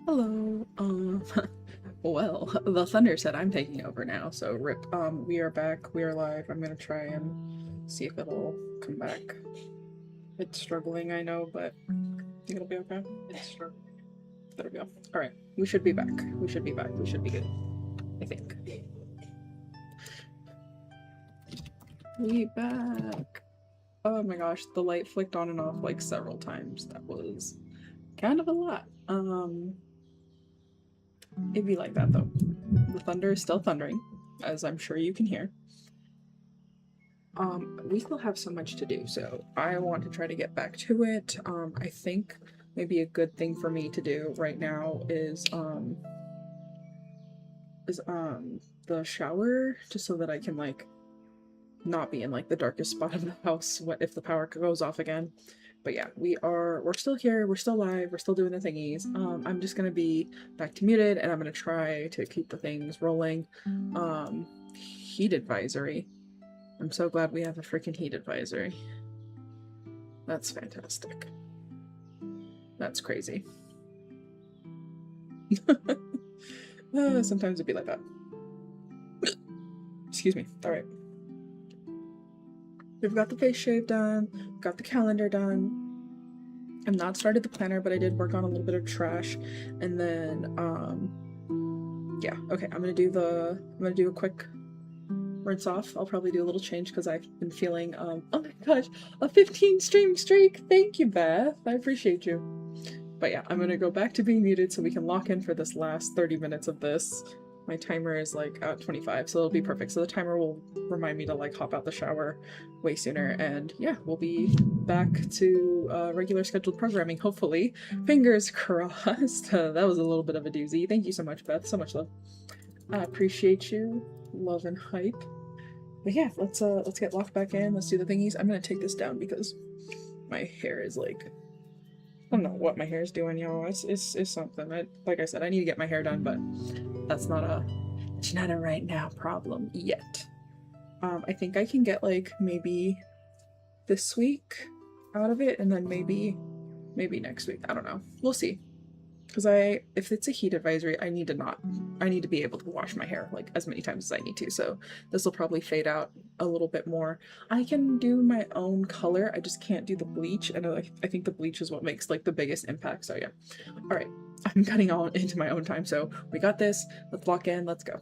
Hello. Well, the thunder said I'm taking over now, so rip. We are back. We are live. I'm gonna try and see if it'll come back. It's struggling, I know, but I think it'll be okay. It's struggling. There we go. All right, we should be back. We should be back. We should be good. I think. We back. Oh my gosh, the light flicked on and off like several times. That was kind of a lot. It'd be like that though. The thunder is still thundering, as I'm sure you can hear. We still have so much to do, so I want to try to get back to it. I think maybe a good thing for me to do right now is the shower, just so that I can like not be in like the darkest spot of the house if the power goes off again. But yeah, we're still here, we're still live, we're still doing the thingies. I'm just gonna be back to muted and I'm gonna try to keep the things rolling. Heat advisory. I'm so glad we have a freaking heat advisory. That's fantastic. That's crazy. Sometimes it'd be like that. Excuse me. All right. We've got the face shave done, got the calendar done. I've not started the planner, but I did work on a little bit of trash. And then, yeah, okay, I'm gonna do a quick rinse off. I'll probably do a little change because I've been feeling, oh my gosh, a 15 stream streak. Thank you, Beth. I appreciate you. But yeah, I'm gonna go back to being muted so we can lock in for this last 30 minutes of this. My timer is like at 25, so it'll be perfect. So the timer will remind me to like hop out the shower way sooner, and yeah, we'll be back to regular scheduled programming, hopefully. Fingers crossed. That was a little bit of a doozy. Thank you so much, Beth. So much love. I appreciate you. Love and hype. But yeah, let's get locked back in. Let's do the thingies. I'm gonna take this down because my hair is like, I don't know what my hair is doing, y'all. It's something. Like I said, I need to get my hair done, but that's not a right now problem yet. I think I can get like maybe this week out of it, and then maybe next week. I don't know. We'll see. Because if it's a heat advisory, I need to be able to wash my hair like as many times as I need to. So this will probably fade out a little bit more. I can do my own color. I just can't do the bleach. And I think the bleach is what makes like the biggest impact. So yeah. All right. I'm cutting all into my own time. So we got this. Let's lock in. Let's go.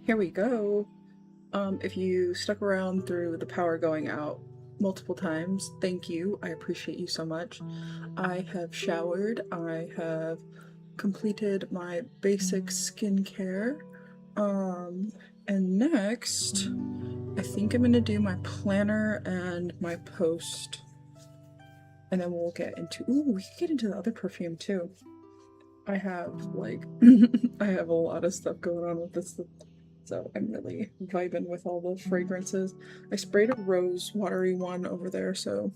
here we go. If you stuck around through the power going out multiple times, thank you. I appreciate you so much. I have showered. I have completed my basic skincare. And next, I think I'm gonna do my planner and my post. And then we'll get into, ooh, we can get into the other perfume too. I have like, I have a lot of stuff going on with this, so I'm really vibing with all the fragrances. I sprayed a rose watery one over there, so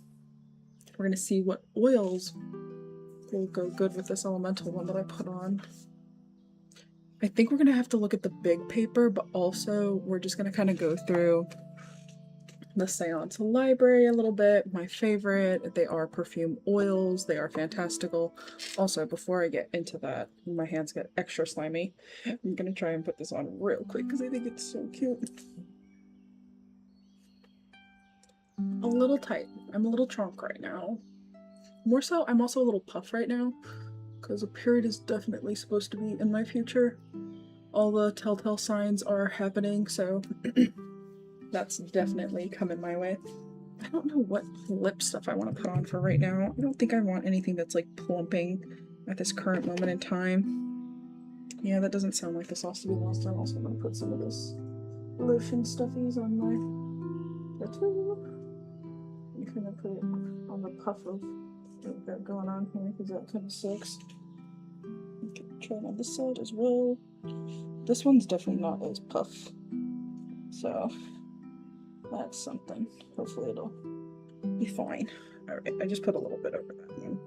we're gonna see what oils will go good with this elemental one that I put on. I think we're gonna have to look at the big paper, but also we're just gonna kind of go through the Seance library a little bit. My favorite, they are perfume oils. They are fantastical. Also, before I get into that, my hands get extra slimy. I'm gonna try and put this on real quick because I think it's so cute. A little tight. I'm a little drunk right now. More so, I'm also a little puffed right now because a period is definitely supposed to be in my future. All the telltale signs are happening, so that's definitely coming my way. I don't know what lip stuff I want to put on for right now. I don't think I want anything that's like plumping at this current moment in time. Yeah, that doesn't sound like the sauce to be lost. I'm also going to put some of this lotion stuffies on my tattoo. I'm going to put it on the puff of what we've got going on here because that kind of sucks. Okay, try it on this side as well. This one's definitely not as puff, so that's something. Hopefully it'll be fine. Alright, I just put a little bit over that one.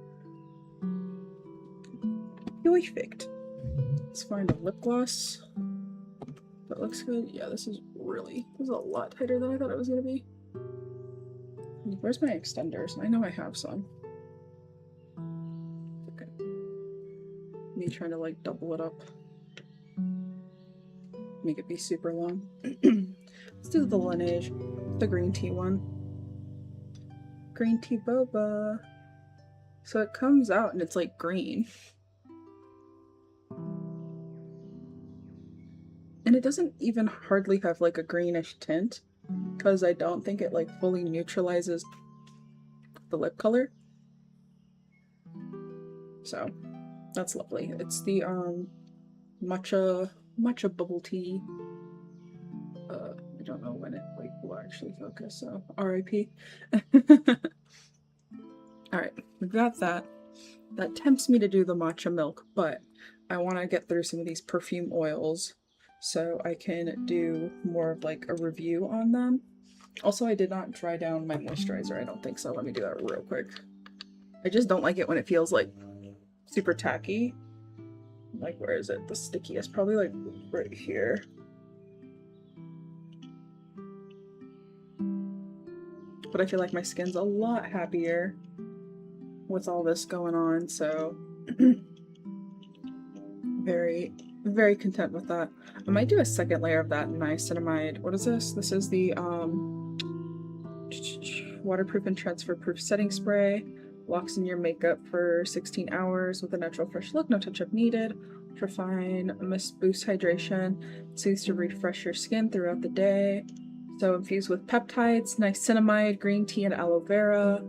Perfect. Let's find a lip gloss that looks good. Yeah, this is a lot tighter than I thought it was gonna be. Where's my extenders? I know I have some. Okay. Me trying to like double it up. Make it be super long. Let's do the Laneige, the green tea one. Green tea boba. So it comes out and it's like green. And it doesn't even hardly have like a greenish tint because I don't think it like fully neutralizes the lip color. So that's lovely. It's the matcha bubble tea. I don't know when it like will actually focus, so RIP. Alright, we've got that. That tempts me to do the matcha milk, but I want to get through some of these perfume oils so I can do more of like a review on them. Also, I did not dry down my moisturizer, I don't think so. Let me do that real quick. I just don't like it when it feels like super tacky. Like, where is it? The stickiest? Probably like right here. But I feel like my skin's a lot happier with all this going on, so very, very content with that. I might do a second layer of that niacinamide. What is this? This is the waterproof and transfer proof setting spray. Locks in your makeup for 16 hours with a natural fresh look, no touch-up needed. Ultra-fine mist boost hydration, soothes to refresh your skin throughout the day. So infused with peptides, niacinamide, green tea, and aloe vera.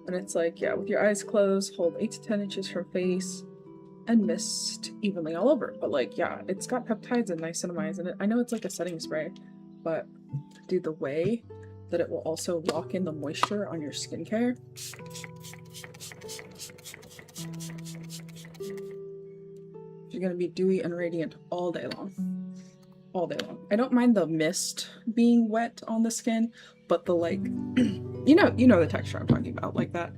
And it's like, yeah, with your eyes closed, hold 8 to 10 inches from face, and mist evenly all over. But like, yeah, it's got peptides and niacinamides in it. I know it's like a setting spray, but do the way that it will also lock in the moisture on your skincare. You're gonna be dewy and radiant all day long. All day long. I don't mind the mist being wet on the skin, but the like, you know the texture I'm talking about, like that.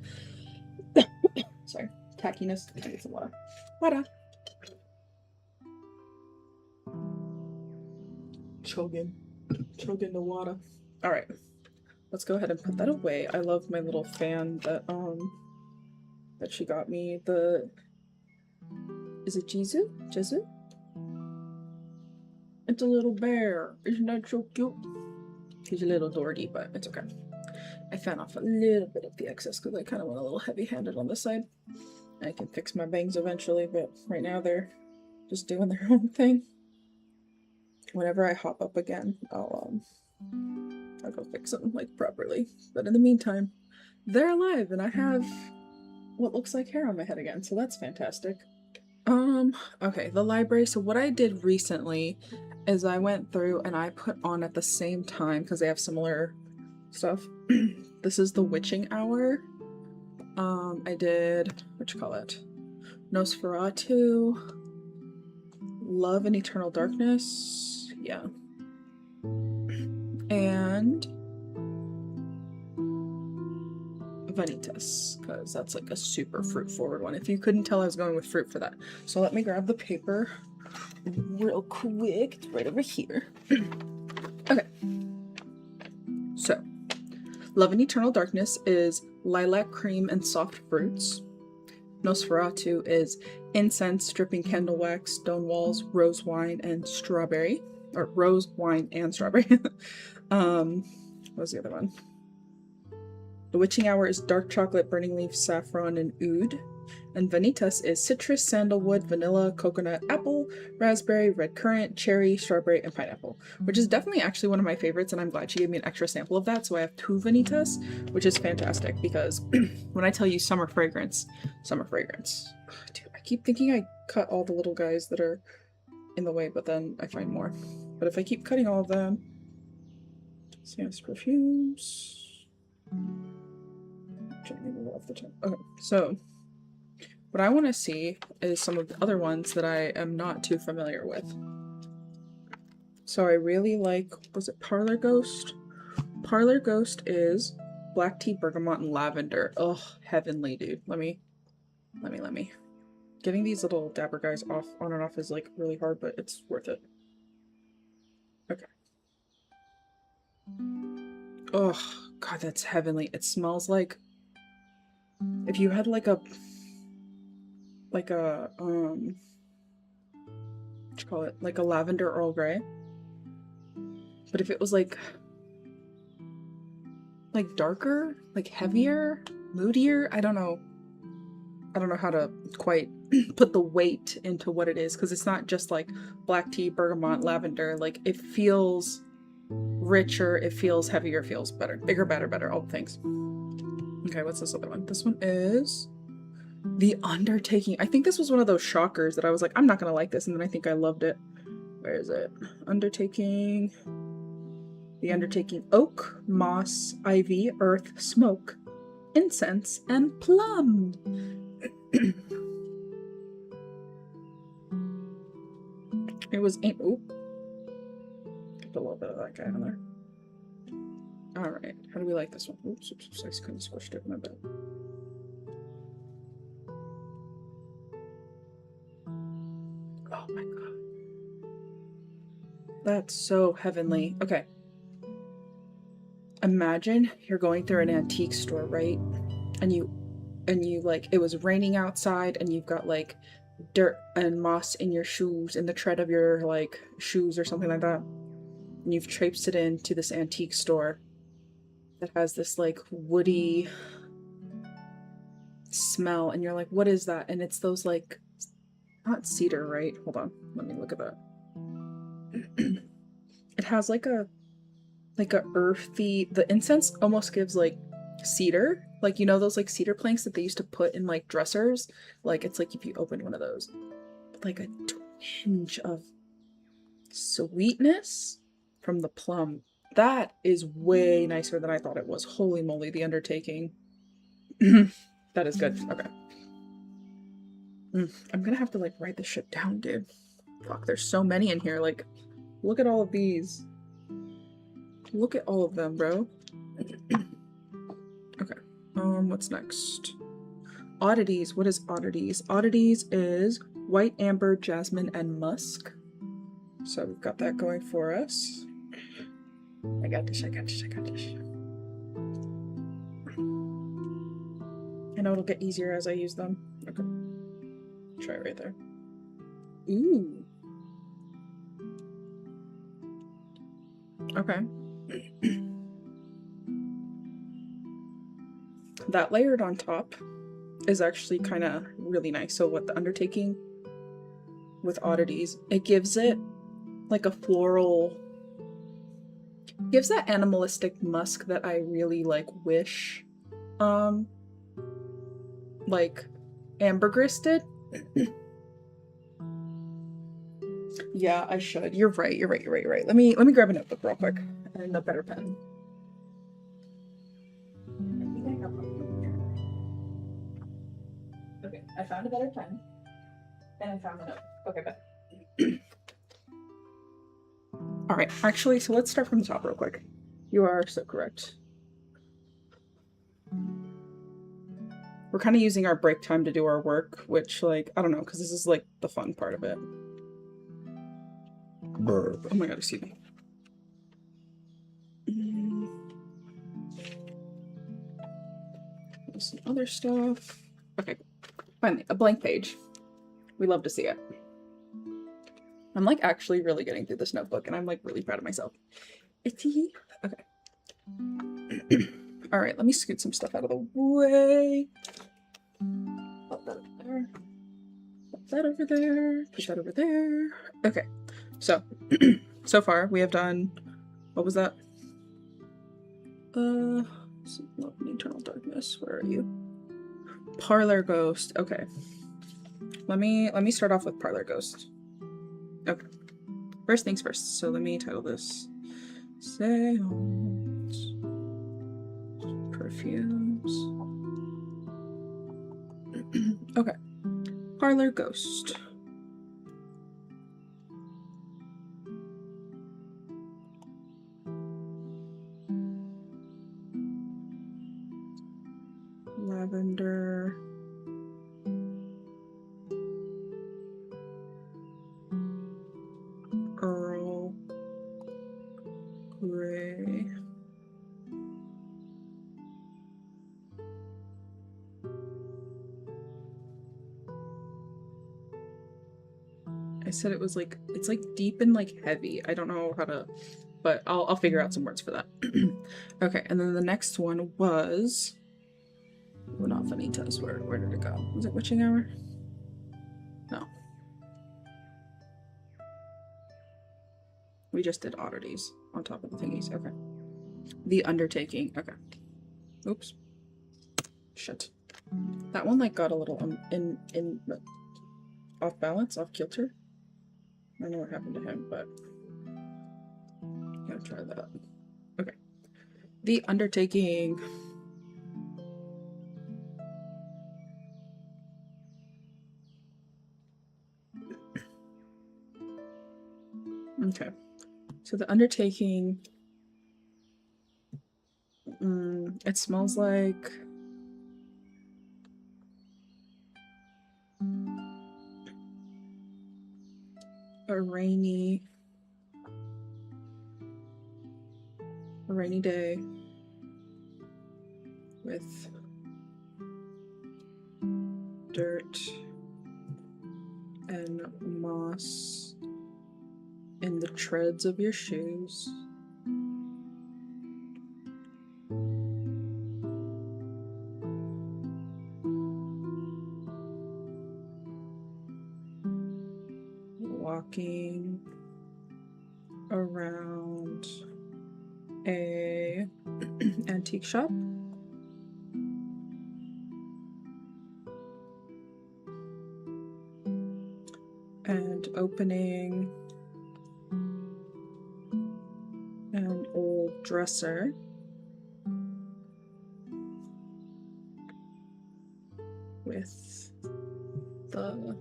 Sorry, tackiness. I need some water. Water. Chugging the water. All right, let's go ahead and put that away. I love my little fan that she got me. Is it Jizu? Jizu? It's a little bear. Isn't that so cute? He's a little dorky, but it's okay. I fan off a little bit of the excess because I kind of went a little heavy-handed on this side. I can fix my bangs eventually, but right now they're just doing their own thing. whenever I hop up again, I'll go fix them like properly. But in the meantime, they're alive and I have what looks like hair on my head again, so that's fantastic. Okay, the library. So what I did recently is I went through and I put on at the same time, because they have similar stuff. This is the Witching Hour. I did, what you call it? Nosferatu, Love and Eternal Darkness. Yeah. And Vanitas, because that's like a super fruit forward one. If you couldn't tell, I was going with fruit for that. So let me grab the paper real quick. It's right over here. Okay. So, Love and Eternal Darkness is lilac cream and soft fruits. Nosferatu is incense, dripping candle wax, stone walls, rose wine, and strawberry. Or rose wine and strawberry. What was the other one? The Witching Hour is dark chocolate, burning leaf, saffron, and oud. And Vanitas is citrus, sandalwood, vanilla, coconut, apple, raspberry, red currant, cherry, strawberry, and pineapple. Which is definitely actually one of my favorites, and I'm glad she gave me an extra sample of that, so I have 2 Vanitas, which is fantastic, because when I tell you summer fragrance. Dude, I keep thinking I cut all the little guys that are in the way, but then I find more. But if I keep cutting all of them... Yes, perfumes... Okay, so what I want to see is some of the other ones that I am not too familiar with. So I really like, was it Parlor Ghost? Parlor Ghost is black tea, bergamot, and lavender. Ugh, heavenly, dude. Let me. Getting these little dabber guys off, on and off is like really hard, but it's worth it. Okay. Oh, God, that's heavenly. It smells like if you had like a what you call it? Like a lavender Earl Grey. But if it was like darker, like heavier, moodier, I don't know how to quite put the weight into what it is, because it's not just like black tea, bergamot, lavender. Like it feels richer, it feels heavier, it feels better. Bigger, better, all the things. Okay, what's this other one? This one is The Undertaking. I think this was one of those shockers that I was like, I'm not gonna like this, and then I think I loved it. Where is it? Undertaking. The Undertaking: oak, moss, ivy, earth, smoke, incense, and plum. It was oop. Get a little bit of that guy on there. Alright, how do we like this one? Oops, I couldn't squish it in my bed. Oh my god. That's so heavenly. Okay. Imagine you're going through an antique store, right? And you like, it was raining outside and you've got like dirt and moss in your shoes, in the tread of your like shoes or something like that. And you've traipsed it into this antique store that has this like woody smell, and you're like, what is that? And it's those like, not cedar, right? Hold on, let me look at that. It has like a earthy, the incense almost gives like cedar, like, you know, those like cedar planks that they used to put in like dressers, like it's like if you open one of those, like a tinge of sweetness from the plum. That is way nicer than I thought it was. Holy moly, The Undertaking. That is good. Okay. I'm gonna have to like write this shit down, dude. Fuck, there's so many in here. Like, look at all of these. Look at all of them, bro. Okay. What's next? Oddities. What is oddities? Oddities is white, amber, jasmine, and musk. So we've got that going for us. I got this. I know it'll get easier as I use them. Okay. Try it right there. Ooh. Okay. That layered on top is actually kind of really nice. So what the Undertaking with oddities, it gives it like a floral, gives that animalistic musk that I really like wish like ambergris did. Yeah, I should. You're right. Let me grab a notebook real quick and a better pen. I think I have one here. Okay, I found a better pen. And I found the notebook. Okay, bet. All right, actually, so let's start from the top real quick. You are so correct. We're kind of using our break time to do our work, which, like, I don't know, because this is like the fun part of it. Oh my god, excuse me. There's some other stuff. Okay, finally, a blank page. We love to see it. I'm like actually really getting through this notebook and I'm like really proud of myself. Itty. Okay. All right, let me scoot some stuff out of the way. Put that over there. Put that over there. Put that over there. Okay, so so far we have done, what was that? Love and Eternal Darkness. Where are you? Parlor Ghost. Okay. Let me start off with Parlor Ghost. Okay. First things first. So let me title this Seance Perfumes. Okay. Parlor Ghost. Lavender. Earl Grey. I said it was like, it's like deep and like heavy. I don't know how to, but I'll figure out some words for that. Okay, and then the next one was, well, not Vanitas. Where did it go? Was it Witching Hour? No. We just did oddities on top of the thingies. Okay. The Undertaking. Okay. Oops. Shit. That one like got a little in off balance, off kilter. I don't know what happened to him, but gotta try that. Okay. The Undertaking. Okay. So the Undertaking, it smells like a rainy day with dirt and moss in the treads of your shoes. Walking around a antique shop. And opening an old dresser with the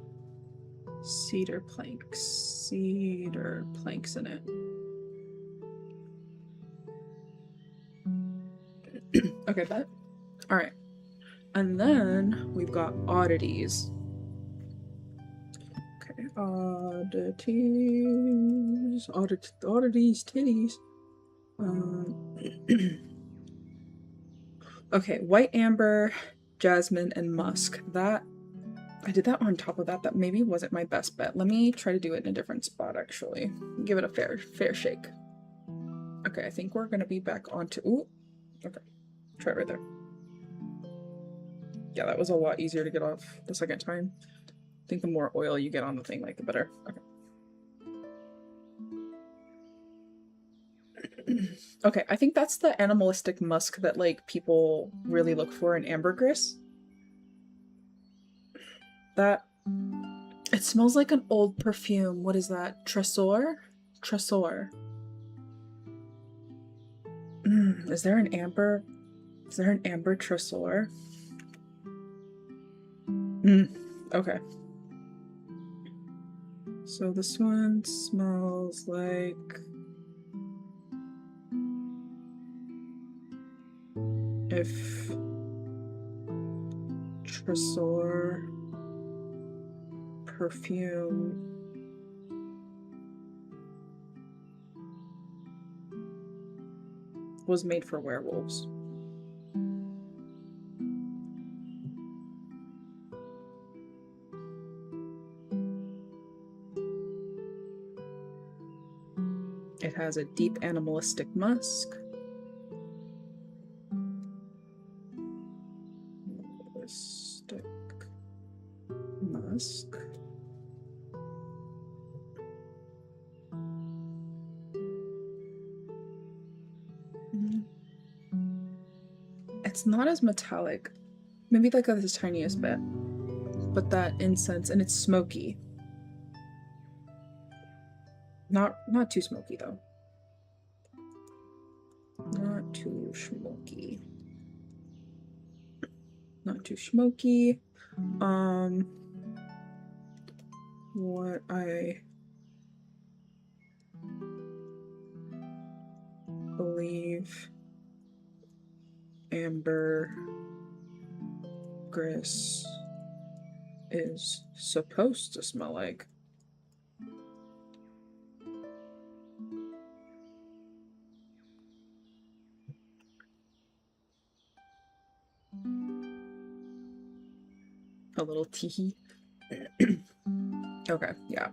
cedar planks in it. Okay, bet. All right. And then we've got oddities. Okay, oddities, titties. Okay, white amber, jasmine, and musk. That I did that on top of that. That maybe wasn't my best bet. Let me try to do it in a different spot, actually. Give it a fair shake. Okay, I think we're gonna be back onto. Ooh, okay, try it right there. Yeah, that was a lot easier to get off the second time. I think the more oil you get on the thing, like the better. Okay. Okay, I think that's the animalistic musk that like people really look for in ambergris. That it smells like an old perfume. What is that? Tresor? Tresor. Is there an amber? Is there an amber Tresor? Okay. So this one smells like if Tresor perfume was made for werewolves. It has a deep animalistic musk. Animalistic musk. It's not as metallic. Maybe like the tiniest bit. But that incense, and it's smoky. Not too smoky though. Not too smoky. Not too smoky. What I believe ambergris is supposed to smell like. A little teehee. Okay, yeah.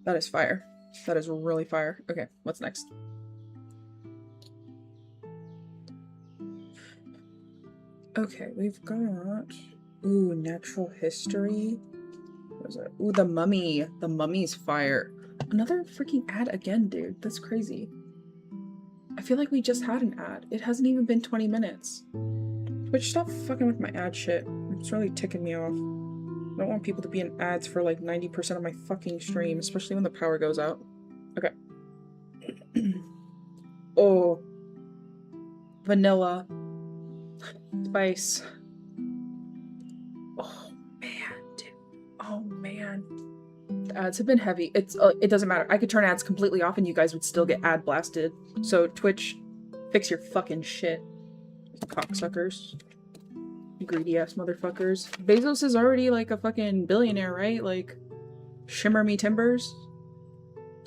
That is fire. That is really fire. Okay, what's next? Okay, we've got... Ooh, natural history. What is it? Ooh, the mummy. The mummy's fire. Another freaking ad again, dude. That's crazy. I feel like we just had an ad. It hasn't even been 20 minutes. Twitch, stop fucking with my ad shit. It's really ticking me off. I don't want people to be in ads for like 90% of my fucking stream, especially when the power goes out. Okay. Oh. Vanilla. Spice. Oh, man, dude. Oh, man. The ads have been heavy. It doesn't matter. I could turn ads completely off and you guys would still get ad blasted. So, Twitch, fix your fucking shit. Cocksuckers. Greedy ass motherfuckers. Bezos is already like a fucking billionaire, right? Like, shimmer me timbers.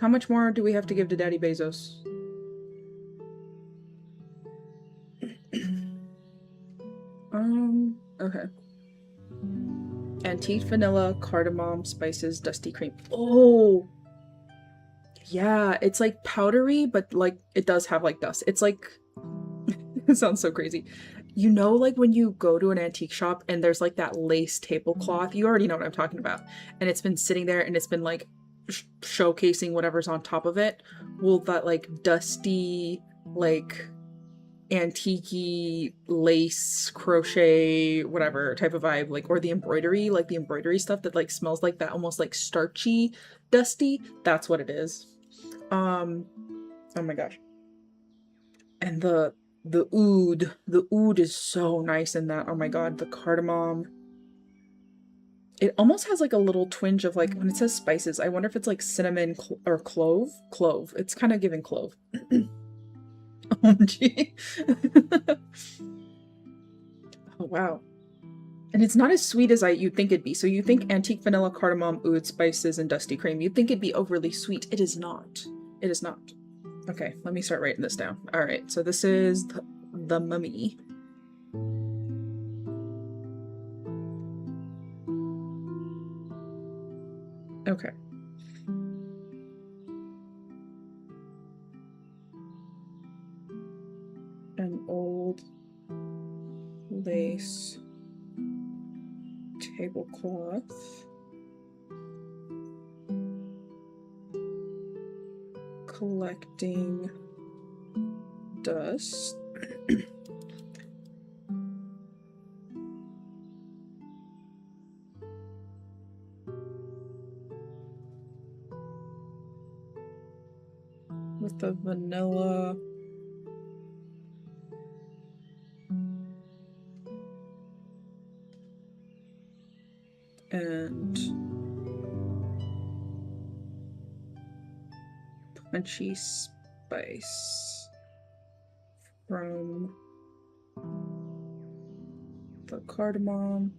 How much more do we have to give to Daddy Bezos? Okay. Antique vanilla, cardamom, spices, dusty cream. Oh! Yeah, it's like powdery, but like it does have like dust. It's like it sounds so crazy. You know, like when you go to an antique shop and there's like that lace tablecloth, you already know what I'm talking about. And it's been sitting there and it's been like showcasing whatever's on top of it. Well, that like dusty, like antique lace, crochet, whatever type of vibe, like, or the embroidery, like the embroidery stuff that like smells like that, almost like starchy, dusty. That's what it is. Oh my gosh. And the oud is so nice in that. Oh my god, the cardamom. It almost has like a little twinge of like, when it says spices, I wonder if it's like cinnamon or clove. Clove. It's kind of giving clove. OMG. Oh wow. And it's not as sweet as you'd think it'd be. So you think antique vanilla, cardamom, oud, spices, and dusty cream. You'd think it'd be overly sweet. It is not. It is not. Okay, let me start writing this down. All right, so this is the mummy. Okay. An old lace tablecloth. Collecting dust. With the vanilla. And punchy spice from the cardamom.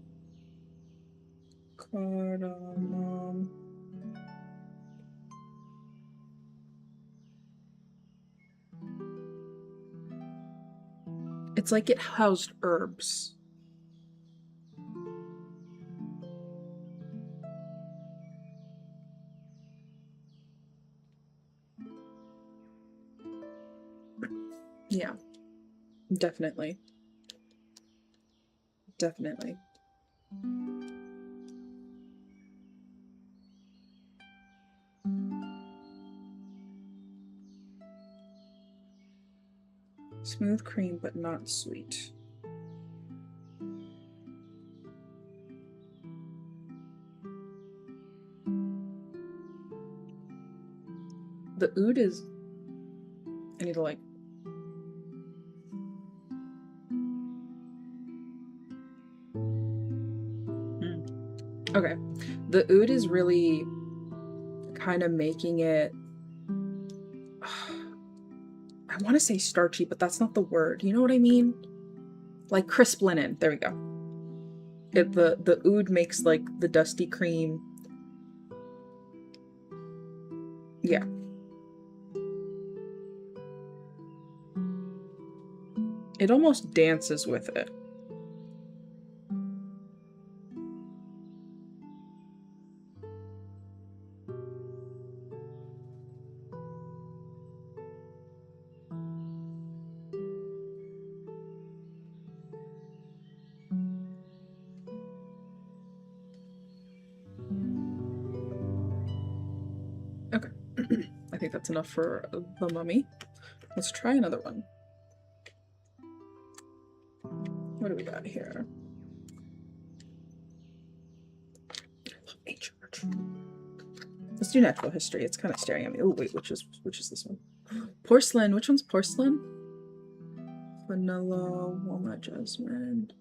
It's like it housed herbs. Yeah, definitely. Definitely. Smooth cream, but not sweet. The oud is... I need to like... Okay. The oud is really kind of making it... I want to say starchy, but that's not the word. You know what I mean? Like crisp linen. There we go. The oud makes like the dusty cream. Yeah. It almost dances with it. Okay. I think that's enough for the mummy. Let's try another one. What do we got here? Let's do natural history. It's kind of staring at me. Oh wait, which is this one? Porcelain. Which one's porcelain? Vanilla, walnut, jasmine,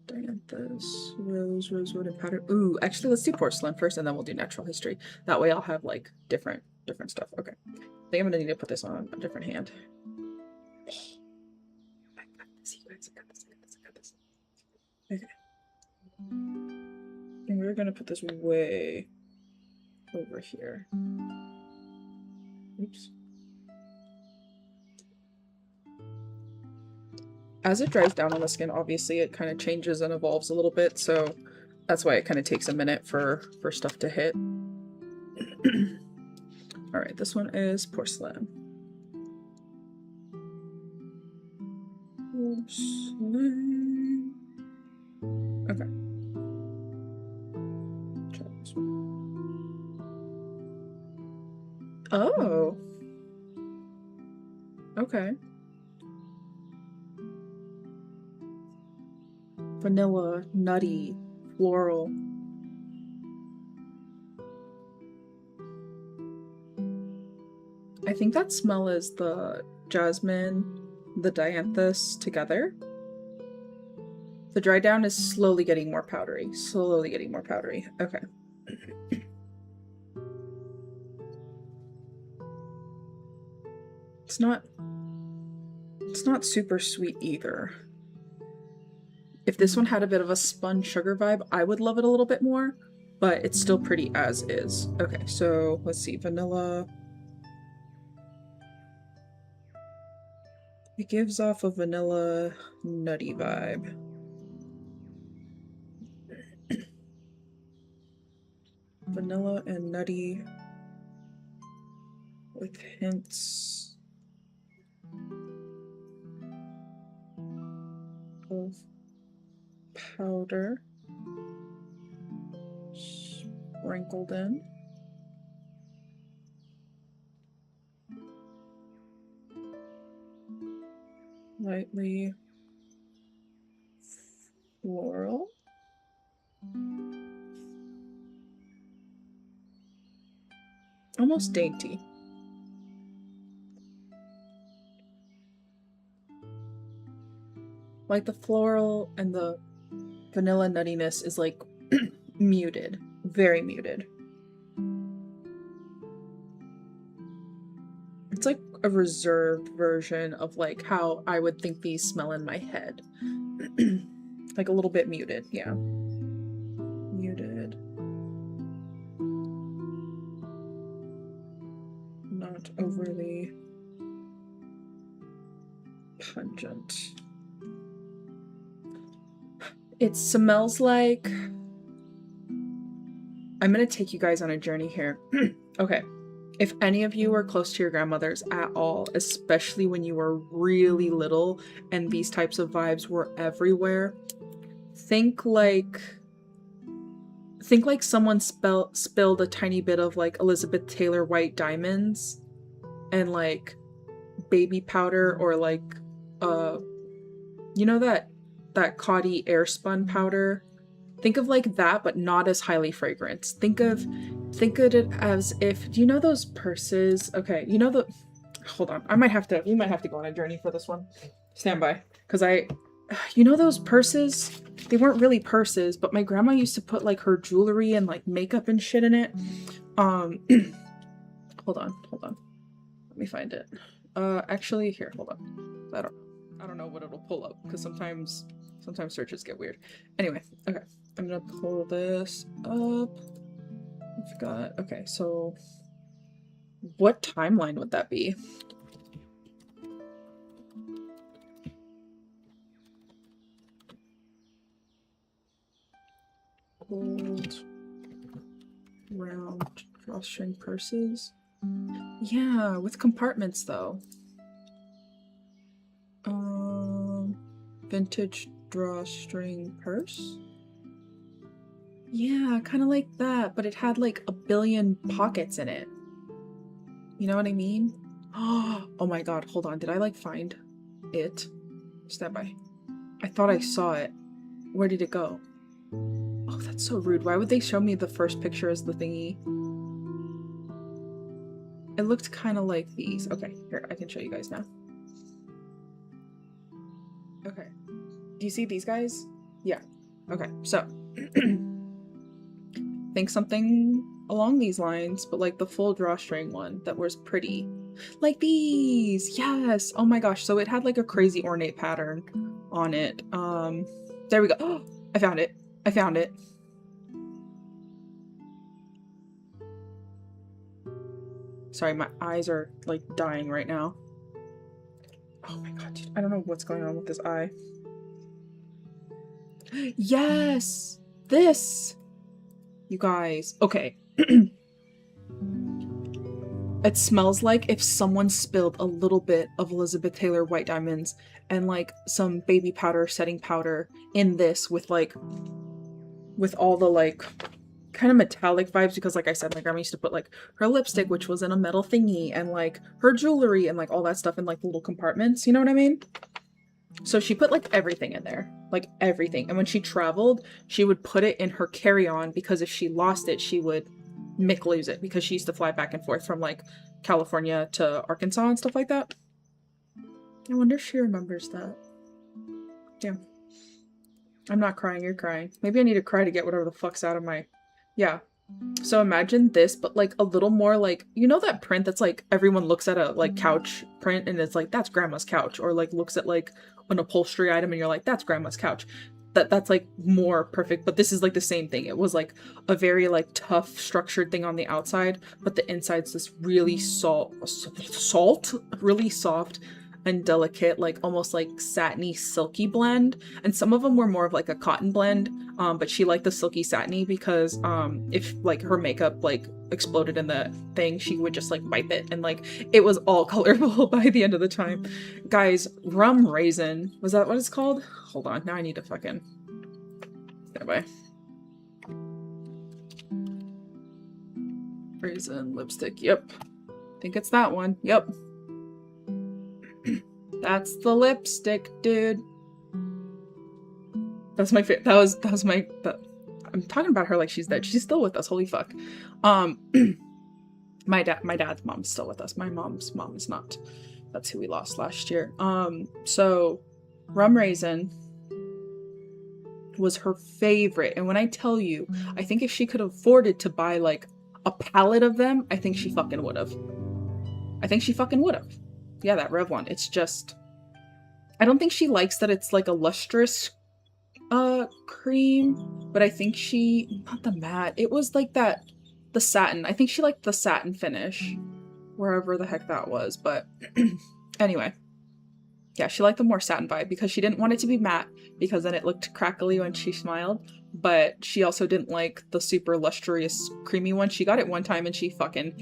dianthus, rose, rosewood, and powder. Ooh, actually, let's do porcelain first, and then we'll do natural history. That way, I'll have like different stuff. Okay. I think I'm gonna need to put this on a different hand. I got this, you guys. I got this. Okay. And we're gonna put this way over here. Oops. As it dries down on the skin, obviously it kind of changes and evolves a little bit, so that's why it kind of takes a minute for stuff to hit. All right, this one is porcelain. Porcelain. Okay. Try this one. Oh. Okay. Vanilla, nutty, floral. I think that smell is the jasmine, the dianthus together. The dry down is slowly getting more powdery. Slowly getting more powdery. Okay. It's not super sweet either. If this one had a bit of a spun sugar vibe, I would love it a little bit more, but it's still pretty as is. Okay, so let's see, vanilla. It gives off a vanilla nutty vibe. Vanilla and nutty with hints of powder sprinkled in. Lightly floral. Almost dainty. Like the floral and the vanilla nuttiness is like muted. Very muted. It's like a reserved version of like how I would think these smell in my head. Like a little bit muted, yeah. Muted. Not overly pungent. It smells like... I'm gonna take you guys on a journey here. Okay. If any of you are close to your grandmothers at all, especially when you were really little and these types of vibes were everywhere, think like someone spilled a tiny bit of like Elizabeth Taylor white diamonds and like baby powder, or like you know that Caudy airspun powder. Think of like that, but not as highly fragrant. Think of it as if, do you know those purses? Okay, you know hold on. We might have to go on a journey for this one. Stand by. Because you know those purses? They weren't really purses, but my grandma used to put like her jewelry and like makeup and shit in it. Hold on. Let me find it. Actually, here, hold on. I don't know what it'll pull up, because sometimes searches get weird. Anyway, okay. I'm gonna pull this up. I forgot. Okay, so what timeline would that be? Gold round drawstring purses. Yeah, with compartments though. Vintage drawstring purse. Yeah, kind of like that, but it had like a billion pockets in it. You know what I mean? Oh my god, hold on. Did I like find it? Stand by. I thought I saw it. Where did it go? Oh, that's so rude. Why would they show me the first picture as the thingy? It looked kind of like these. Okay, here, I can show you guys now. Okay. Do you see these guys? Yeah. Okay, so think something along these lines, but like the full drawstring one that was pretty. Like these! Yes! Oh my gosh, so it had like a crazy ornate pattern on it. There we go. Oh, I found it. Sorry, my eyes are like dying right now. Oh my god, dude. I don't know what's going on with this eye. Yes! This! You guys. Okay. It smells like if someone spilled a little bit of Elizabeth Taylor white diamonds and like some baby powder, setting powder in this with all the like kind of metallic vibes, because like I said, my grandma used to put like her lipstick, which was in a metal thingy, and like her jewelry and like all that stuff in like little compartments, you know what I mean? So she put like everything in there, like everything. And when she traveled, she would put it in her carry-on, because if she lost it, she would lose it, because she used to fly back and forth from like California to Arkansas and stuff like that. I wonder if she remembers that. Yeah. I'm not crying, you're crying. Maybe I need to cry to get whatever the fuck's out of my... Yeah. So imagine this, but like a little more like, you know that print that's like everyone looks at a like couch print and it's like, that's grandma's couch, or like looks at like an upholstery item and you're like, that's grandma's couch. That's like more perfect, but this is like the same thing. It was like a very like tough structured thing on the outside, but the inside's this really really soft and delicate, like almost like satiny silky blend. And some of them were more of like a cotton blend, but she liked the silky satiny because if like her makeup like exploded in the thing, she would just like wipe it, and like it was all colorful by the end of the time. Guys, rum raisin, was that what it's called? Hold on, now I need to fucking get away. Raisin lipstick, yep, I think it's that one. Yep. That's the lipstick, dude. That's my favorite. That was my. I'm talking about her like she's dead. She's still with us. Holy fuck. My dad's mom's still with us. My mom's mom is not. That's who we lost last year. So rum raisin was her favorite. And when I tell you, I think if she could have afforded to buy like a pallet of them, I think she fucking would have. Yeah, that Rev one. It's just, I don't think she likes that it's like a lustrous cream, but I think not the matte. It was like that, the satin. I think she liked the satin finish, wherever the heck that was. But anyway, yeah, she liked the more satin vibe because she didn't want it to be matte because then it looked crackly when she smiled. But she also didn't like the super lustrous creamy one. She got it one time and she fucking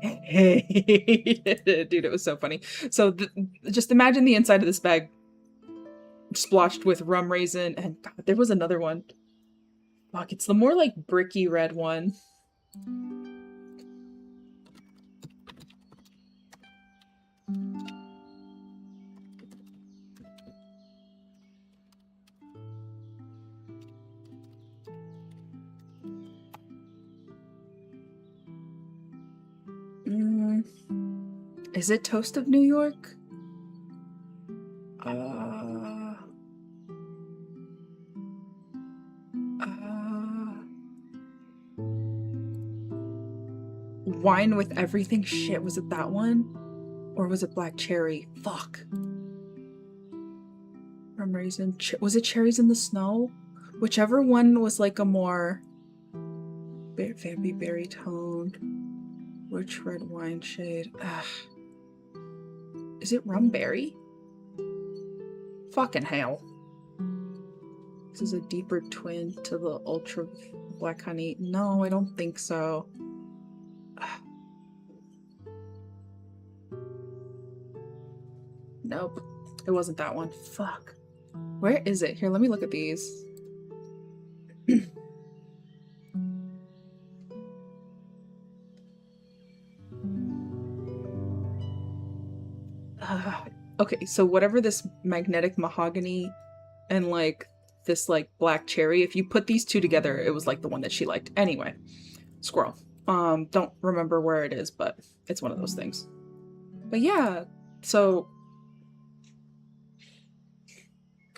hated it. Dude, it was so funny. So just imagine the inside of this bag splotched with rum raisin, and God, there was another one. Fuck, it's the more like bricky red one. Is it Toast of New York? Wine with everything? Shit, was it that one? Or was it black cherry? Fuck. Rum raisin. Was it cherries in the snow? Whichever one was like a more vampy berry toned. Which red wine shade? Ugh. Is it rum berry? Fucking hell. This is a deeper twin to the ultra black honey. No, I don't think so. Ugh. Nope. It wasn't that one. Fuck. Where is it? Here, let me look at these. Okay, so whatever this magnetic mahogany and like this like black cherry, if you put these two together, it was like the one that she liked. Anyway, squirrel. Don't remember where it is, but it's one of those things. But yeah, so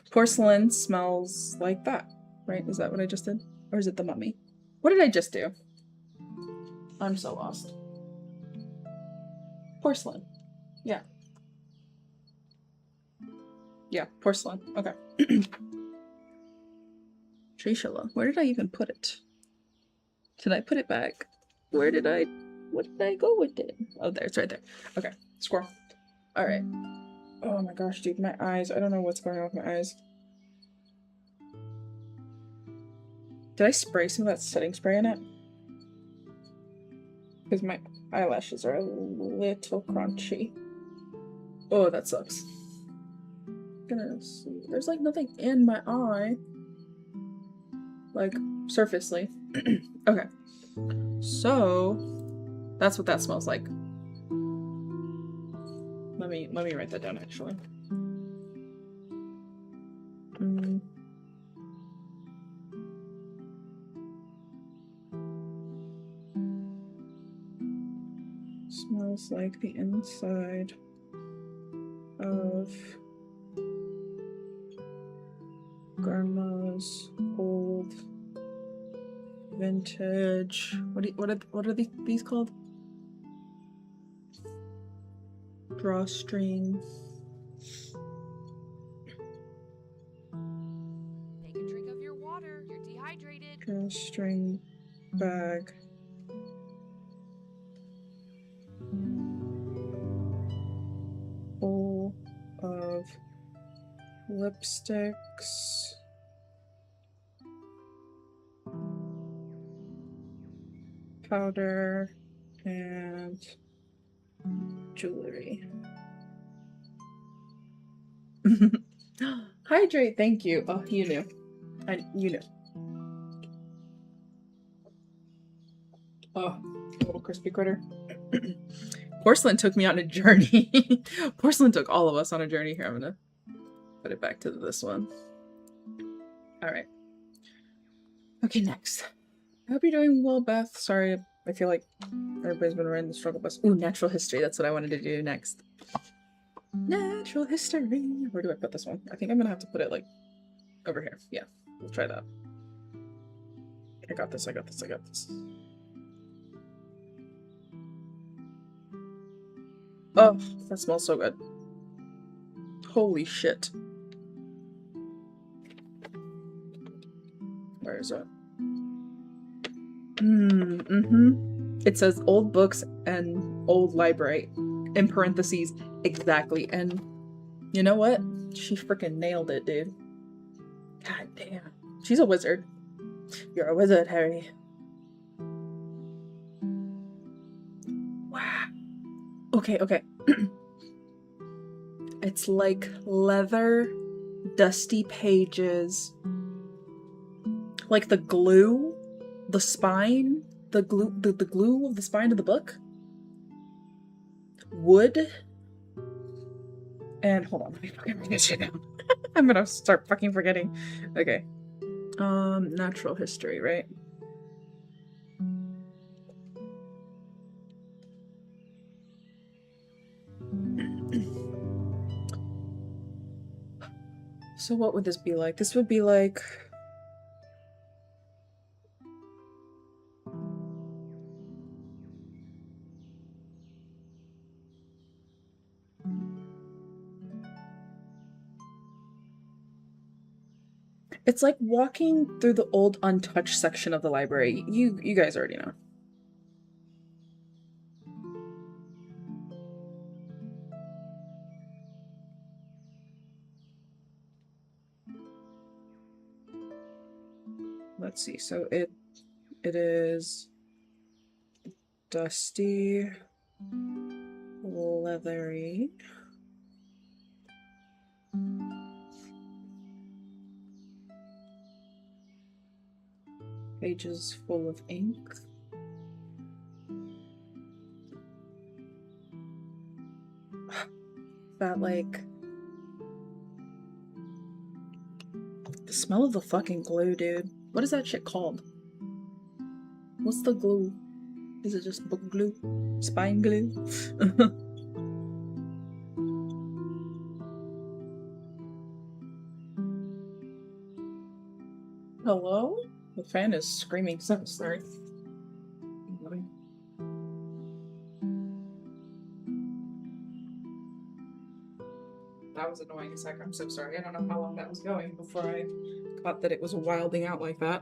porcelain smells like that, right? Is that what I just did? Or is it the mummy? What did I just do? I'm so lost. Porcelain. Yeah. Yeah, porcelain. Okay. Trishula. Where did I even put it? Did I put it back? What did I go with it? Oh, there, it's right there. Okay, squirrel. All right. Oh my gosh, dude, my eyes. I don't know what's going on with my eyes. Did I spray some of that setting spray in it? Because my eyelashes are a little crunchy. Oh, that sucks. Gonna see. There's like nothing in my eye. Like, surfacely. Okay. So, that's what that smells like. Let me write that down actually. Smells like the inside of grandma's old vintage. What are these called? Drawstring. Take a drink of your water. You're dehydrated. Drawstring bag. Full of lipsticks. Powder and jewelry. Hydrate, thank you. Oh, you knew. You knew. Oh, little crispy critter. Porcelain took me on a journey. Porcelain took all of us on a journey. Here, I'm gonna put it back to this one. All right. Okay, next. I hope you're doing well, Beth. Sorry, I feel like everybody's been riding the struggle bus. Ooh, natural history. That's what I wanted to do next. Natural history. Where do I put this one? I think I'm gonna have to put it like over here. Yeah, we'll try that. I got this. Oh, that smells so good. Holy shit. Where is it? It says old books and old library. In parentheses, exactly. And you know what? She freaking nailed it, dude. God damn. She's a wizard. You're a wizard, Harry. Wow. Okay. It's like leather, dusty pages. Like the glue, the spine, the glue of the spine of the book. Wood. And hold on, let me fucking write this shit down. I'm gonna start fucking forgetting. Okay. Natural history, right? So what would this be like? This would be like... It's like walking through the old untouched section of the library. You guys already know. Let's see. So it is dusty, leathery. Pages full of ink. That like the smell of the fucking glue, dude. What is that shit called? What's the glue? Is it just book glue? Spine glue? Hello? The fan is screaming so sorry. That was annoying as heck. I'm so sorry. I don't know how long that was going before I caught that it was wilding out like that.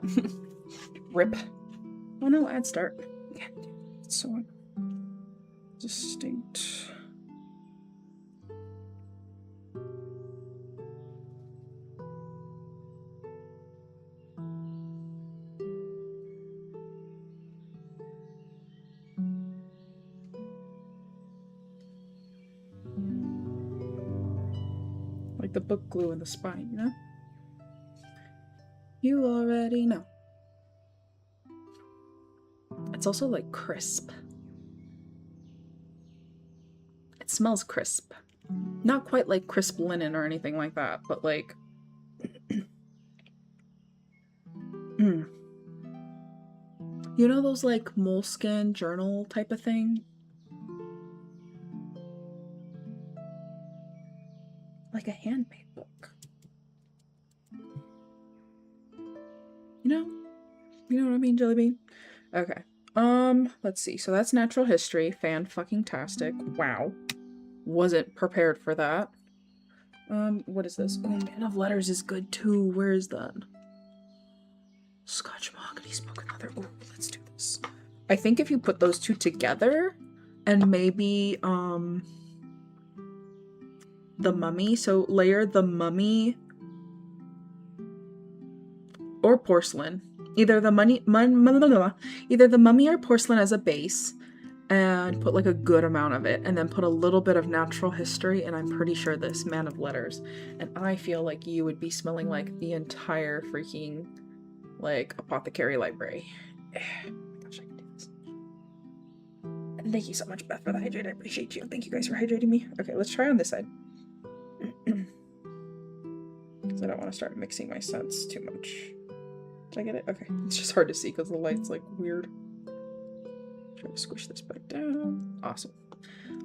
Rip. Oh no, ad start. Yeah, it's so distinct. Like the book glue in the spine, you know? You already know. It's also like crisp. It smells crisp. Not quite like crisp linen or anything like that, but like... You know those like moleskin journal type of thing? Like a handmade book. You know? You know what I mean, Jellybean? Okay. Let's see. So that's natural history. Fan-fucking-tastic. Wow. Wasn't prepared for that. What is this? Oh, Man of Letters is good too. Where is that? Scotch mahogany smoke another. Oh, let's do this. I think if you put those two together and maybe, the Mummy. So layer the Mummy or porcelain. Either the mummy or porcelain as a base, and put like a good amount of it, and then put a little bit of natural history, and I'm pretty sure this Man of Letters. And I feel like you would be smelling like the entire freaking like apothecary library. Gosh, I can do this. And Thank you so much, Beth, for the hydrate. I appreciate you. Thank you guys for hydrating me. Okay, let's try on this side. Because I don't want to start mixing my scents too much. Did I get it? Okay. It's just hard to see because the light's like weird. Try to squish this back down. Awesome.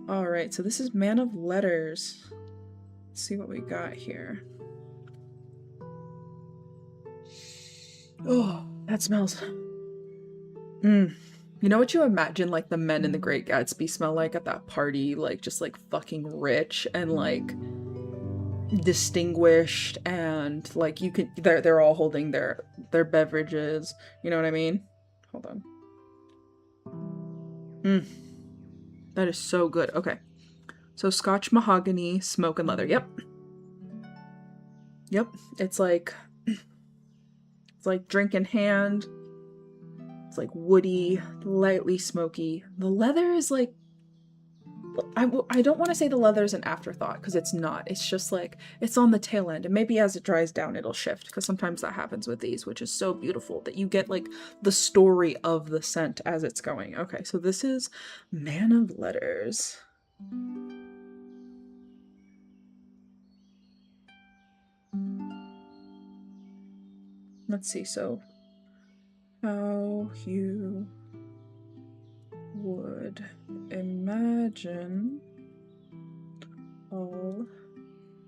Alright, so this is Man of Letters. Let's see what we got here. Oh, that smells. You know what you imagine like the men in The Great Gatsby smell like at that party? Like just like fucking rich and like distinguished, and like you can they're all holding their beverages. You know what I mean? Hold on. That is so good. Okay. So Scotch mahogany, smoke and leather. Yep. It's like drink in hand. It's like woody, lightly smoky. The leather is like, I don't want to say the leather is an afterthought because it's not. It's just like, it's on the tail end. And maybe as it dries down, it'll shift because sometimes that happens with these, which is so beautiful that you get like the story of the scent as it's going. Okay, so this is Man of Letters. Let's see, so how you would imagine all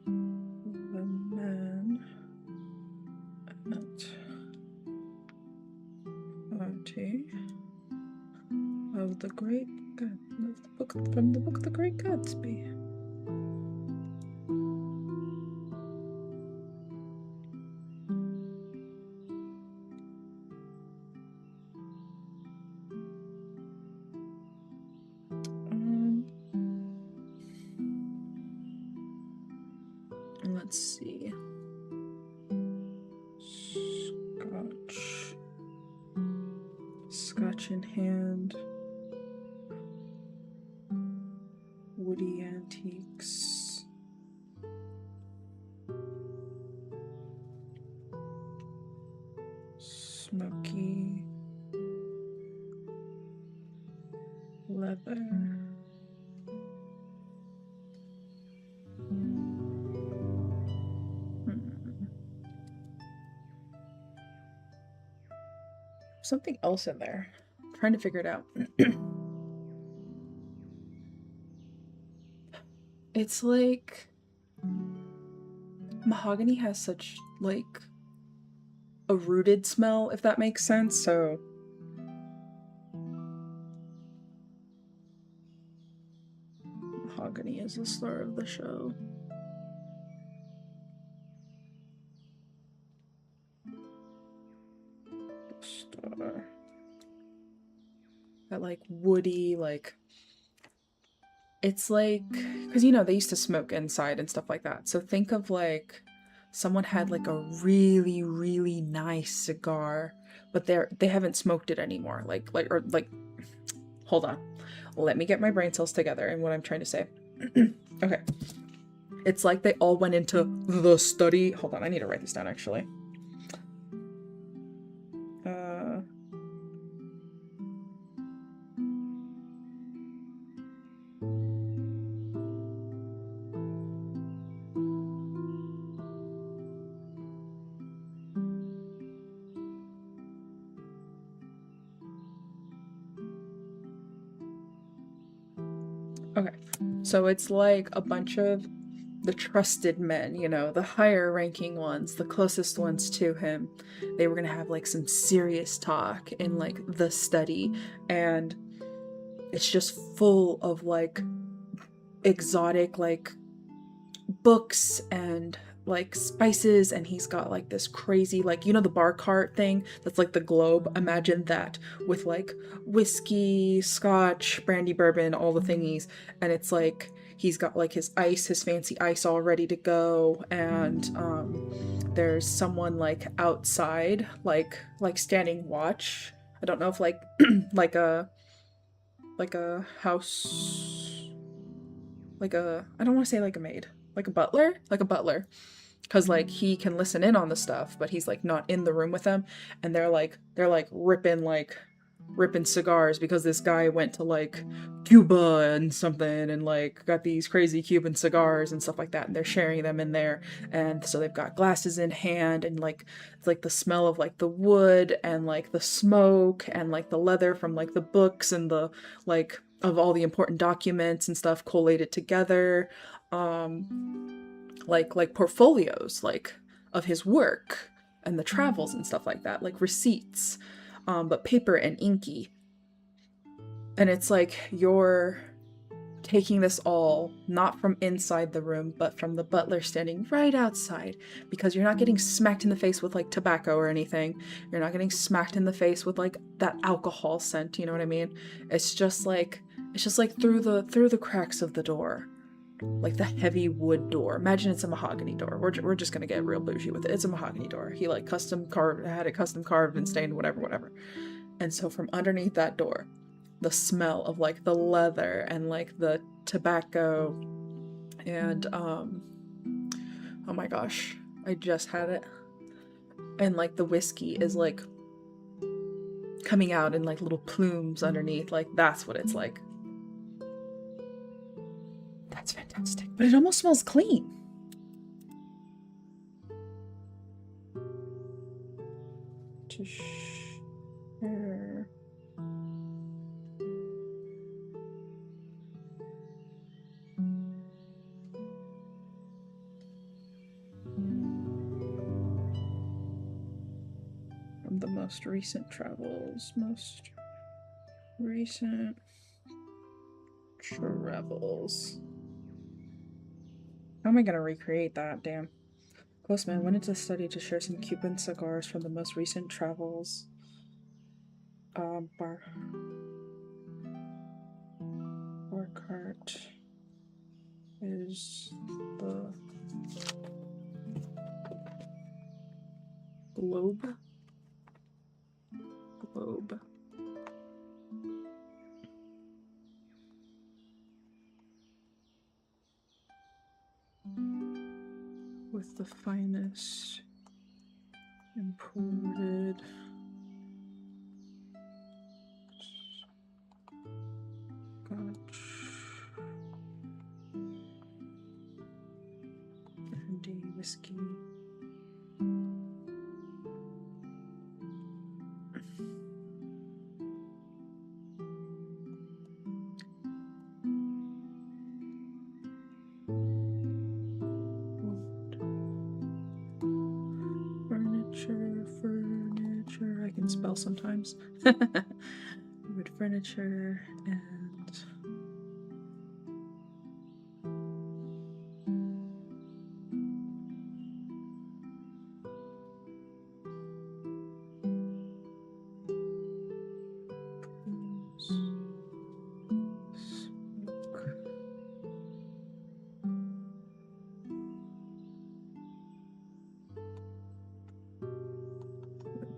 the men at party of the Great from the book The Great Gatsby. Let's see. Scotch in hand. Woody antiques. Smoky. Leather. Something else in there. I'm trying to figure it out. It's like mahogany has such like a rooted smell, if that makes sense. So mahogany is the star of the show. Star. That like woody, like it's like, because you know they used to smoke inside and stuff like that. So think of like someone had like a really really nice cigar, but they haven't smoked it anymore. Like hold on, let me get my brain cells together and what I'm trying to say. Okay, it's like they all went into the study. Hold on, I need to write this down actually. Okay, so it's like a bunch of the trusted men, you know, the higher ranking ones, the closest ones to him. They were gonna have like some serious talk in like the study, and it's just full of like exotic like books and like spices, and he's got like this crazy like, you know, the bar cart thing that's like the globe. Imagine that with like whiskey, scotch, brandy, bourbon, all the thingies, and it's like he's got like his fancy ice all ready to go, and there's someone like outside like standing watch. I don't know if like like a house, like a, I don't want to say like a maid, like a butler, because like he can listen in on the stuff, but he's like not in the room with them, and they're like ripping like ripping cigars because this guy went to like Cuba and something and like got these crazy Cuban cigars and stuff like that, and they're sharing them in there. And so they've got glasses in hand, and like it's like the smell of like the wood and like the smoke and like the leather from like the books and the like of all the important documents and stuff collated together, like portfolios like of his work and the travels and stuff like that, like receipts, but paper and inky. And it's like you're taking this all not from inside the room, but from the butler standing right outside, because you're not getting smacked in the face with like tobacco or anything. You're not getting smacked in the face with like that alcohol scent, you know what I mean? It's just like through the cracks of the door. Like the heavy wood door. Imagine it's a mahogany door. We're just gonna get real bougie with it. It's a mahogany door. He like had it custom carved and stained, whatever. And so from underneath that door, the smell of like the leather and like the tobacco and oh my gosh, I just had it. And like the whiskey is like coming out in like little plumes underneath. Like that's what it's like. That's fantastic. But it almost smells clean. To share. From the most recent travels. How am I gonna recreate that? Damn. Postman went into the study to share some Cuban cigars from the most recent travels. Bar cart is the globe. With the finest imported Scotch brandy whiskey. Furniture. I can spell sometimes. Wood furniture and smoke.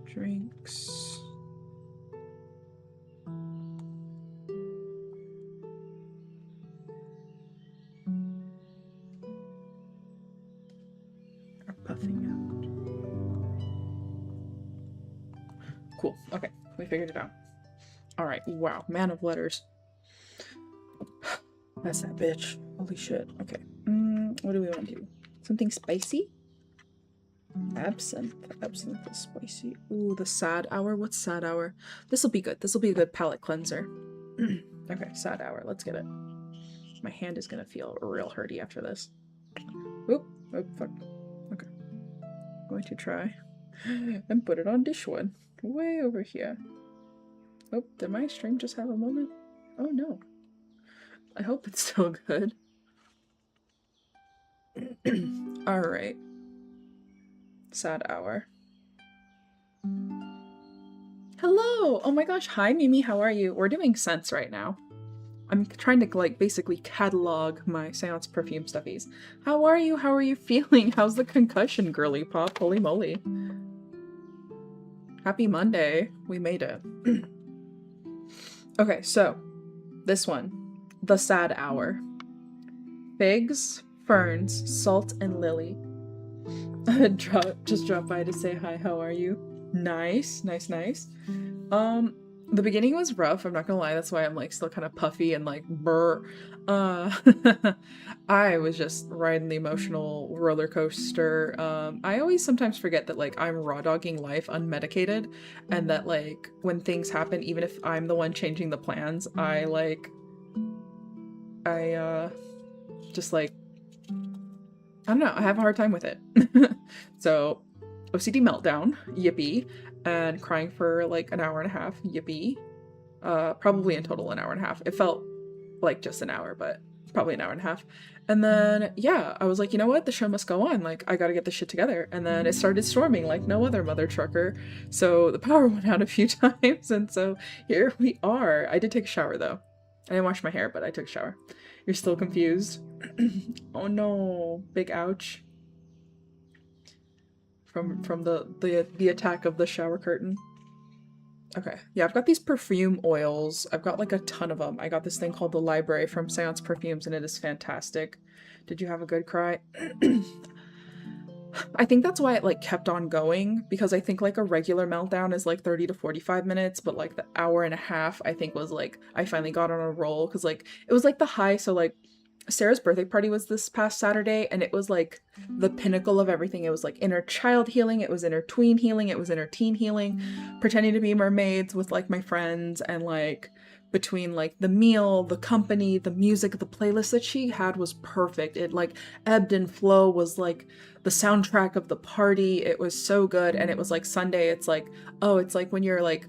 Drinks. Are puffing out. Cool. Okay, we figured it out. All right. Wow. Man of letters. That's that bitch. Holy shit. Okay. What do we want to do? Something spicy? Absinthe. Absinthe is spicy. Ooh, the sad hour. What's sad hour? This will be good. This will be a good palate cleanser. Okay, sad hour. Let's get it. My hand is gonna feel real hurty after this. Oop. Oh, fuck. Okay. Going to try and put it on dish one. Way over here. Oh, did my stream just have a moment? Oh no. I hope it's still good. Alright. Sad hour. Hello! Oh my gosh, hi Mimi, how are you? We're doing scents right now. I'm trying to like basically catalog my seance perfume stuffies. How are you? How are you feeling? How's the concussion, girly pop? Holy moly. Happy Monday. We made it. Okay, so this one. The sad hour. Figs, ferns, salt, and lily. Just drop by to say hi. How are you? Nice. The beginning was rough, I'm not gonna lie, that's why I'm like still kind of puffy and like brr. Uh I was just riding the emotional roller coaster. I always sometimes forget that like I'm raw dogging life unmedicated, and that like when things happen, even if I'm the one changing the plans, I just like I don't know, I have a hard time with it. So OCD meltdown, yippee, and crying for like an hour and a half, yippee. Probably in total an hour and a half. It felt like just an hour, but probably an hour and a half. And then, yeah, I was like, you know what? The show must go on. Like, I gotta get this shit together. And then it started storming like no other mother trucker. So the power went out a few times. And so here we are. I did take a shower though. I didn't wash my hair, but I took a shower. You're still confused? Oh no. Big ouch. From the attack of the shower curtain. Okay, yeah, I've got these perfume oils. I've got like a ton of them. I got this thing called the Library from Seance Perfumes, and it is fantastic. Did you have a good cry? I think that's why it like kept on going, because I think like a regular meltdown is like 30 to 45 minutes, but like the hour and a half I think was like I finally got on a roll, because like it was like the high. So like Sarah's birthday party was this past Saturday, and it was like the pinnacle of everything. It was like inner child healing, it was inner tween healing, it was inner teen healing, pretending to be mermaids with like my friends, and like between like the meal, the company, the music, the playlist that she had was perfect. It like ebbed and flow, was like the soundtrack of the party. It was so good. And it was like Sunday, it's like, oh, it's like when you're like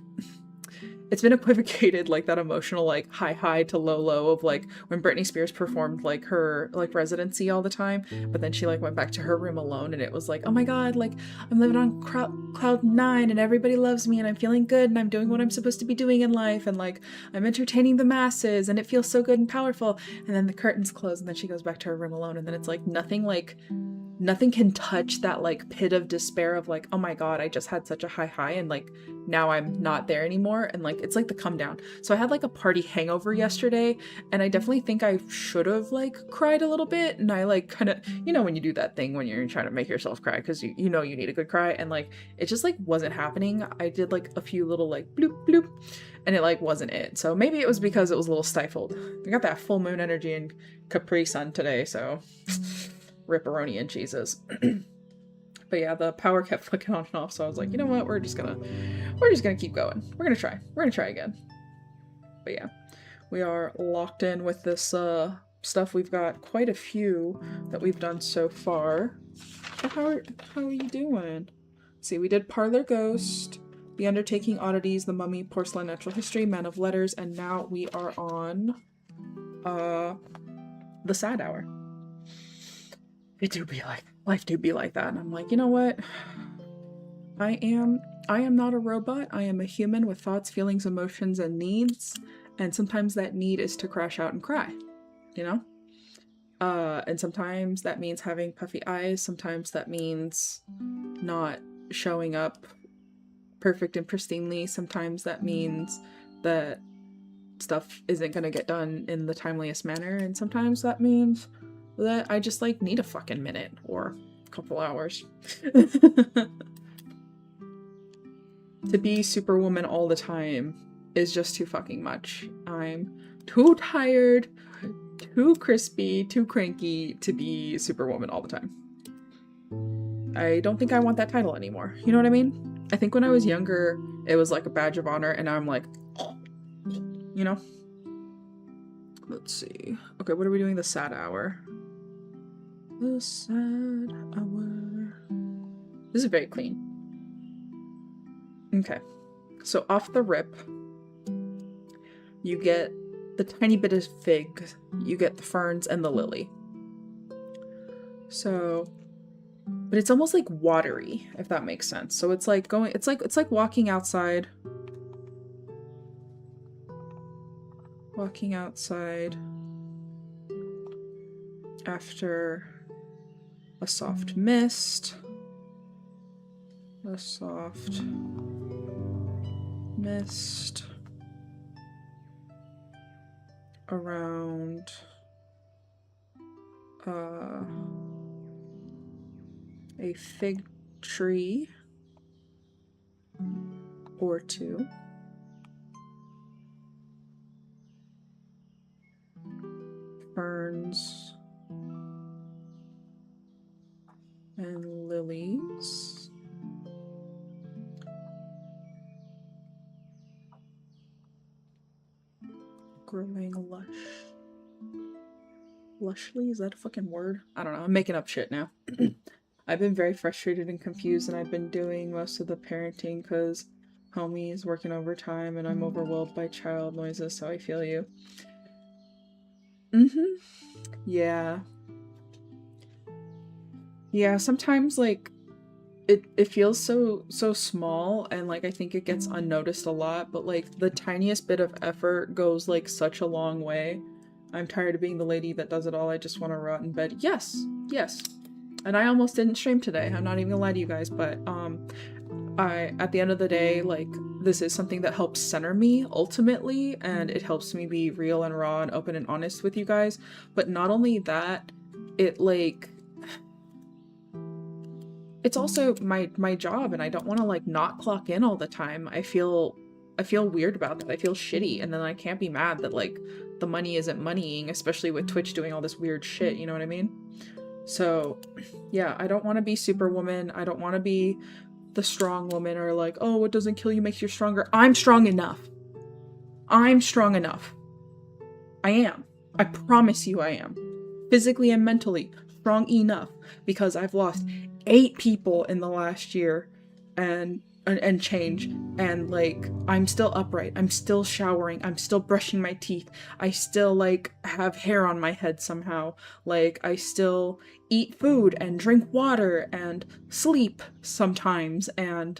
it's been equivocated, like that emotional like high to low of like when Britney Spears performed like her like residency all the time, but then she like went back to her room alone, and it was like, oh my god, like I'm living on cloud nine, and everybody loves me, and I'm feeling good, and I'm doing what I'm supposed to be doing in life, and like I'm entertaining the masses, and it feels so good and powerful. And then the curtains close, and then she goes back to her room alone, and then it's like nothing can touch that like pit of despair of like, oh my god, I just had such a high, and like now I'm not there anymore. And like it's like the come down. So I had like a party hangover yesterday, and I definitely think I should have like cried a little bit. And I like kind of, you know, when you do that thing when you're trying to make yourself cry because you know you need a good cry, and like it just like wasn't happening. I did like a few little like bloop bloop, and it like wasn't it. So maybe it was because it was a little stifled. I got that full moon energy and Capri Sun today, so ripperoni and cheeses. But yeah, the power kept flicking on and off, so I was like, you know what, we're just gonna keep going. We're gonna try again. But yeah, we are locked in with this stuff. We've got quite a few that we've done so far. So how are you doing? See, we did Parlor Ghost, The Undertaking Oddities, The Mummy, Porcelain Natural History, Man of Letters, and now we are on the Sad Hour. It do be like life do be like that, and I'm like, you know what? I am not a robot. I am a human with thoughts, feelings, emotions, and needs, and sometimes that need is to crash out and cry, you know? And sometimes that means having puffy eyes, sometimes that means not showing up perfect and pristinely, sometimes that means that stuff isn't gonna get done in the timeliest manner, and sometimes that means that I just like need a fucking minute or a couple hours. To be Superwoman all the time is just too fucking much. I'm too tired, too crispy, too cranky to be Superwoman all the time. I don't think I want that title anymore. You know what I mean? I think when I was younger, it was like a badge of honor, and now I'm like, you know? Let's see. Okay, what are we doing? The Sad Hour. The Sad Hour. This is very clean. Okay. So off the rip, you get the tiny bit of fig, you get the ferns and the lily. So, but it's almost like watery, if that makes sense. So it's like going, it's like walking outside. Walking outside after a soft mist. A soft mist around a fig tree or two. ferns and lilies. Growing lushly, is that a fucking word? I don't know, I'm making up shit now. I've been very frustrated and confused, and I've been doing most of the parenting because homie is working overtime and I'm overwhelmed by child noises, so I feel you. Yeah. Yeah, sometimes like it feels so small, and like I think it gets unnoticed a lot, but like the tiniest bit of effort goes like such a long way. I'm tired of being the lady that does it all. I just want to rot in bed. Yes. Yes. And I almost didn't stream today. I'm not even gonna lie to you guys, but I at the end of the day, like this is something that helps center me ultimately, and it helps me be real and raw and open and honest with you guys. But not only that, it like it's also my job, and I don't want to like not clock in all the time. I feel weird about that. I feel shitty, and then I can't be mad that like the money isn't moneying, especially with Twitch doing all this weird shit, you know what I mean? So, yeah, I don't want to be superwoman. I don't want to be the strong woman, or like, oh, what doesn't kill you makes you stronger. I'm strong enough. I'm strong enough. I am. I promise you I am. Physically and mentally strong enough, because I've lost 8 people in the last year and change, and like I'm still upright, I'm still showering, I'm still brushing my teeth, I still like have hair on my head somehow, like I still eat food and drink water and sleep sometimes and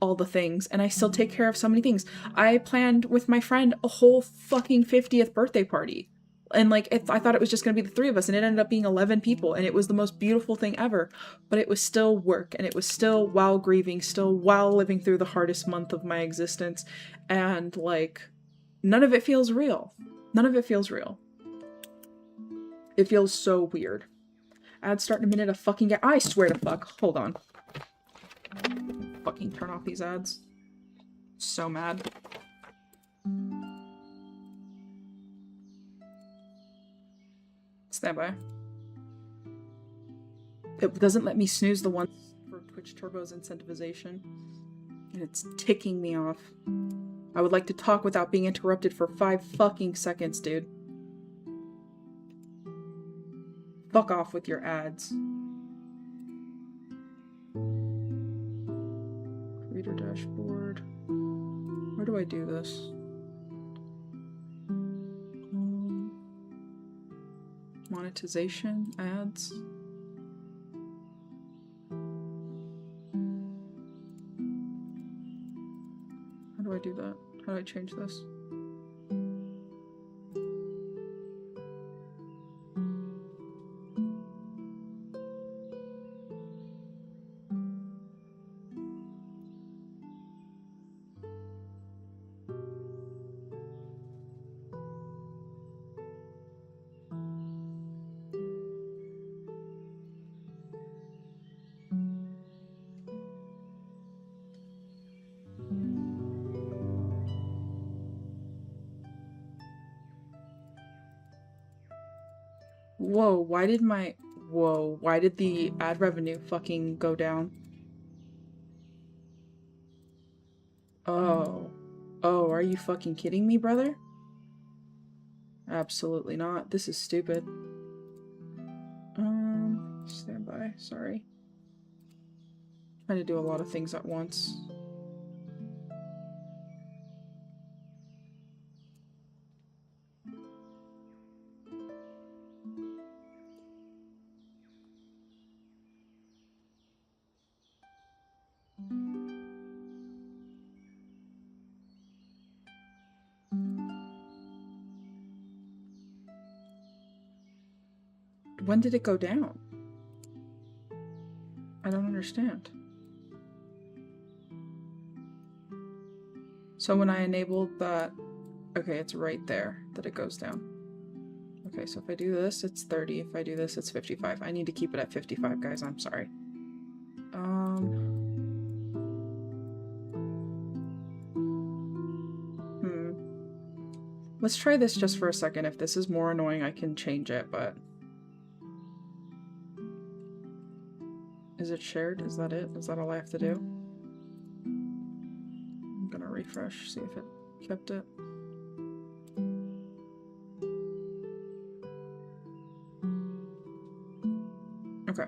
all the things, and I still take care of so many things. I planned with my friend a whole fucking 50th birthday party. And like I thought it was just going to be the 3 of us, and it ended up being 11 people, and it was the most beautiful thing ever. But it was still work, and it was still while grieving, still while living through the hardest month of my existence, and like none of it feels real. None of it feels real. It feels so weird. Ads start in a minute. I swear to fuck. Hold on. Fucking turn off these ads. So mad. Stand by. It doesn't let me snooze the one for Twitch Turbo's incentivization, and it's ticking me off. I would like to talk without being interrupted for 5 fucking seconds, dude. Fuck off with your ads. Creator dashboard. Where do I do this? Monetization, ads. How do I do that? How do I change this? Whoa, why did the ad revenue fucking go down? Oh. Oh, are you fucking kidding me, brother? Absolutely not. This is stupid. Stand by. Sorry. Trying to do a lot of things at once. When did it go down? I don't understand. So when I enabled that, okay, it's right there that it goes down. Okay, so if I do this, it's 30. If I do this, it's 55. I need to keep it at 55, guys. I'm sorry. Let's try this just for a second. If this is more annoying, I can change it, but... Is it shared? Is that it? Is that all I have to do? I'm gonna refresh, see if it kept it. Okay.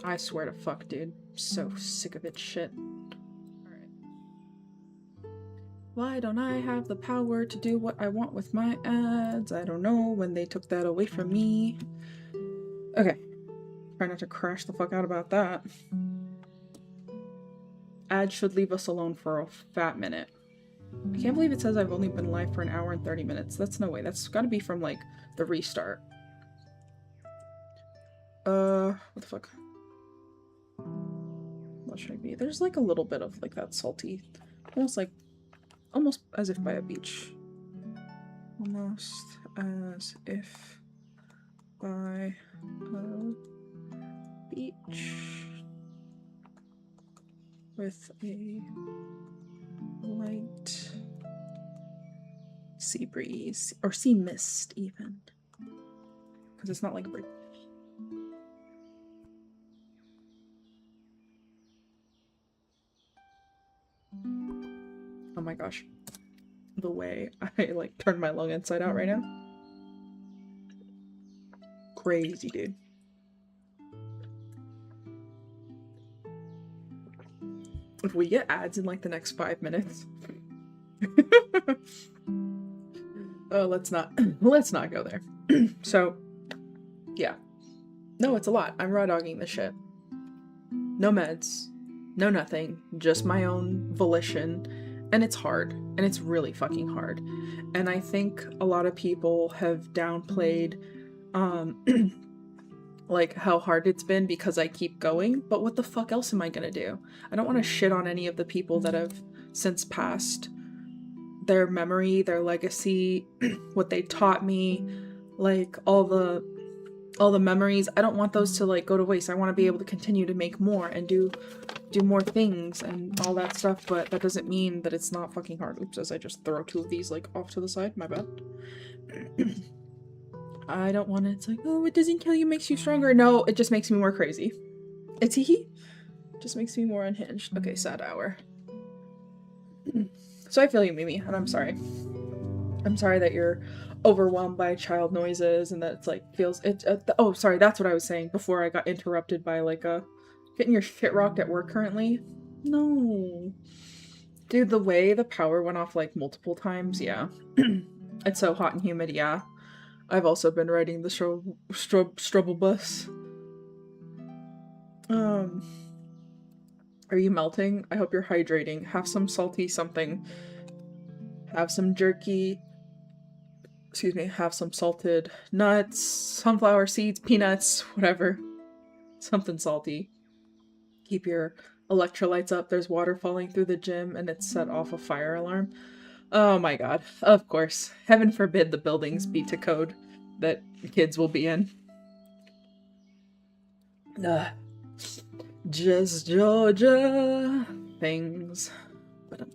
I swear to fuck, dude. I'm so sick of it shit. Alright. Why don't I have the power to do what I want with my ads? I don't know when they took that away from me. Okay. Try not to crash the fuck out about that. Ads should leave us alone for a fat minute. I can't believe it says I've only been live for an hour and 30 minutes. That's no way. That's gotta be from, like, the restart. What the fuck? What should I be? There's, like, a little bit of, like, that salty. Almost as if by a beach. Almost as if by a beach. With a light sea breeze. Or sea mist, even. Because it's not like a breeze. Oh my gosh. The way I, like, turned my lung inside out right now. Crazy, dude. If we get ads in, like, the next 5 minutes... Oh, let's not go there. So, yeah. No, it's a lot. I'm raw dogging this shit. No meds. No nothing. Just my own volition. And it's hard. And it's really fucking hard. And I think a lot of people have downplayed, like, how hard it's been because I keep going. But what the fuck else am I gonna do? I don't want to shit on any of the people that have since passed. Their memory, their legacy, what they taught me, like, all the memories. I don't want those to, like, go to waste. I want to be able to continue to make more and do more things and all that stuff, but that doesn't mean that it's not fucking hard. Oops, as I just throw 2 of these, like, off to the side. My bad. I don't want it. It's like, oh, it doesn't kill you, makes you stronger. No, it just makes me more crazy. It's just makes me more unhinged. Okay, sad hour. So I feel you, Mimi, and I'm sorry. I'm sorry that you're overwhelmed by child noises and that it's like feels it. Oh, sorry, that's what I was saying before I got interrupted by, like, getting your shit rocked at work currently. No, dude, the way the power went off, like, multiple times, yeah. It's so hot and humid, yeah. I've also been riding the struggle bus. Are you melting? I hope you're hydrating. Have some salty something. Have some jerky. Excuse me. Have some salted nuts, sunflower seeds, peanuts, whatever. Something salty. Keep your electrolytes up. There's water falling through the gym and it's set off a fire alarm. Oh my god. Of course. Heaven forbid the buildings be to code that kids will be in. Just Georgia things. But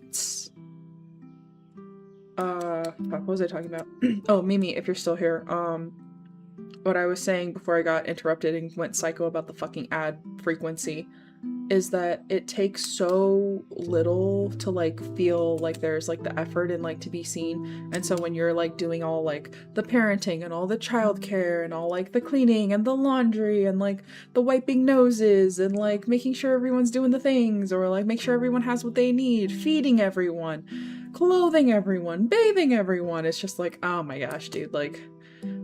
what was I talking about? Oh, Mimi, if you're still here, what I was saying before I got interrupted and went psycho about the fucking ad frequency is that it takes so little to, like, feel like there's, like, the effort and, like, to be seen. And so when you're, like, doing all, like, the parenting and all the childcare and all, like, the cleaning and the laundry and, like, the wiping noses and, like, making sure everyone's doing the things, or, like, make sure everyone has what they need, feeding everyone, clothing everyone, bathing everyone, it's just like, oh my gosh, dude, like,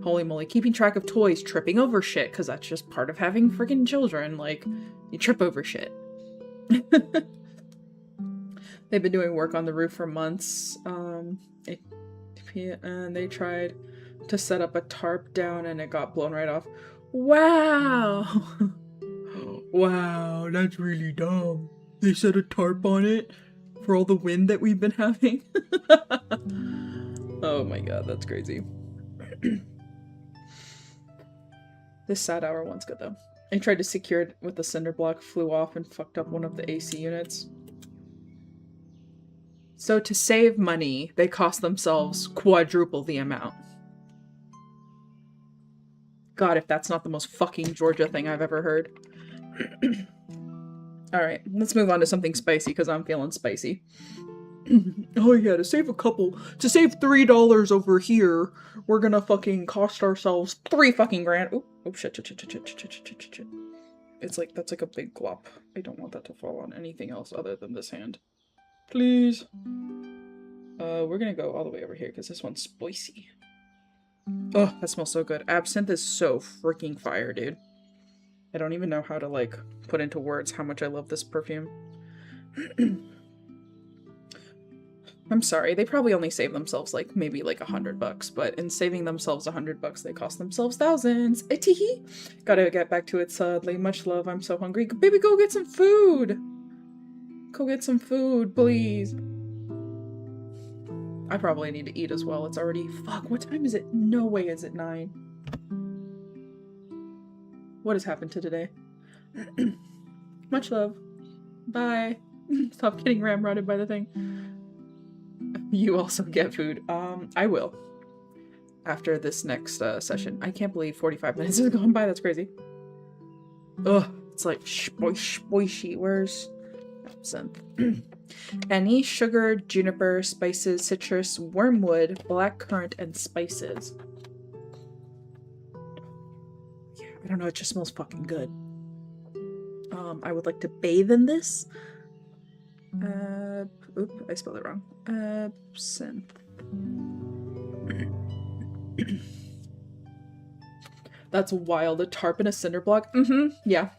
holy moly, keeping track of toys, tripping over shit, because that's just part of having freaking children, like, you trip over shit. They've been doing work on the roof for months, and they tried to set up a tarp down and it got blown right off. Wow! Wow, that's really dumb. They set a tarp on it for all the wind that we've been having. Oh my god, that's crazy. This sad hour one's good though. I tried to secure it with the cinder block, flew off and fucked up one of the AC units. So to save money, they cost themselves quadruple the amount. God, if that's not the most fucking Georgia thing I've ever heard. Alright, let's move on to something spicy, because I'm feeling spicy. Oh yeah, to save $3 over here, we're gonna fucking cost ourselves 3 fucking grand. Oh shit. It's like, that's like a big glop. I don't want that to fall on anything else other than this hand. Please. We're gonna go all the way over here, because this one's spicy. Oh, that smells so good. Absinthe is so freaking fire, dude. I don't even know how to, like, put into words how much I love this perfume. I'm sorry, they probably only save themselves, like, maybe, like, $100, but in saving themselves $100, they cost themselves thousands. Teehee! Gotta get back to it, sadly. Much love, I'm so hungry. Baby, go get some food! Go get some food, please. I probably need to eat as well. It's already... Fuck, what time is it? No way is it 9. What has happened to today? Much love. Bye. Stop getting ramrodded by the thing. You also get food. I will. After this next session. I can't believe 45 minutes has gone by. That's crazy. Ugh. It's like spoishy. Where's absinthe? Any sugar, juniper, spices, citrus, wormwood, blackcurrant, and spices. Yeah, I don't know. It just smells fucking good. I would like to bathe in this. Oop, I spelled it wrong. Absinthe. That's wild. A tarp and a cinder block? Mm-hmm. Yeah.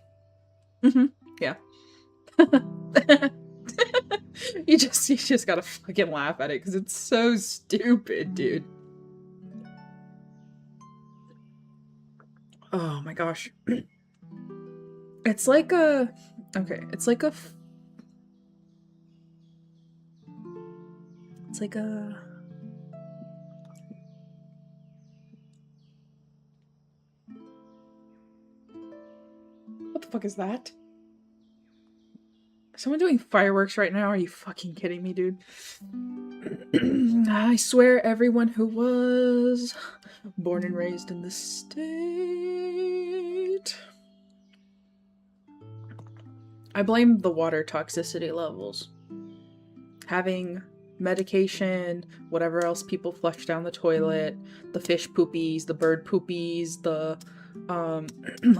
Mm-hmm. Yeah. you just gotta fucking laugh at it because it's so stupid, dude. Oh my gosh. It's like a... Okay, it's like a... It's like a... What the fuck is that? Is someone doing fireworks right now? Are you fucking kidding me, dude? I swear everyone who was born and raised in the state... I blame the water toxicity levels. Having medication, whatever else people flush down the toilet, the fish poopies, the bird poopies, the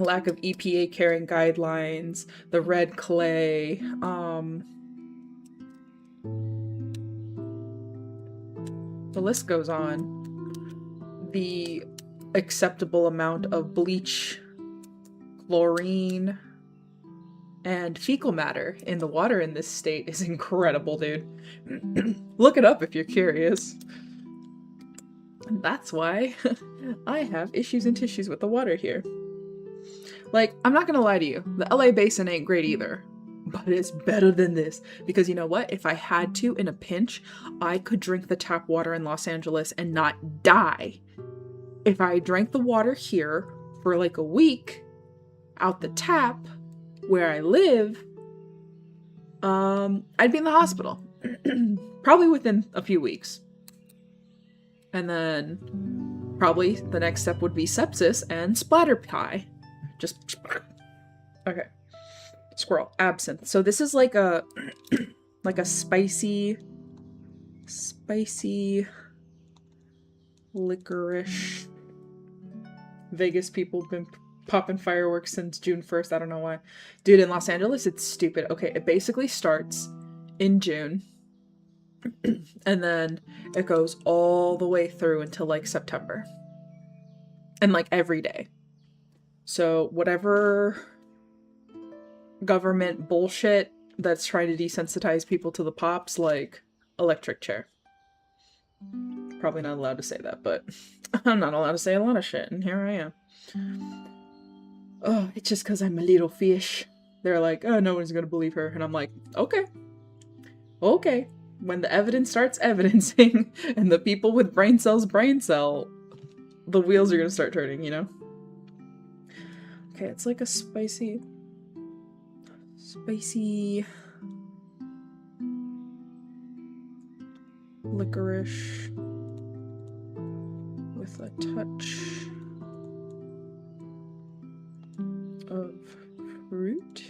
lack of EPA caring guidelines, the red clay, the list goes on. The acceptable amount of bleach, chlorine, and fecal matter in the water in this state is incredible, dude. Look it up if you're curious. And that's why I have issues and tissues with the water here. Like, I'm not gonna lie to you, the LA basin ain't great either, but it's better than this. Because you know what? If I had to, in a pinch, I could drink the tap water in Los Angeles and not die. If I drank the water here for like a week, out the tap, where I live, I'd be in the hospital. Probably within a few weeks. And then probably the next step would be sepsis and splatter pie. Just... Okay. Squirrel. Absinthe. So this is like a... like a spicy licorice. Vegas people have been popping fireworks since June 1st. I don't know why. Dude, in Los Angeles, it's stupid. Okay, it basically starts in June. And then it goes all the way through until like September. And like every day. So whatever government bullshit that's trying to desensitize people to the pops, like electric chair. Probably not allowed to say that, but I'm not allowed to say a lot of shit, and here I am. Oh, it's just because I'm a little fish. They're like, oh, no one's gonna believe her. And I'm like, okay. Okay. When the evidence starts evidencing, and the people with brain cells, the wheels are gonna start turning, you know? Okay, it's like a spicy... licorice with a touch of fruit.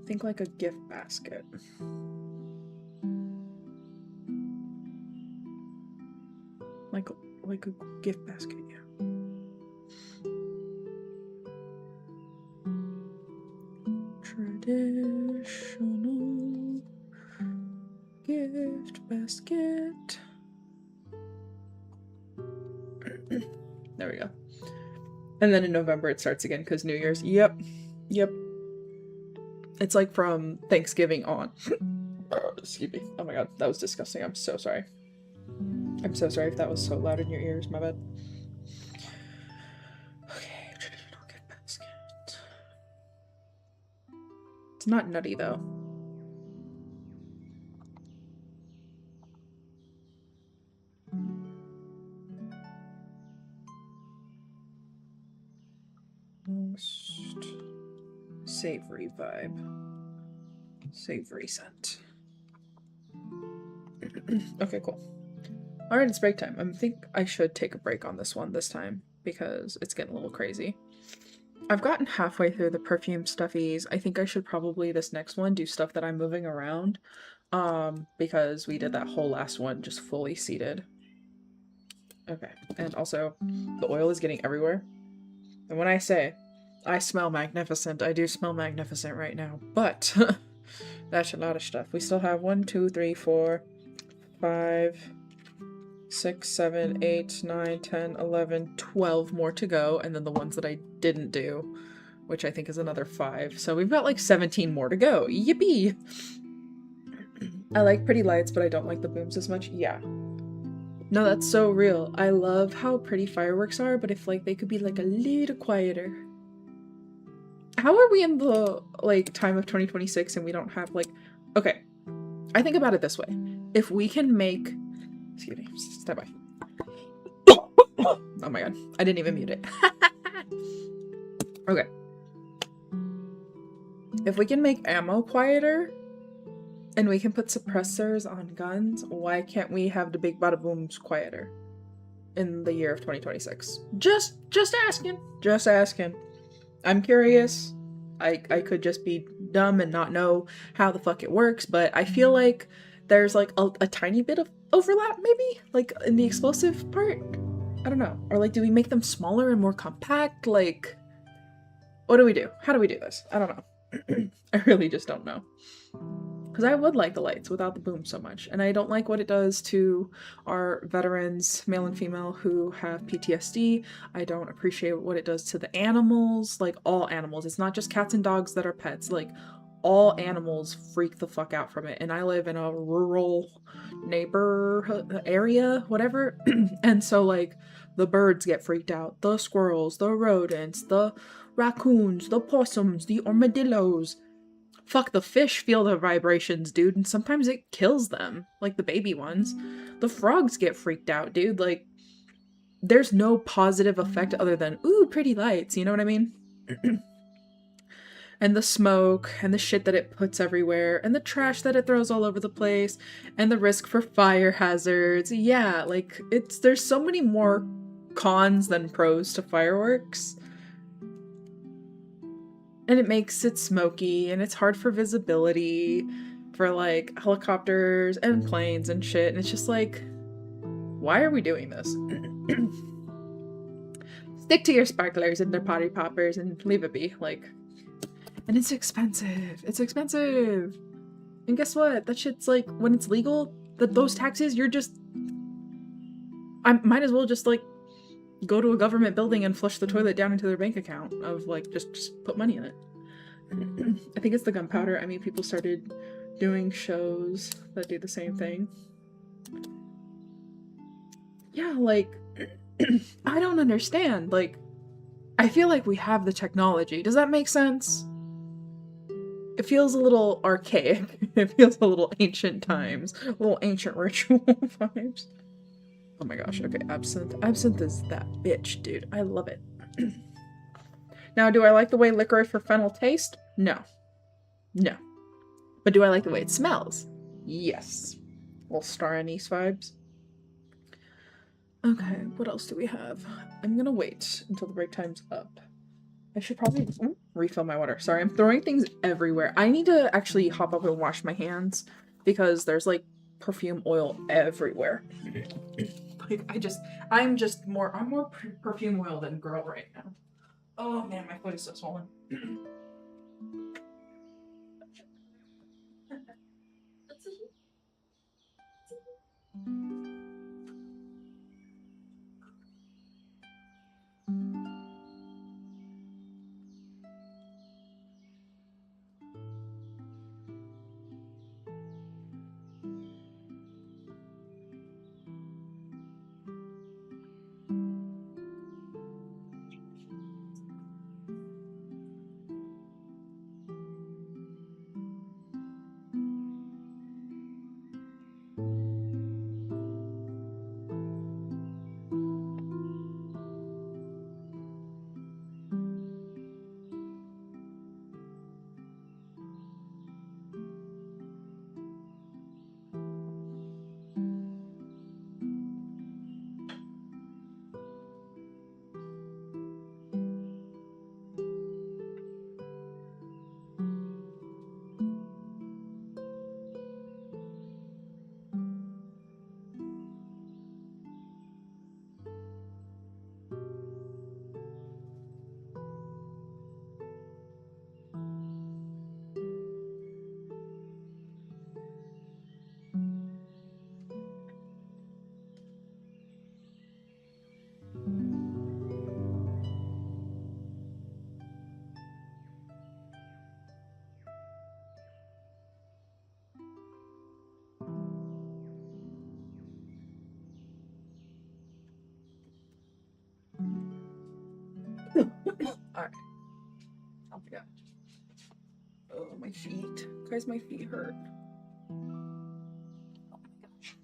Think like a gift basket. Like a gift basket, yeah. Traditional gift basket. There we go. And then in November it starts again because New Year's. Yep. It's like from Thanksgiving on. Excuse me. Oh my god, that was disgusting. I'm so sorry. I'm so sorry if that was so loud in your ears. My bad. Okay, traditional gift basket. It's not nutty though. Most savory vibe. Savory scent. Okay, cool. Alright, it's break time. I think I should take a break on this one this time because it's getting a little crazy. I've gotten halfway through the perfume stuffies. I think I should probably this next one do stuff that I'm moving around. Because we did that whole last one just fully seated. Okay, and also the oil is getting everywhere. And when I say I smell magnificent, I do smell magnificent right now, but that's a lot of stuff. We still have 1, 2, 3, 4, 5, 6, 7, 8, 9, 10, 11, 12 more to go, and then the ones that I didn't do, which I think is another 5. So we've got like 17 more to go. Yippee! I like pretty lights, but I don't like the booms as much. Yeah. No, that's so real. I love how pretty fireworks are, but if like they could be like a little quieter. How are we in the like time of 2026 and we don't have like, okay, I think about it this way. If we can make, excuse me, step by. Oh my god, I didn't even mute it. Okay. If we can make ammo quieter and we can put suppressors on guns, why can't we have the big bada booms quieter in the year of 2026? Just asking. I'm curious. I could just be dumb and not know how the fuck it works, but I feel like there's like a tiny bit of overlap maybe, like in the explosive part. I don't know. Or like, do we make them smaller and more compact? Like, what do we do? How do we do this? I don't know. I really just don't know. Because I would like the lights without the boom so much. And I don't like what it does to our veterans, male and female, who have PTSD. I don't appreciate what it does to the animals, like all animals. It's not just cats and dogs that are pets. Like, all animals freak the fuck out from it. And I live in a rural neighborhood area, whatever. And so, like, the birds get freaked out. The squirrels, the rodents, the raccoons, the possums, the armadillos. Fuck, the fish feel the vibrations, dude, and sometimes it kills them, like the baby ones. The frogs get freaked out, dude. Like, there's no positive effect other than, ooh, pretty lights, you know what I mean? And the smoke, and the shit that it puts everywhere, and the trash that it throws all over the place, and the risk for fire hazards. Yeah, like, there's so many more cons than pros to fireworks. And it makes it smoky, and it's hard for visibility for, like, helicopters and planes and shit, and it's just like, why are we doing this? Stick to your sparklers and their potty poppers and leave it be, like. And it's expensive. It's expensive! And guess what? That shit's like, when it's legal, those taxes, you're just... I might as well just, like, go to a government building and flush the toilet down into their bank account of, like, just put money in it. I think it's the gunpowder. I mean, people started doing shows that do the same thing. Yeah, like, I don't understand. Like, I feel like we have the technology. Does that make sense? It feels a little archaic. It feels a little ancient times. A little ancient ritual vibes. Oh my gosh, okay, absinthe. Absinthe is that bitch, dude. I love it. Now, do I like the way licorice or fennel taste? No. No. But do I like the way it smells? Yes. Little star anise vibes. Okay, what else do we have? I'm gonna wait until the break time's up. I should probably refill my water. Sorry, I'm throwing things everywhere. I need to actually hop up and wash my hands because there's like perfume oil everywhere. Like I'm more perfume oil than girl right now. Oh man, my foot is so swollen. Alright. Oh my god. Oh, my feet. Guys, my feet hurt. Oh my gosh.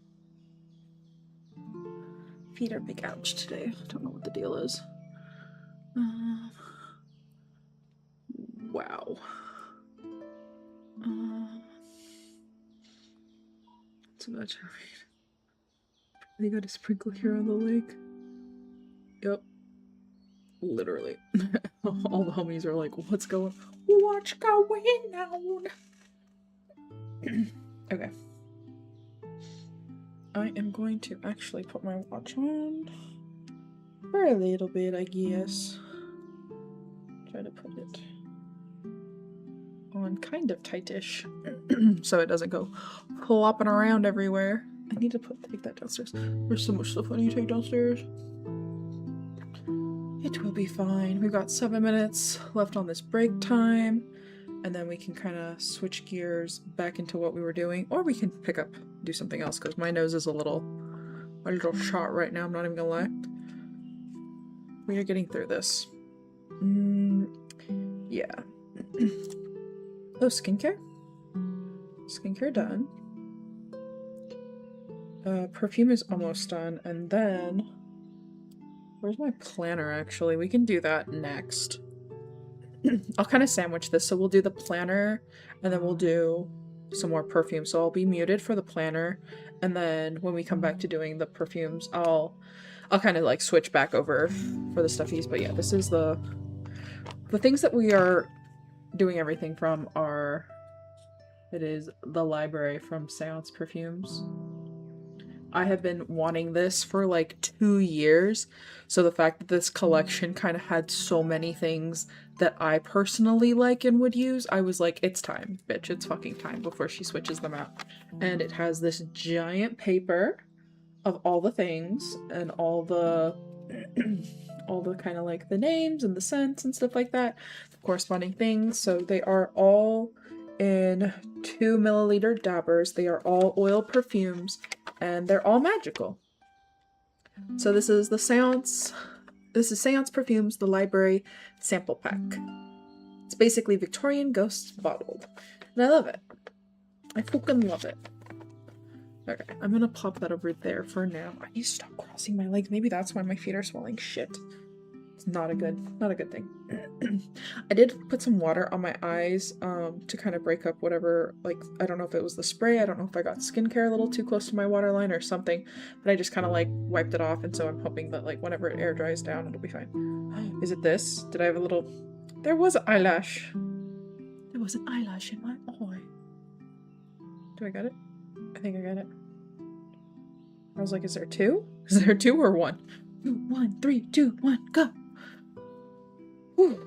Feet are big ouch today. Don't know what the deal is. Wow. Too much. They got a sprinkle here on the lake. Yep. Literally. All the homies are like, what's going on? Okay. I am going to actually put my watch on for a little bit, I guess. Try to put it on kind of tightish so it doesn't go flopping around everywhere. I need to take that downstairs. There's so much stuff I need to take downstairs. It will be fine. We've got 7 minutes left on this break time, and then we can kind of switch gears back into what we were doing, or we can do something else, because my nose is a little shot right now, I'm not even gonna lie. We are getting through this. Yeah. Oh, skincare? Skincare done. Perfume is almost done, and then where's my planner, actually? We can do that next. I'll kind of sandwich this, so we'll do the planner, and then we'll do some more perfume. So I'll be muted for the planner, and then when we come back to doing the perfumes, I'll kind of like switch back over for the stuffies. But yeah, this is the things that we are doing everything from are... It is the library from Seance Perfumes. I have been wanting this for like 2 years, so the fact that this collection kind of had so many things that I personally like and would use, I was like, it's time, bitch, it's fucking time before she switches them out. And it has this giant paper of all the things and all the all the kind of like the names and the scents and stuff like that, the corresponding things. So they are all in 2 milliliter dabbers. They are all oil perfumes, and they're all magical. So this is the Seance. This is Seance Perfumes, the library sample pack. It's basically Victorian ghosts bottled. And I love it. I fucking love it. Okay, I'm gonna pop that over there for now. I need to stop crossing my legs. Maybe that's why my feet are swelling. Shit. not a good thing. I did put some water on my eyes to kind of break up whatever, like, I don't know if it was the spray, I don't know if I got skincare a little too close to my waterline or something, but I just kind of like wiped it off, and so I'm hoping that like whenever it air dries down it'll be fine. Is it this? Did I have a little... There was an eyelash. There was an eyelash in my eye. Do I get it? I think I got it. I was like, is there two? Is there two or one? 1, 3, 2, 1, go! Whew.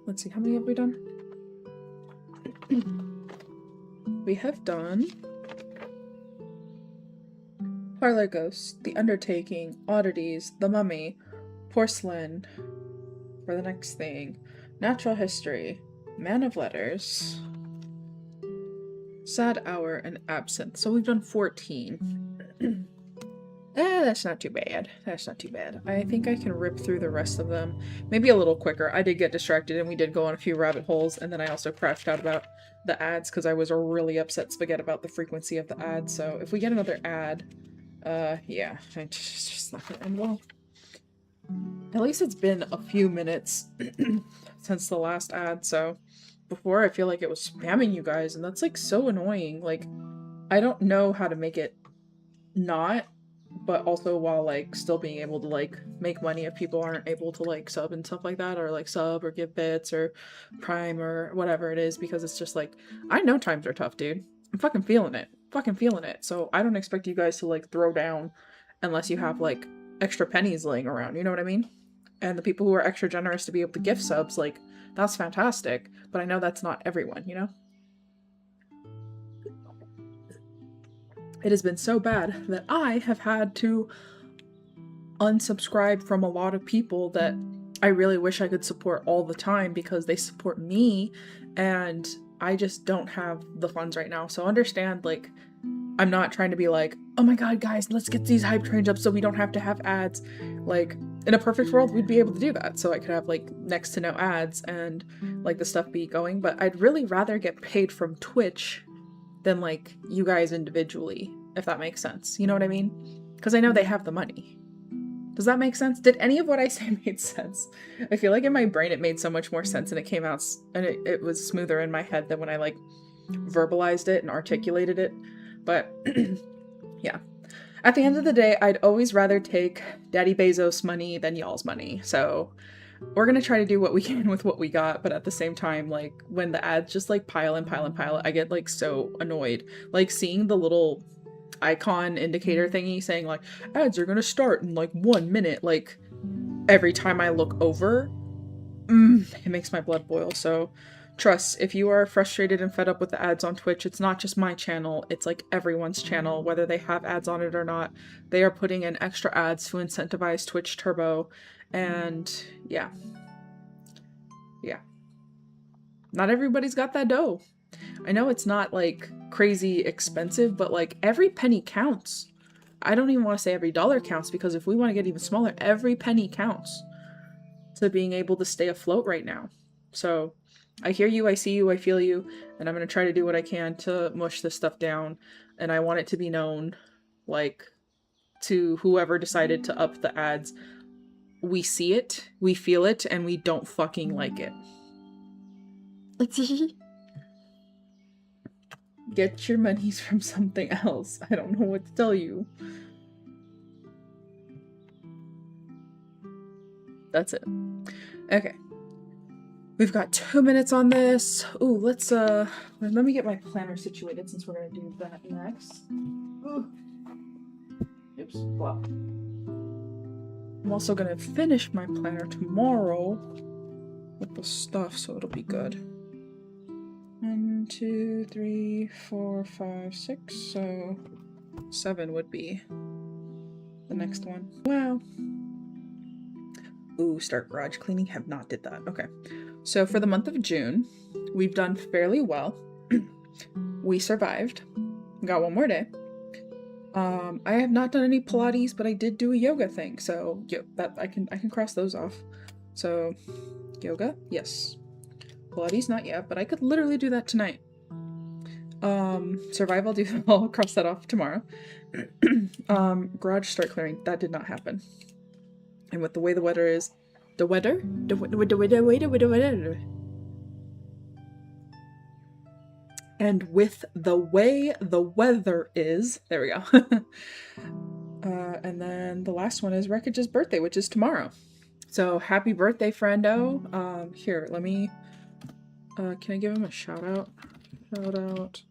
Let's see, how many have we done? We have done Parlor Ghost, The Undertaking, Oddities, The Mummy, Porcelain, for the next thing, Natural History, Man of Letters, Sad Hour, and Absinthe. So we've done 14. That's not too bad. That's not too bad. I think I can rip through the rest of them. Maybe a little quicker. I did get distracted and we did go on a few rabbit holes, and then I also crashed out about the ads because I was really upset spaghetti about the frequency of the ads. So if we get another ad, yeah, it's just not gonna end well. At least it's been a few minutes since the last ad, so before I feel like it was spamming you guys, and that's like so annoying. Like, I don't know how to make it not, but also while like still being able to like make money if people aren't able to like sub and stuff like that, or like sub or give bits or prime or whatever it is, because it's just like, I know times are tough, dude. I'm fucking feeling it. Fucking feeling it. So I don't expect you guys to like throw down unless you have like extra pennies laying around, you know what I mean? And the people who are extra generous to be able to gift subs, like, that's fantastic, but I know that's not everyone, you know? It has been so bad that I have had to unsubscribe from a lot of people that I really wish I could support all the time because they support me, and I just don't have the funds right now. So understand, like, I'm not trying to be like, oh my god, guys, let's get these hype trains up so we don't have to have ads. Like, in a perfect world, we'd be able to do that. So I could have, like, next to no ads and, like, the stuff be going. But I'd really rather get paid from Twitch than, like, you guys individually, if that makes sense. You know what I mean? Because I know they have the money. Does that make sense? Did any of what I say made sense? I feel like in my brain it made so much more sense and it came out, and it was smoother in my head than when I, like, verbalized it and articulated it. But yeah, at the end of the day, I'd always rather take Daddy Bezos' money than y'all's money. So we're gonna try to do what we can with what we got, but at the same time, like, when the ads just like pile and pile and pile, I get like so annoyed. Like, seeing the little icon indicator thingy saying like ads are gonna start in like 1 minute, like, every time I look over, it makes my blood boil. So trust, if you are frustrated and fed up with the ads on Twitch, it's not just my channel, it's like everyone's channel, whether they have ads on it or not. They are putting in extra ads to incentivize Twitch Turbo, and yeah. Not everybody's got that dough. I know it's not like crazy expensive, but like every penny counts. I don't even want to say every dollar counts, because if we want to get even smaller, every penny counts to being able to stay afloat right now. So I hear you, I see you, I feel you, and I'm going to try to do what I can to mush this stuff down, and I want it to be known, like, to whoever decided to up the ads, we see it, we feel it, and we don't fucking like it. Get your monies from something else. I don't know what to tell you. That's it. Okay. We've got 2 minutes on this. Ooh, let me get my planner situated since we're gonna do that next. Ooh. Oops, blah. I'm also gonna finish my planner tomorrow with the stuff, so it'll be good. 1, 2, 3, 4, 5, 6, so 7 would be the next one. Wow. Ooh, start garage cleaning. Have not did that. Okay. So for the month of June, we've done fairly well. We survived. Got one more day. I have not done any Pilates, but I did do a yoga thing. So that I can cross those off. So yoga, yes. Pilates, not yet, but I could literally do that tonight. Survival, I'll cross that off tomorrow. Garage start clearing. That did not happen. And with the way the weather is, the weather? The weather. And with the way the weather is, there we go. And then the last one is Wreckage's birthday, which is tomorrow. So happy birthday, friendo. Here, let me, can I give him a shout out? Shout out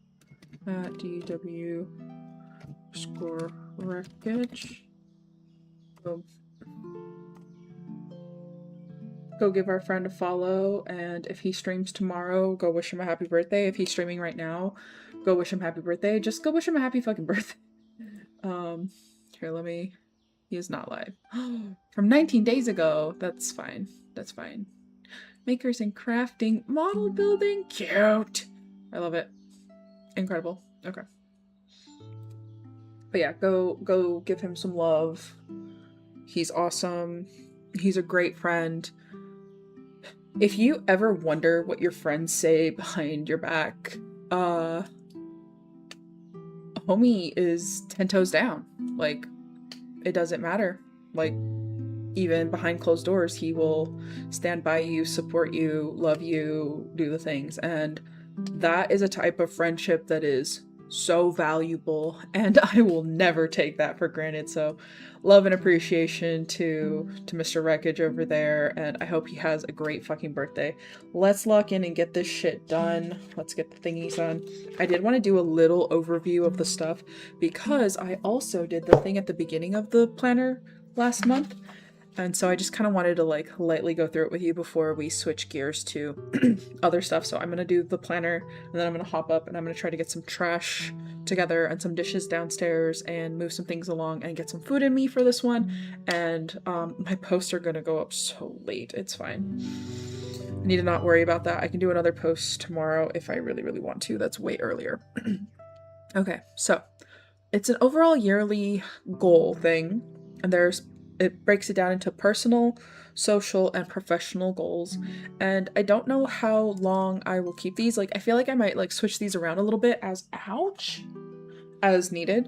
at DW score Wreckage. Go give our friend a follow, and if he streams tomorrow, go wish him a happy birthday. If he's streaming right now, go wish him happy birthday. Just go wish him a happy fucking birthday. Here, let me... He is not live. From 19 days ago. That's fine. That's fine. Makers and crafting. Model building. Cute. I love it. Incredible. Okay. But yeah, go give him some love. He's awesome. He's a great friend. If you ever wonder what your friends say behind your back, homie is 10 toes down. Like, it doesn't matter. Like, even behind closed doors, he will stand by you, support you, love you, do the things. And that is a type of friendship that is so valuable, and I will never take that for granted. So love and appreciation to Mr. Wreckage over there, and I hope he has a great fucking birthday. Let's lock in and get this shit done. Let's get the thingies done. I did want to do a little overview of the stuff because I also did the thing at the beginning of the planner last month. And so I just kind of wanted to like lightly go through it with you before we switch gears to other stuff. So I'm going to do the planner, and then I'm going to hop up and I'm going to try to get some trash together and some dishes downstairs and move some things along and get some food in me for this one. And my posts are going to go up so late. It's fine. I need to not worry about that. I can do another post tomorrow if I really, really want to. That's way earlier. Okay, so it's an overall yearly goal thing. And it breaks it down into personal, social, and professional goals. And I don't know how long I will keep these. Like, I feel like I might like switch these around a little bit as needed.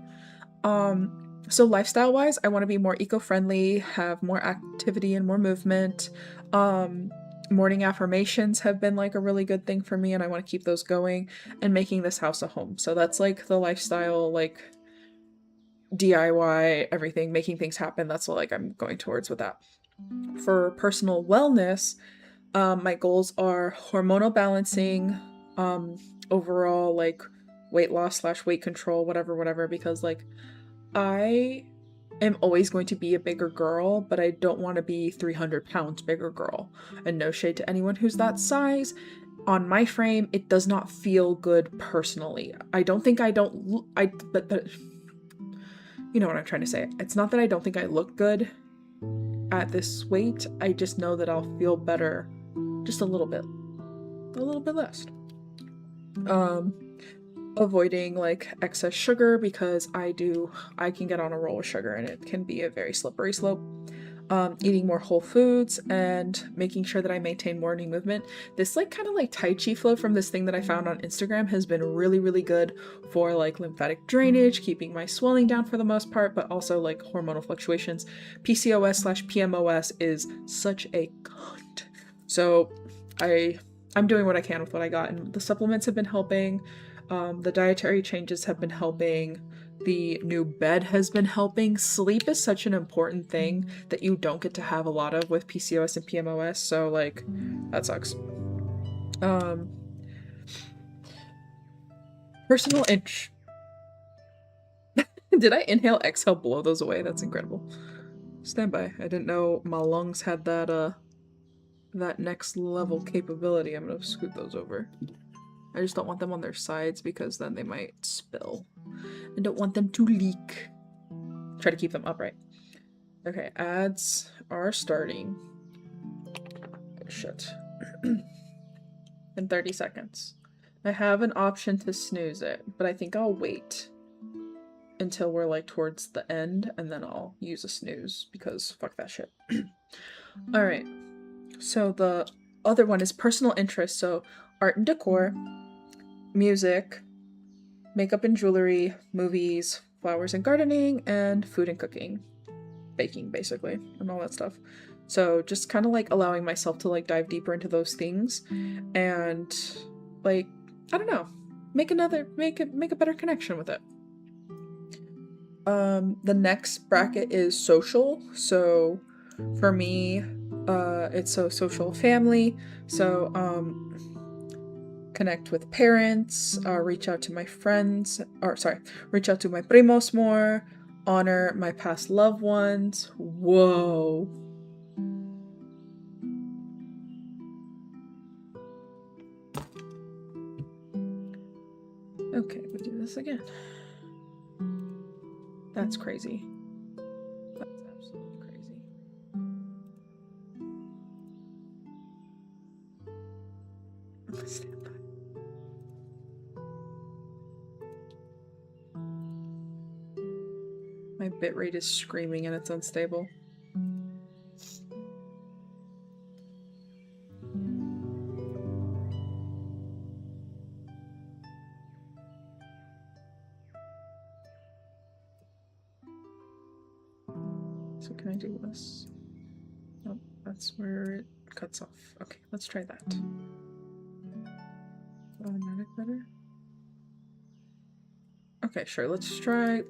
So lifestyle wise, I want to be more eco-friendly, have more activity and more movement. Morning affirmations have been like a really good thing for me, and I want to keep those going, and making this house a home. So that's like the lifestyle, like DIY, everything, making things happen. That's what like I'm going towards with that. For personal wellness, my goals are hormonal balancing, overall like weight loss / weight control, whatever, because like I am always going to be a bigger girl, but I don't want to be 300 pounds bigger girl. And no shade to anyone who's that size. On my frame, it does not feel good personally. I don't think I don't, but you know what I'm trying to say. It's not that I don't think I look good at this weight. I just know that I'll feel better just a little bit less. Avoiding like excess sugar, because I can get on a roll with sugar and it can be a very slippery slope. Eating more whole foods and making sure that I maintain morning movement. This like kind of like Tai Chi flow from this thing that I found on Instagram has been really, really good for like lymphatic drainage, keeping my swelling down for the most part, but also like hormonal fluctuations. PCOS / PMOS is such a cunt. So I'm doing what I can with what I got, and the supplements have been helping. The dietary changes have been helping. The new bed has been helping. Sleep is such an important thing that you don't get to have a lot of with PCOS and PMOS, so like that sucks. Personal Did I inhale, exhale, blow those away? That's incredible. Stand by. I didn't know my lungs had that next level capability. I'm gonna scoot those over. I just don't want them on their sides because then they might spill. I don't want them to leak. Try to keep them upright. Okay, ads are starting. Oh, shit. In 30 seconds. I have an option to snooze it, but I think I'll wait until we're like towards the end, and then I'll use a snooze because fuck that shit. Alright, so the other one is personal interest, so art and decor, music, makeup and jewelry, movies, flowers and gardening, and food and cooking. baking basically and all that stuff. So just kind of like allowing myself to like dive deeper into those things and like, I don't know, make a better connection with it. The next bracket is social. So for me, it's so social family. So connect with parents, reach out to my friends, reach out to my primos more, honor my past loved ones. Whoa. Okay, we'll do this again. That's crazy. That's absolutely crazy. Stand by. My bitrate is screaming and it's unstable. So can I do this? Nope, that's where it cuts off. Okay, let's try that. Automatic better? Okay, sure. Let's try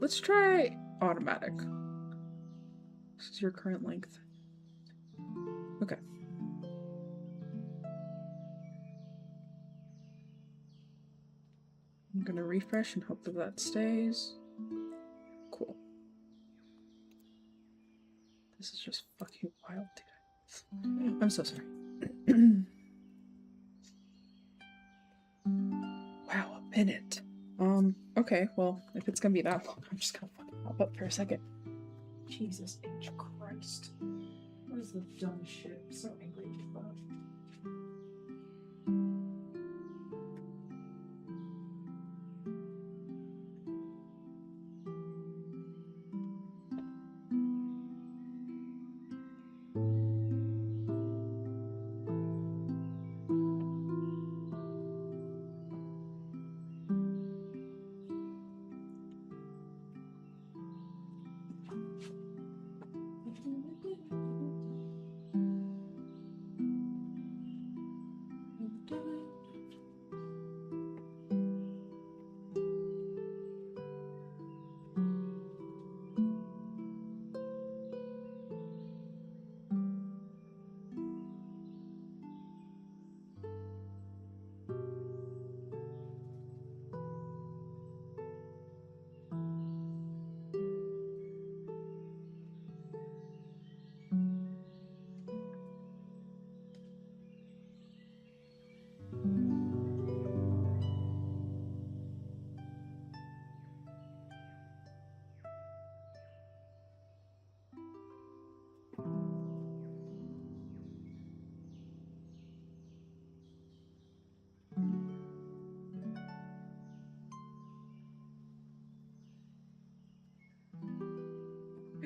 automatic. This is your current length. Okay. I'm gonna refresh and hope that stays. Cool. This is just fucking wild, dude. I'm so sorry. Wow, a minute. Okay, well, if it's gonna be that long, I'm just gonna fucking hop up for a second. Jesus H. Christ. What is the dumb shit? I'm so angry about it.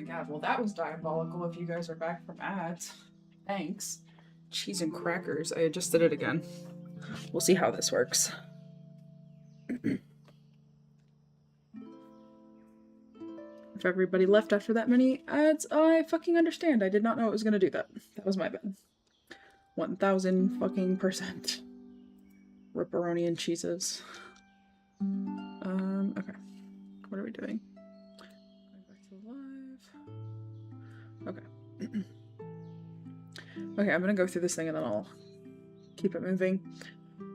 God, well, that was diabolical if you guys are back from ads. Thanks. Cheese and crackers. I just did it again. We'll see how this works. If everybody left after that many ads, I fucking understand. I did not know it was gonna do that. That was my bad. 1000 fucking %. Ripperoni and cheeses. Okay. What are we doing? Going back to live. Okay. Okay, I'm gonna go through this thing and then I'll keep it moving.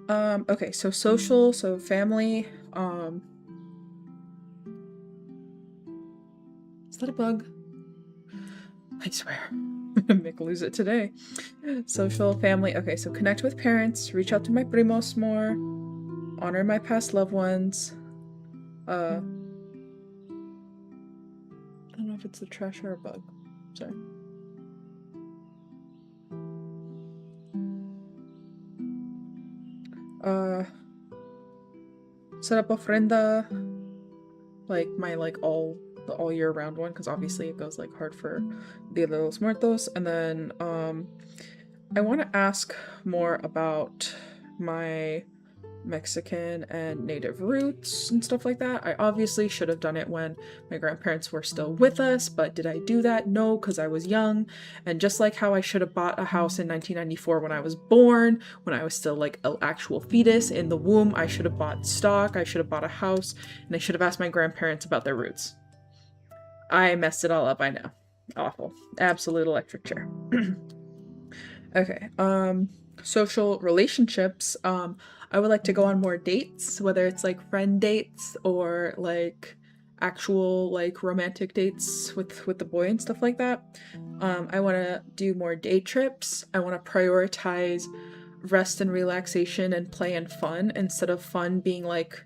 Okay, so social, so family, is that a bug? I swear. Mick lose it today. Social, family, okay, so connect with parents, reach out to my primos more, honor my past loved ones, I don't know if it's a trash or a bug. Sorry. Set up ofrenda, like my the all year round one, because obviously it goes like hard for Dia de los Muertos. And then I want to ask more about my Mexican and native roots and stuff like that. I obviously should have done it when my grandparents were still with us, but did I do that? No, because I was young. And just like how I should have bought a house in 1994 when I was born, when I was still like an actual fetus in the womb, I should have bought stock, I should have bought a house, and I should have asked my grandparents about their roots. I messed it all up, I know. Awful. Absolute electric chair. Okay. Social relationships. I would like to go on more dates, whether it's like friend dates or like actual like romantic dates with the boy and stuff like that. I want to do more day trips. I want to prioritize rest and relaxation and play and fun instead of fun being like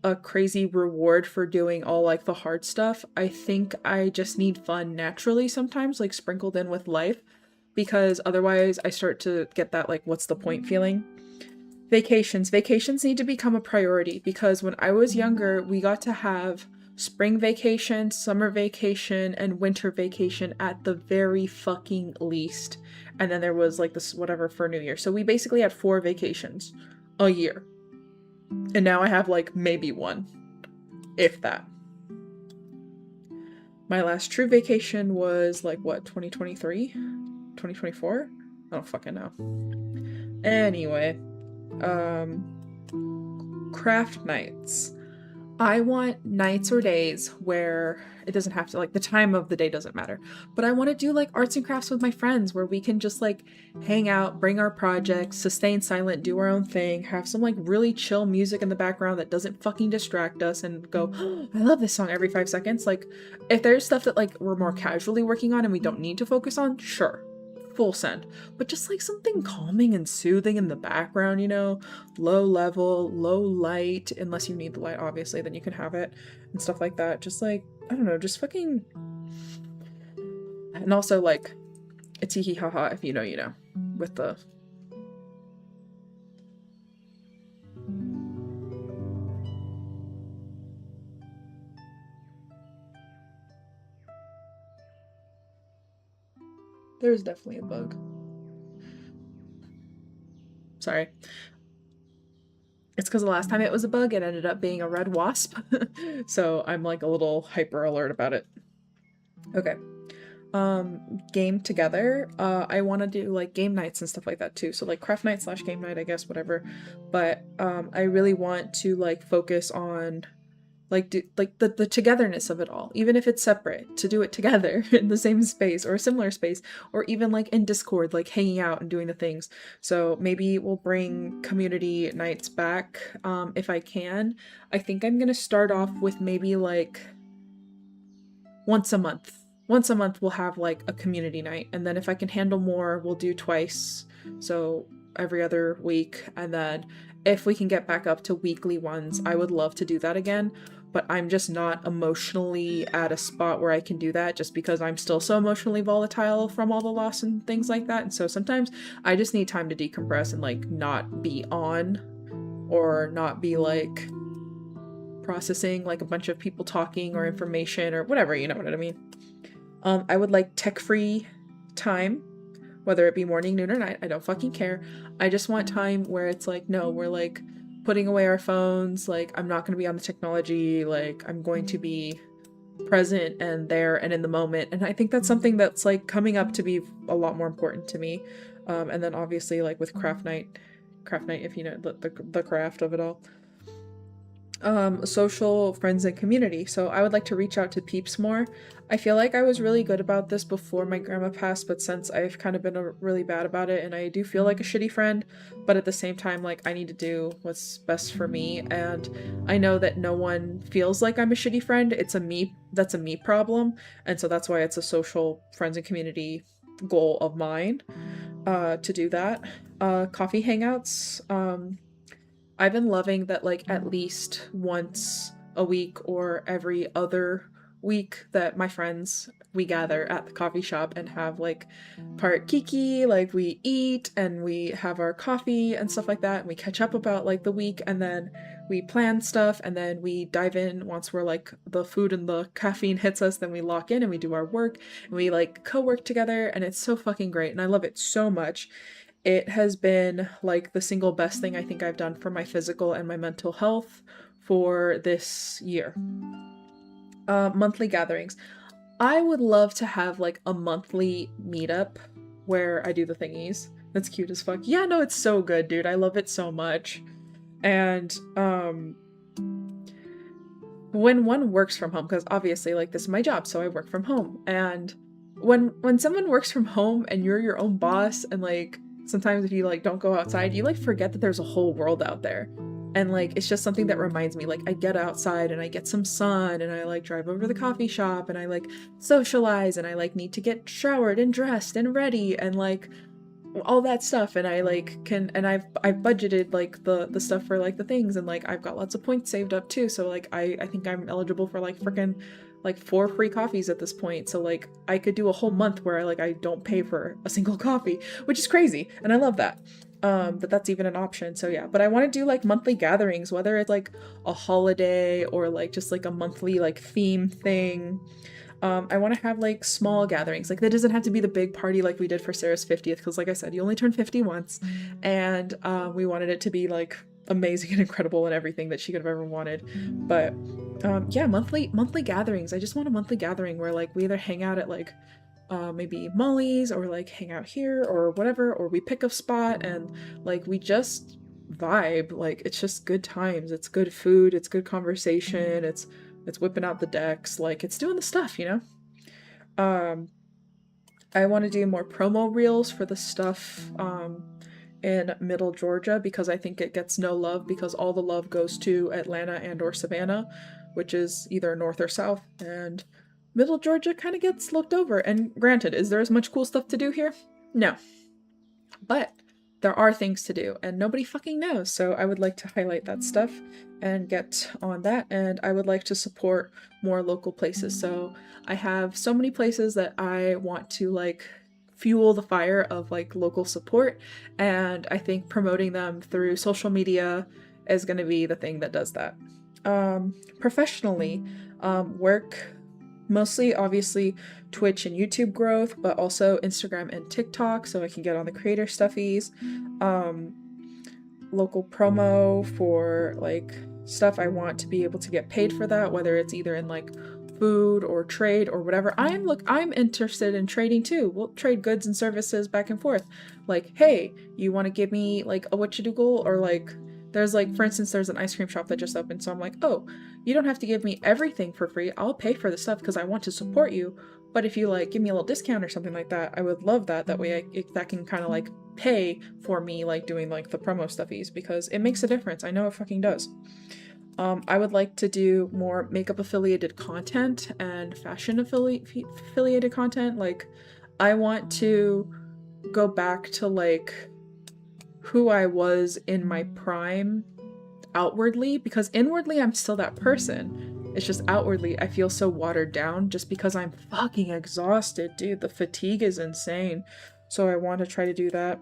a crazy reward for doing all like the hard stuff. I think I just need fun naturally sometimes, like sprinkled in with life, because otherwise I start to get that like what's the point feeling. Vacations need to become a priority because when I was younger, we got to have spring vacation, summer vacation, and winter vacation at the very fucking least. And then there was like this whatever for New Year. So we basically had 4 vacations a year. And now I have like maybe one, if that. My last true vacation was like what, 2023? 2024? I don't fucking know. Anyway, craft nights. I want nights or days where it doesn't have to, like, the time of the day doesn't matter, but I want to do like arts and crafts with my friends where we can just like hang out, bring our projects, sustain silent, do our own thing, have some like really chill music in the background that doesn't fucking distract us and go, oh, I love this song every 5 seconds. Like, if there's stuff that like we're more casually working on and we don't need to focus on, sure, full send. But just like something calming and soothing in the background, you know, low level, low light, unless you need the light, obviously, then you can have it and stuff like that. Just like, I don't know, just fucking. And also, like, it's hee hee ha ha, if you know, you know, with the. There's definitely a bug. Sorry. It's because the last time it was a bug, it ended up being a red wasp. So I'm like a little hyper alert about it. Okay. Game together. I want to do like game nights and stuff like that too. So like craft night / game night, I guess, whatever. But I really want to like focus on like like the togetherness of it all, even if it's separate, to do it together in the same space or a similar space, or even like in Discord, like hanging out and doing the things. So maybe we'll bring community nights back if I can. I think I'm gonna start off with maybe like once a month. Once a month we'll have like a community night, and then if I can handle more, we'll do twice. So every other week, and then if we can get back up to weekly ones, I would love to do that again. But I'm just not emotionally at a spot where I can do that just because I'm still so emotionally volatile from all the loss and things like that. And so sometimes I just need time to decompress and like not be on or not be like processing like a bunch of people talking or information or whatever, you know what I mean? I would like tech-free time, whether it be morning, noon, or night. I don't fucking care. I just want time where it's like, no, we're like putting away our phones. Like, I'm not going to be on the technology. Like, I'm going to be present and there and in the moment. And I think that's something that's like coming up to be a lot more important to me. And then obviously like with craft night, if you know the craft of it all. Social friends and community. So I would like to reach out to peeps more. I feel like I was really good about this before my grandma passed, but since I've kind of been really bad about it, and I do feel like a shitty friend, but at the same time, like, I need to do what's best for me, and I know that no one feels like I'm a shitty friend. That's a me problem, and so that's why it's a social friends and community goal of mine, to do that. Coffee hangouts. I've been loving that, like, at least once a week or every other week that my friends, we gather at the coffee shop and have like part kiki, like we eat and we have our coffee and stuff like that, and we catch up about like the week, and then we plan stuff, and then we dive in once we're like the food and the caffeine hits us, then we lock in and we do our work and we like co-work together, and it's so fucking great and I love it so much. it has been like the single best thing I think I've done for my physical and my mental health for this year. Monthly gatherings. I would love to have like a monthly meetup where I do the thingies. That's cute as fuck. Yeah, no, it's so good, dude. I love it so much. And when one works from home, because obviously like this is my job, so I work from home. And when someone works from home and you're your own boss, and like sometimes if you like don't go outside, you like forget that there's a whole world out there. And like it's just something that reminds me, like I get outside and I get some sun and I like drive over to the coffee shop and I like socialize and I like need to get showered and dressed and ready and like all that stuff, and I like can, and I've budgeted like the stuff for like the things, and like I've got lots of points saved up too, so like I think I'm eligible for like freaking like 4 free coffees at this point, so like I could do a whole month where I don't pay for a single coffee, which is crazy, and I love that. But that's even an option. So yeah, but I want to do like monthly gatherings, whether it's like a holiday or like just like a monthly like theme thing. I want to have like small gatherings. Like that doesn't have to be the big party like we did for Sarah's 50th, because like I said, you only turn 50 once, and we wanted it to be like amazing and incredible and everything that she could have ever wanted. But yeah, monthly gatherings. I just want a monthly gathering where like we either hang out at like maybe Molly's or like hang out here or whatever, or we pick a spot and like we just vibe. Like it's just good times. It's good food. It's good conversation. It's whipping out the decks. Like it's doing the stuff, you know? I want to do more promo reels for the stuff in Middle Georgia, because I think it gets no love because all the love goes to Atlanta and or Savannah, which is either north or south, and Middle Georgia kind of gets looked over. And granted, is there as much cool stuff to do here? No. But there are things to do and nobody fucking knows. So I would like to highlight that stuff and get on that. And I would like to support more local places. So I have so many places that I want to like fuel the fire of like local support. And I think promoting them through social media is going to be the thing that does that. Professionally, work mostly obviously Twitch and YouTube growth, but also Instagram and TikTok so I can get on the creator stuffies. Local promo for like stuff I want to be able to get paid for that, whether it's either in like food or trade or whatever. I'm interested in trading too. We'll trade goods and services back and forth. Like, hey, you want to give me like a what you do goal, or like there's like, for instance, there's an ice cream shop that just opened, so I'm like, oh, you don't have to give me everything for free. I'll pay for the stuff because I want to support you. But if you like give me a little discount or something like that, I would love that. That way that can kind of like pay for me like doing like the promo stuffies, because it makes a difference. I know it fucking does. I would like to do more makeup affiliated content and fashion affiliated content. Like, I want to go back to like who I was in my prime outwardly, because inwardly I'm still that person. It's just outwardly I feel so watered down just because I'm fucking exhausted, dude. The fatigue is insane. So I want to try to do that.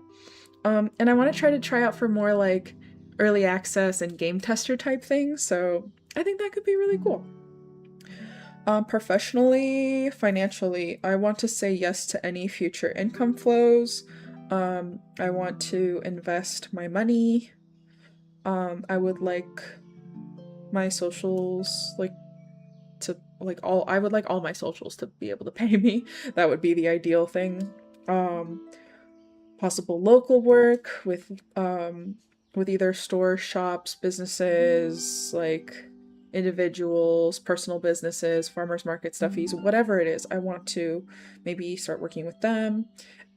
And I want to try out for more like early access and game tester type things. So I think that could be really cool. Professionally, financially, I want to say yes to any future income flows. I want to invest my money. I would like my socials like to like all I would like all my socials to be able to pay me. That would be the ideal thing. Possible local work with either stores, shops, businesses, like individuals, personal businesses, farmers market stuffies, whatever it is. I want to maybe start working with them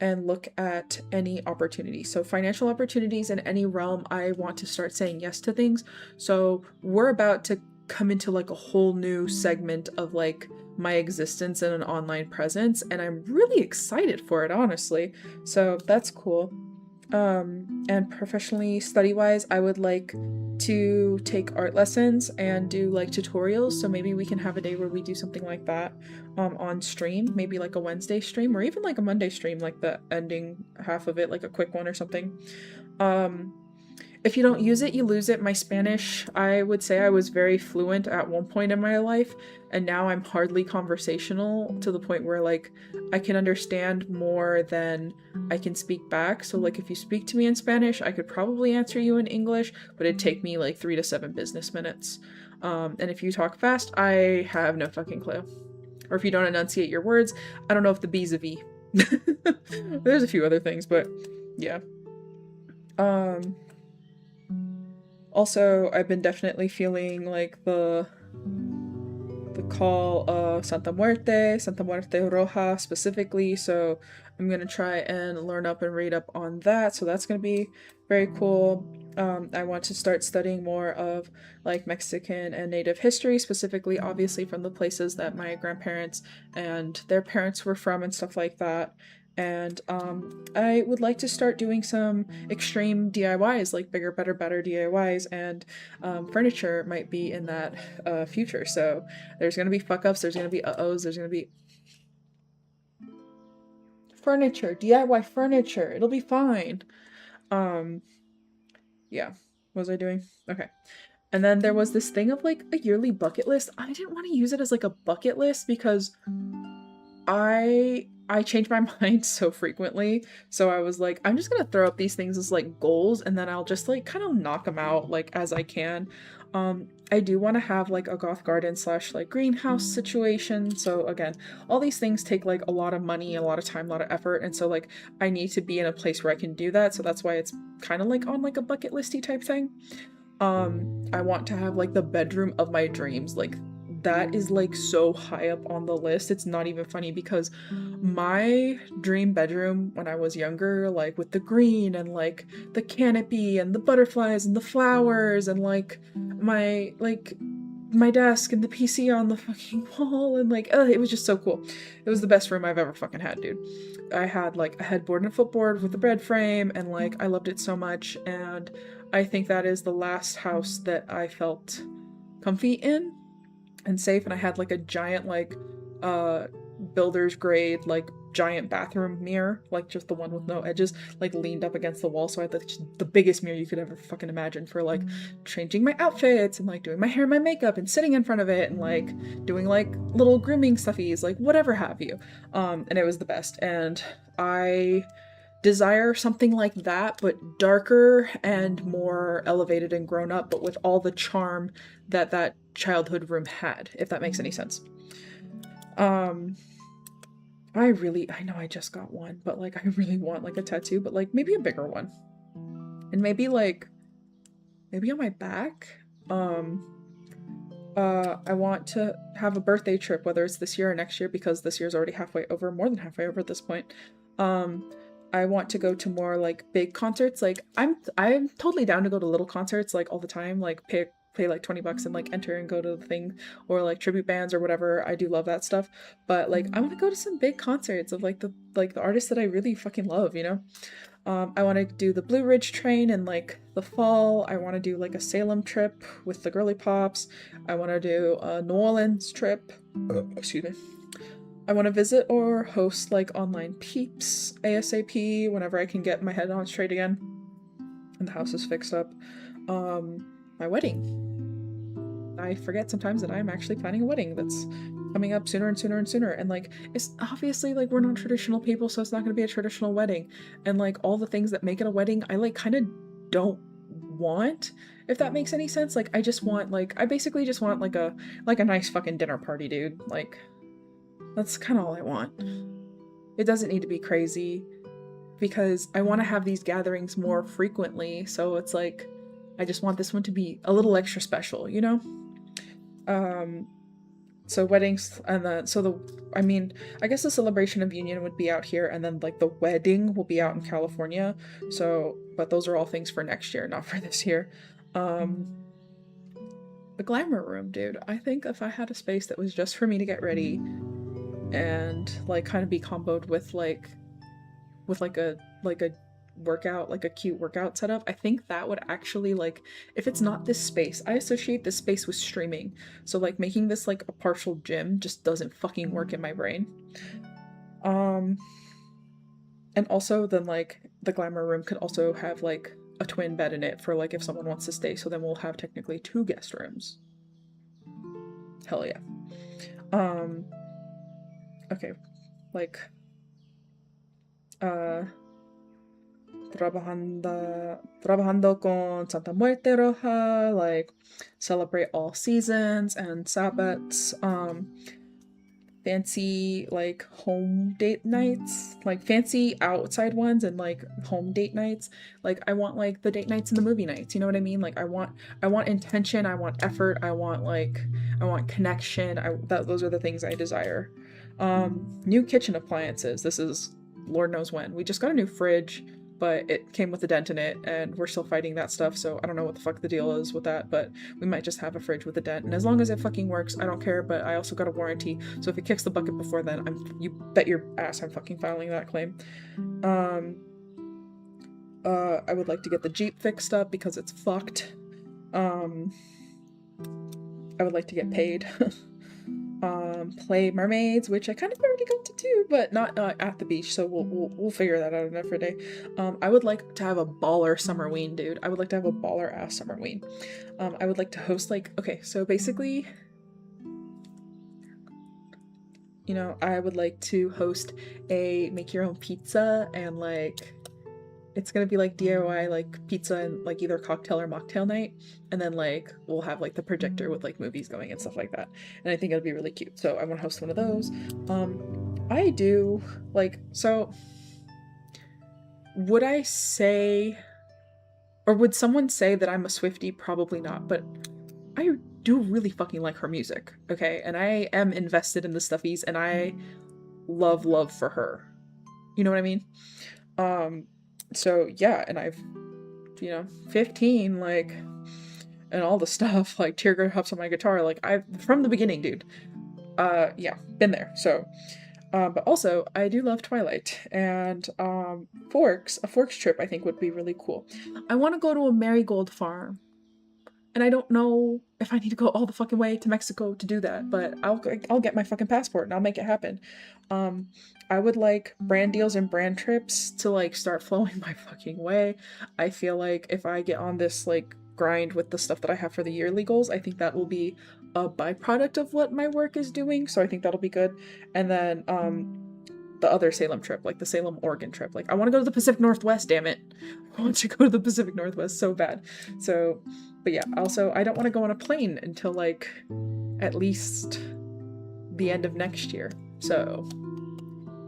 and look at any opportunity. So financial opportunities in any realm, I want to start saying yes to things. So we're about to come into like a whole new segment of like my existence in an online presence, and I'm really excited for it, honestly. So that's cool. And professionally, study-wise, I would like to take art lessons and do like tutorials. So maybe we can have a day where we do something like that on stream, maybe like a Wednesday stream or even like a Monday stream, like the ending half of it, like a quick one or something. if you don't use it, you lose it. My Spanish, I would say I was very fluent at one point in my life, and now I'm hardly conversational to the point where like I can understand more than I can speak back. So like if you speak to me in Spanish, I could probably answer you in English, but it'd take me like 3 to 7 business minutes. And if you talk fast, I have no fucking clue. Or if you don't enunciate your words, I don't know if the B's a V. There's a few other things, but yeah. Um, Also, I've been definitely feeling like the call of Santa Muerte Roja specifically. So I'm gonna try and learn up and read up on that. So that's gonna be very cool. I want to start studying more of like Mexican and Native history, specifically, obviously, from the places that my grandparents and their parents were from and stuff like that. And I would like to start doing some extreme DIYs, like bigger, better, better DIYs, and furniture might be in that future. So there's gonna be fuck ups, there's gonna be uh-ohs, there's gonna be furniture, DIY furniture. It'll be fine. Um, yeah. What was I doing? Okay. And then there was this thing of like a yearly bucket list. I didn't want to use it as like a bucket list because I change my mind so frequently. So I was like, I'm just gonna throw up these things as like goals and then I'll just like kind of knock them out like as I can. I do want to have like a goth garden slash like greenhouse situation. So again, all these things take like a lot of money, a lot of time, a lot of effort, and so like I need to be in a place where I can do that. So that's why it's kind of like on like a bucket listy type thing. I want to have like the bedroom of my dreams. Like that is like so high up on the list. It's not even funny because my dream bedroom when I was younger, like with the green and like the canopy and the butterflies and the flowers and like my desk and the PC on the fucking wall and like it was just so cool. It was the best room I've ever fucking had, dude. I had like a headboard and a footboard with a bed frame and like I loved it so much, and I think that is the last house that I felt comfy in and safe, and I had like a giant like uh builder's grade like giant bathroom mirror, like just the one with no edges, like leaned up against the wall. So I had the biggest mirror you could ever fucking imagine for like changing my outfits and like doing my hair and my makeup and sitting in front of it and like doing like little grooming stuffies, like whatever have you. And it was the best. And I desire something like that, but darker and more elevated and grown up, but with all the charm that that childhood room had, if that makes any sense. Um, I know I just got one, but like I really want like a tattoo, but like maybe a bigger one. And maybe on my back. I want to have a birthday trip, whether it's this year or next year, because this year's already halfway over, more than halfway over at this point. Um, I want to go to more like big concerts. Like I'm totally down to go to little concerts like all the time, like pay like $20 and like enter and go to the thing, or like tribute bands or whatever. I do love that stuff. But like I want to go to some big concerts of like the artists that I really fucking love, you know? I want to do the Blue Ridge train in like the fall. I want to do like a Salem trip with the girly pops. I want to do a New Orleans trip. Excuse me. I want to visit or host like online peeps ASAP whenever I can get my head on straight again and the house is fixed up. My wedding. I forget sometimes that I'm actually planning a wedding that's coming up sooner and sooner and sooner. And like, it's obviously like we're not traditional people, so it's not going to be a traditional wedding. And like all the things that make it a wedding, I like kind of don't want, if that makes any sense. Like, I just want like, I basically just want like a nice fucking dinner party, dude. Like, that's kind of all I want. It doesn't need to be crazy because I want to have these gatherings more frequently. So it's like, I just want this one to be a little extra special, you know? Um, so weddings and then I mean, I guess the celebration of union would be out here and then like the wedding will be out in California. So, but those are all things for next year, not for this year. Um, the glamour room, dude. I think if I had a space that was just for me to get ready and like kind of be comboed with like a workout, like a cute workout setup, I think that would actually like, if it's not this space, I associate this space with streaming. So like making this like a partial gym just doesn't fucking work in my brain. Um and also then like the glamour room could also have like a twin bed in it for like if someone wants to stay. So then we'll have technically 2 guest rooms. Hell yeah. Okay, like trabajando con Santa Muerte Roja, like celebrate all seasons and Sabbats, fancy like home date nights, like fancy outside ones and like home date nights. Like I want like the date nights and the movie nights, you know what I mean? Like I want intention, I want effort, I want connection. Those are the things I desire. New kitchen appliances. This is Lord knows when. We just got a new fridge, but it came with a dent in it and we're still fighting that stuff, so I don't know what the fuck the deal is with that, but we might just have a fridge with a dent, and as long as it fucking works, I don't care. But I also got a warranty, so if it kicks the bucket before then, you bet your ass I'm fucking filing that claim. I would like to get the Jeep fixed up because it's fucked. I would like to get paid. Play mermaids, which I kind of already got to do, but not at the beach, so we'll figure that out another day. I would like to have a baller summerween, dude. I would like to have a baller ass summerween. I would like to host like, okay, so basically, you know, I would like to host a make your own pizza, and like it's gonna be like DIY like pizza and like either cocktail or mocktail night, and then like we'll have like the projector with like movies going and stuff like that, and I think it'll be really cute, so I want to host one of those. I do like, so would I say, or would someone say that I'm a Swiftie? Probably not, but I do really fucking like her music, okay, and I am invested in the stuffies, and I love for her, you know what I mean? So yeah, and I've, you know, 15, like, and all the stuff, like teardrops on my guitar, like I've, from the beginning, dude. Yeah, been there, so. But also, I do love Twilight, and a Forks trip I think would be really cool. I want to go to a marigold farm, and I don't know if I need to go all the fucking way to Mexico to do that, but I'll get my fucking passport and I'll make it happen. I would like brand deals and brand trips to like start flowing my fucking way. I feel like if I get on this like grind with the stuff that I have for the yearly goals, I think that will be a byproduct of what my work is doing, so I think that'll be good. And then the other Salem trip, like the Salem, Oregon trip. Like I want to go to the Pacific Northwest, damn it. I want to go to the Pacific Northwest so bad. So, but yeah, also I don't want to go on a plane until like at least the end of next year. So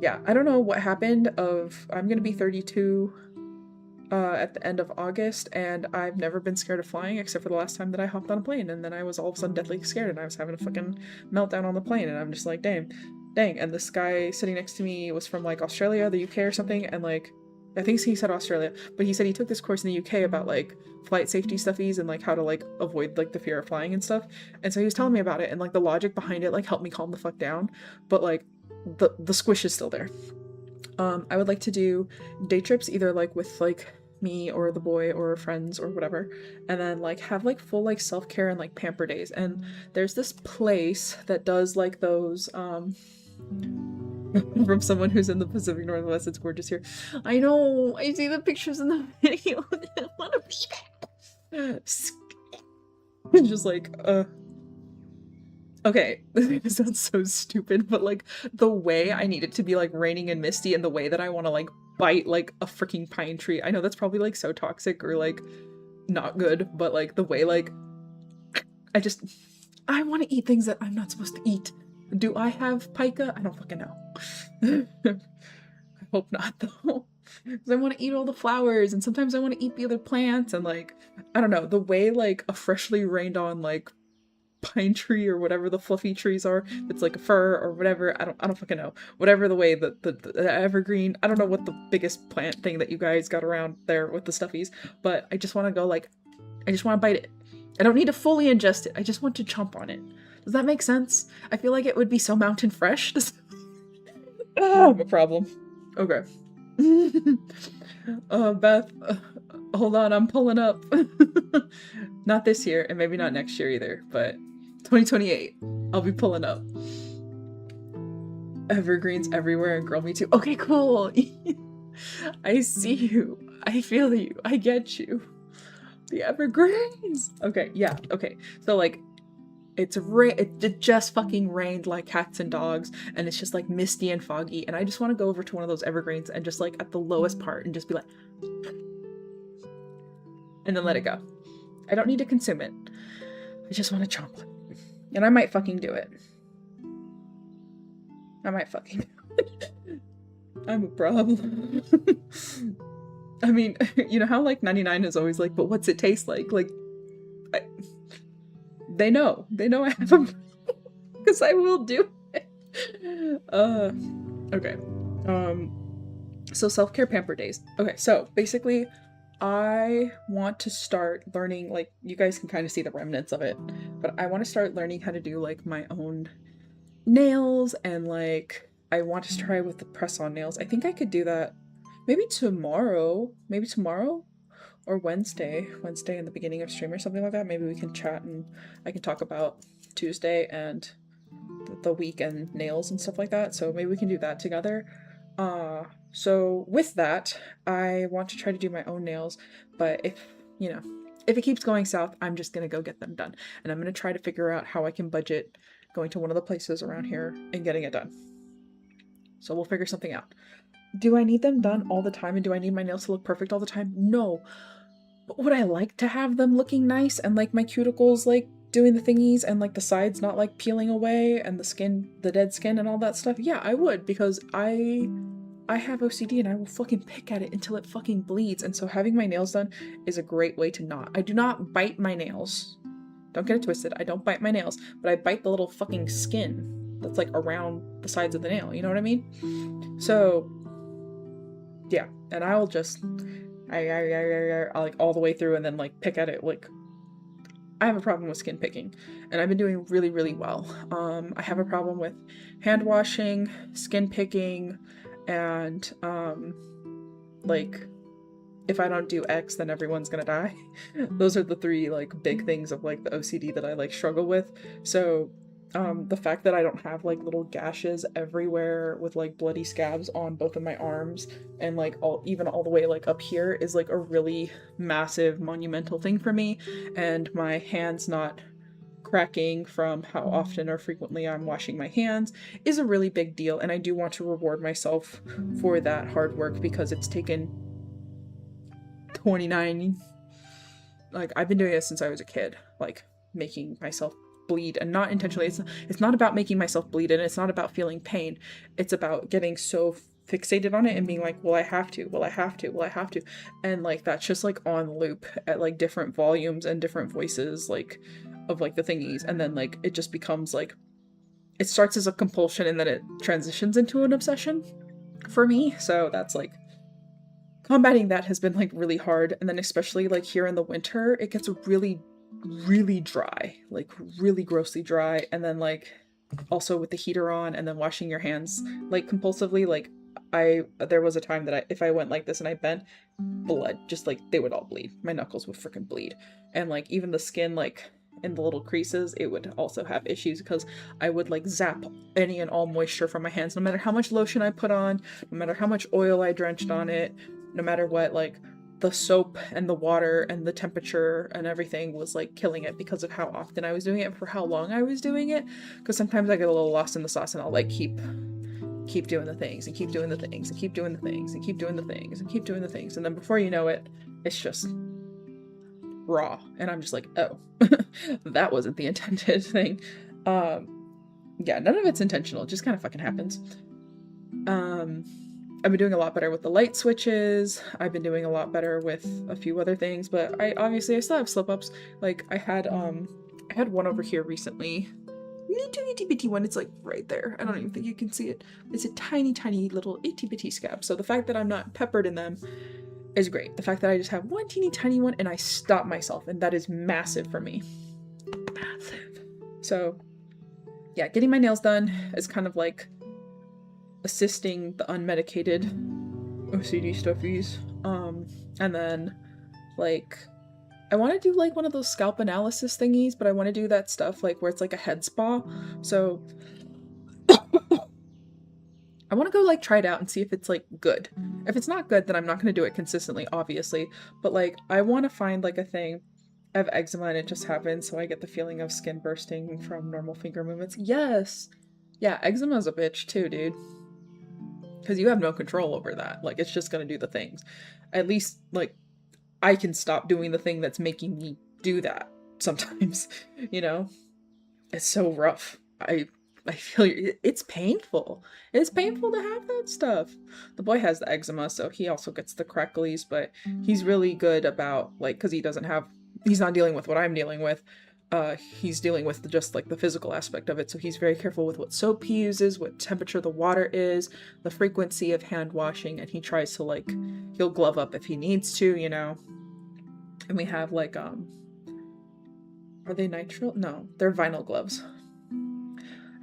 yeah, I don't know what happened I'm gonna be 32 at the end of August, and I've never been scared of flying except for the last time that I hopped on a plane, and then I was all of a sudden deathly scared and I was having a fucking meltdown on the plane, and I'm just like, dang, and this guy sitting next to me was from like Australia, the UK or something, and like I think he said Australia, but he said he took this course in the UK about like flight safety stuffies and like how to like avoid like the fear of flying and stuff, and so he was telling me about it, and like the logic behind it like helped me calm the fuck down, but like the squish is still there. I would like to do day trips either like with like me or the boy or friends or whatever, and then like have like full like self-care and like pamper days. And there's this place that does like those from someone who's in the Pacific Northwest, it's gorgeous here. I know, I see the pictures in the video. I want to be there. It's just like okay, this sounds so stupid, but like the way I need it to be like raining and misty, and the way that I want to like bite like a freaking pine tree. I know that's probably like so toxic or like not good, but like the way like I want to eat things that I'm not supposed to eat. Do I have pica? I don't fucking know. I hope not though. Because I want to eat all the flowers, and sometimes I want to eat the other plants, and like I don't know, the way like a freshly rained on like pine tree or whatever the fluffy trees are, it's like a fir or whatever, I don't fucking know, whatever the way the evergreen, I don't know what the biggest plant thing that you guys got around there with the stuffies, but I just want to go like, I just want to bite it. I don't need to fully ingest it, I just want to chomp on it. Does that make sense? I feel like it would be so mountain fresh. I have a problem. Okay. Beth, hold on, I'm pulling up. Not this year, and maybe not next year either, but 2028, I'll be pulling up. Evergreens everywhere and girl me too. Okay, cool. I see you. I feel you. I get you. The evergreens. Okay, yeah, okay. So like it just fucking rained like cats and dogs, and it's just like misty and foggy, and I just want to go over to one of those evergreens and just like at the lowest part and just be like, and then let it go. I don't need to consume it. I just want to chomp it. And I might fucking do it. I might fucking do it. I'm a problem. I mean, you know how like 99 is always like, but what's it taste like? Like, they know I have a because I will do it. Okay. So self-care pamper days. Okay, so basically I want to start learning, like, you guys can kind of see the remnants of it, but I want to start learning how to do like my own nails, and like I want to try with the press-on nails. I think I could do that maybe tomorrow. Maybe tomorrow or Wednesday in the beginning of stream or something like that. Maybe we can chat and I can talk about Tuesday and the weekend nails and stuff like that. So maybe we can do that together. So with that, I want to try to do my own nails, but if it keeps going south, I'm just gonna go get them done. And I'm gonna try to figure out how I can budget going to one of the places around here and getting it done. So we'll figure something out. Do I need them done all the time, and do I need my nails to look perfect all the time? No. But would I like to have them looking nice and like my cuticles like doing the thingies and like the sides not like peeling away and the skin, the dead skin and all that stuff? Yeah, I would, because I have OCD and I will fucking pick at it until it fucking bleeds. And so having my nails done is a great way to not. I do not bite my nails. Don't get it twisted. I don't bite my nails, but I bite the little fucking skin that's like around the sides of the nail. You know what I mean? So yeah, and I'll just I like all the way through and then like pick at it. Like, I have a problem with skin picking, and I've been doing really, really well. I have a problem with hand washing, skin picking, and like, if I don't do X, then everyone's gonna die. Those are the three like big things of like the OCD that I like struggle with. So the fact that I don't have like little gashes everywhere with like bloody scabs on both of my arms and like even all the way like up here is like a really massive monumental thing for me, and my hands not cracking from how often or frequently I'm washing my hands is a really big deal, and I do want to reward myself for that hard work because it's taken 29, like, I've been doing this since I was a kid, like making myself bleed, and not intentionally. It's not about making myself bleed, and it's not about feeling pain. It's about getting so fixated on it and being like, well, I have to, well, I have to, well, I have to, and like that's just like on loop at like different volumes and different voices like of like the thingies, and then like it just becomes like, it starts as a compulsion and then it transitions into an obsession for me. So that's like, combating that has been like really hard. And then especially like here in the winter, it gets really, really dry, like really grossly dry. And then like also with the heater on and then washing your hands like compulsively, like there was a time that if I went like this and I bent, blood, just like they would all bleed. My knuckles would freaking bleed. And like even the skin, like in the little creases, it would also have issues because I would like zap any and all moisture from my hands, no matter how much lotion I put on, no matter how much oil I drenched on it, no matter what, like the soap and the water and the temperature and everything was like killing it because of how often I was doing it and for how long I was doing it. Because sometimes I get a little lost in the sauce and I'll like keep doing the things and keep doing the things and keep doing the things and keep doing the things and keep doing the things, and then before you know it, it's just raw, and I'm just like, oh, that wasn't the intended thing. Yeah, none of it's intentional, it just kind of fucking happens. I've been doing a lot better with the light switches. I've been doing a lot better with a few other things, but I still have slip-ups. Like I had one over here recently. Itty bitty one, it's like right there. I don't even think you can see it. It's a tiny, tiny little itty bitty scab. So the fact that I'm not peppered in them is great. The fact that I just have one teeny tiny one and I stop myself, and that is massive for me. Massive. So yeah, getting my nails done is kind of like assisting the unmedicated OCD stuffies. And then like I want to do like one of those scalp analysis thingies, but I want to do that stuff like where it's like a head spa. So I want to go like try it out and see if it's like good. If it's not good, then I'm not going to do it consistently, obviously. But like I want to find like a thing. I have eczema and it just happens, so I get the feeling of skin bursting from normal finger movements. Yes. Yeah, eczema's a bitch too, dude. Because you have no control over that. Like it's just going to do the things. At least like I can stop doing the thing that's making me do that sometimes, you know? It's so rough. I feel it's painful. It's painful to have that stuff. The boy has the eczema, so he also gets the cracklies, but he's really good about like cuz he's not dealing with what I'm dealing with. He's dealing with just like the physical aspect of it. So he's very careful with what soap he uses, what temperature the water is, the frequency of hand washing, and he tries to like he'll glove up if he needs to, you know. And we have like are they nitrile? No, they're vinyl gloves.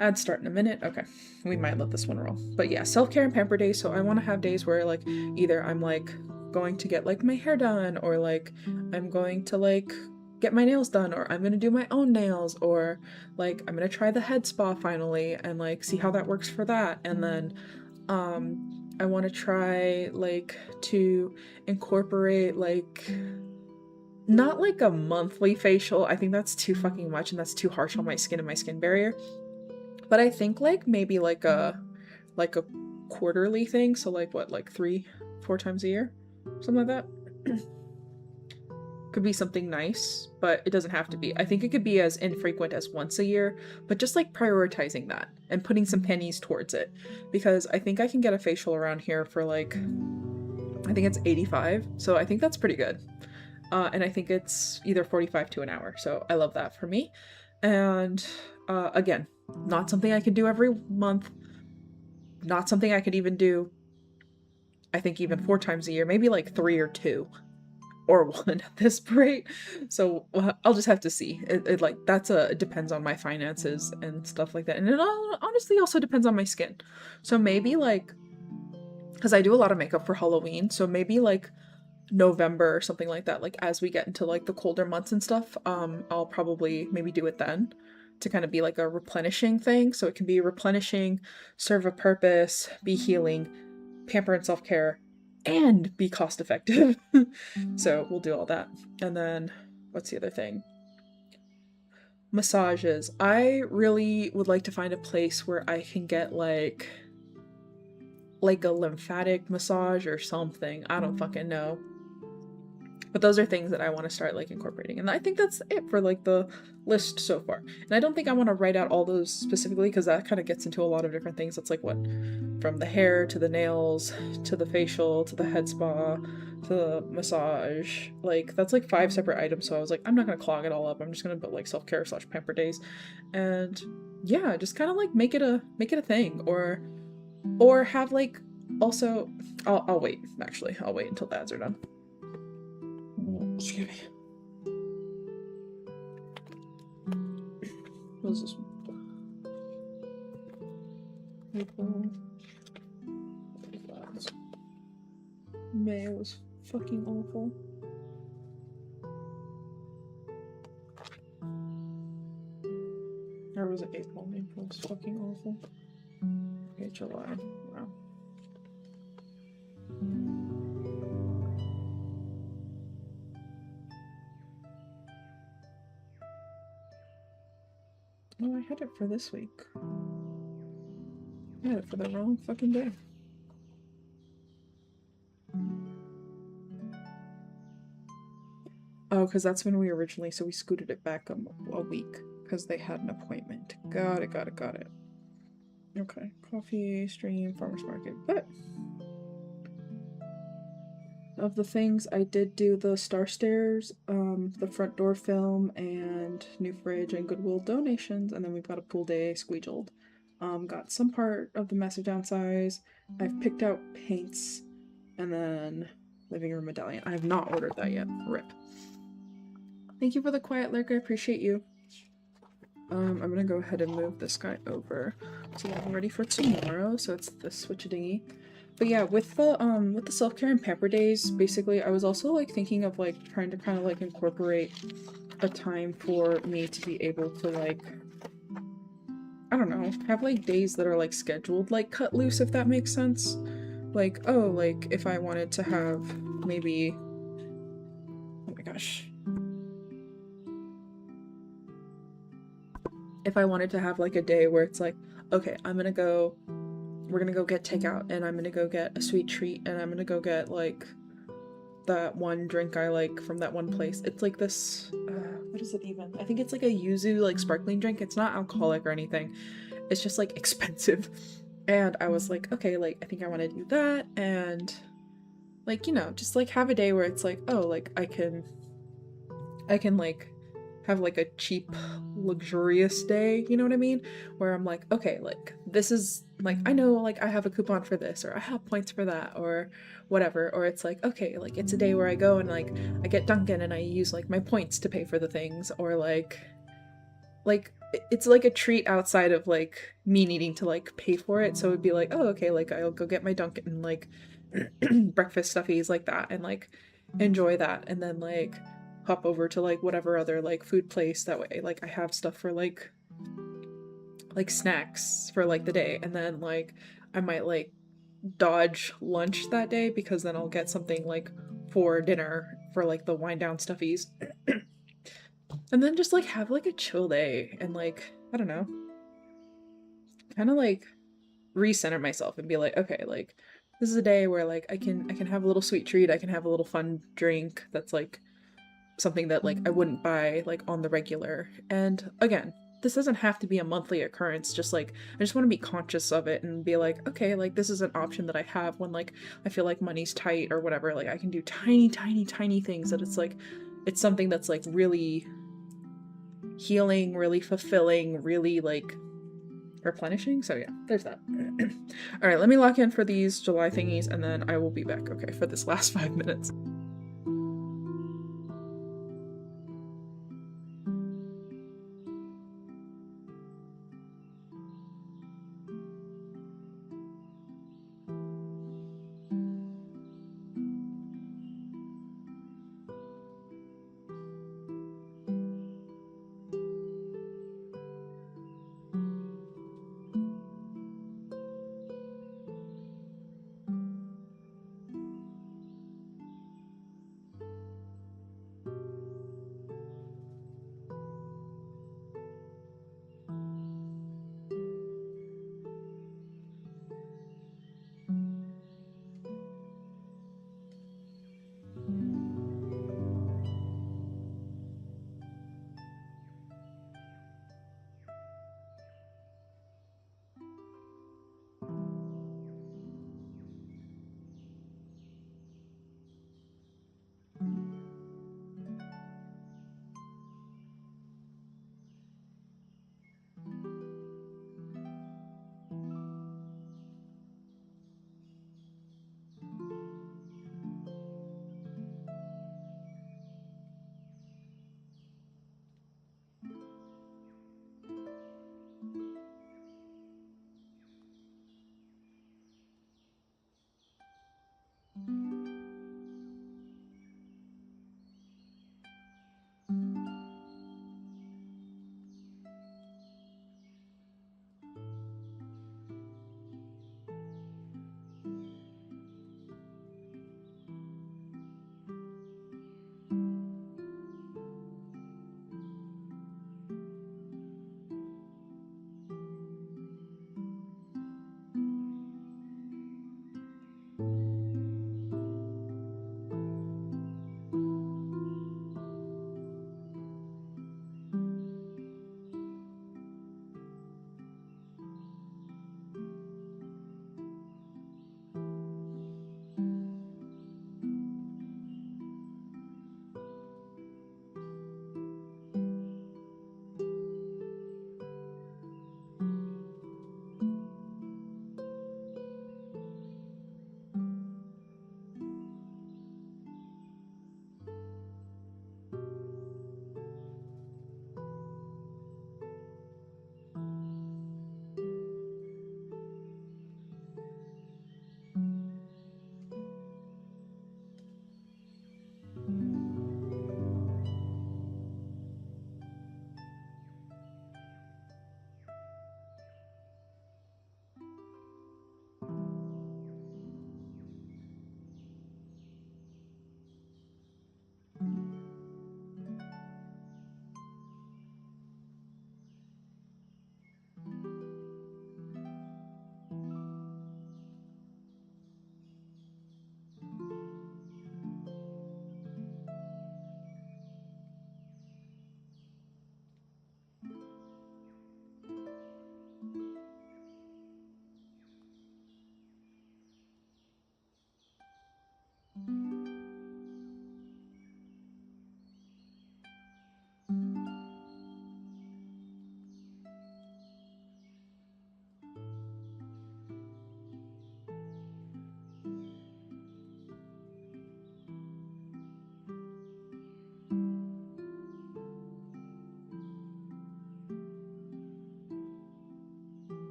Ad start in a minute. Okay, we might let this one roll. But yeah, self-care and pamper days. So I want to have days where like either I'm like going to get like my hair done, or like I'm going to like get my nails done, or I'm gonna do my own nails, or like I'm gonna try the head spa finally and like see how that works for that. And then I want to try like to incorporate like not like a monthly facial. I think that's too fucking much and that's too harsh on my skin and my skin barrier. But I think like maybe like a quarterly thing. So like what, like 3-4 times a year? Something like that. Could be something nice, but it doesn't have to be. I think it could be as infrequent as once a year, but just like prioritizing that and putting some pennies towards it. Because I think I can get a facial around here for like, I think it's 85. So I think that's pretty good. And I think it's either 45 to an hour. So I love that for me. And again, not something I can do every month. Not something I could even do, I think, even 4 times a year. Maybe like 3 or 2. Or 1 at this rate. So I'll just have to see. It like it depends on my finances and stuff like that. And it honestly also depends on my skin. So maybe like, because I do a lot of makeup for Halloween. So maybe like November or something like that, like as we get into like the colder months and stuff, I'll probably maybe do it then to kind of be like a replenishing thing. So it can be replenishing, serve a purpose, be healing, pamper and self-care, and be cost effective. So we'll do all that. And then what's the other thing? Massages. I really would like to find a place where I can get like a lymphatic massage or something. I don't fucking know. But those are things that I want to start like incorporating. And I think that's it for like the list so far. And I don't think I want to write out all those specifically because that kind of gets into a lot of different things. It's like what? From the hair to the nails to the facial to the head spa to the massage. Like that's like 5 separate items. So I was like, I'm not going to clog it all up. I'm just going to put like self-care / pamper days. And yeah, just kind of like make it a thing or have like also I'll wait actually. I'll wait until the ads are done. Excuse me. What is this one? April. May was fucking awful. Or was it April? April was fucking awful. Okay, July. Wow. Oh, I had it for this week. I had it for the wrong fucking day. Oh, because that's when we originally, so we scooted it back a week because they had an appointment. Got it. Okay, coffee, stream, farmer's market. But of the things, I did do the Star Stairs, the front door film, and new fridge and Goodwill donations, and then we've got a pool day squeeged. Got some part of the massive downsize. I've picked out paints, and then living room medallion. I have not ordered that yet. RIP. Thank you for the quiet lurk. I appreciate you. I'm gonna go ahead and move this guy over so that I'm ready for tomorrow. So it's the switch-a-dingy. But yeah, with the self-care and pamper days, basically I was also like thinking of like trying to kind of like incorporate a time for me to be able to like I don't know, have like days that are like scheduled, like cut loose, if that makes sense. Like, oh, like if I wanted to have maybe, oh my gosh, if I wanted to have like a day where it's like, okay, we're gonna go get takeout and I'm gonna go get a sweet treat and I'm gonna go get like that one drink I like from that one place. It's like this, what is it even? I think it's like a yuzu like sparkling drink. It's not alcoholic or anything. It's just like expensive. And I was like, okay, like I think I want to do that and like, just like have a day where it's like, oh, like I can like have like a cheap luxurious day, you know what I mean? Where I'm like, okay, like this is like I know like I have a coupon for this or I have points for that or whatever, or it's like, okay, like it's a day where I go and like I get Dunkin' and I use like my points to pay for the things, or like it's like a treat outside of like me needing to like pay for it. So it'd be like, oh, okay, like I'll go get my Dunkin' and like breakfast stuffies like that and like enjoy that and then like hop over to like whatever other like food place. That way like I have stuff for like snacks for like the day, and then like I might like dodge lunch that day because then I'll get something like for dinner for like the wind down stuffies. And then just like have like a chill day and like I don't know, kind of like recenter myself and be like, okay, like this is a day where like I can have a little sweet treat, I can have a little fun drink that's like something that like I wouldn't buy like on the regular. And again, this doesn't have to be a monthly occurrence, just like I just want to be conscious of it and be like, okay, like this is an option that I have when like I feel like money's tight or whatever. Like I can do tiny tiny tiny things that it's like it's something that's like really healing, really fulfilling, really like replenishing. So yeah, there's that. All right, let me lock in for these July thingies and then I will be back, okay, for this last 5 minutes.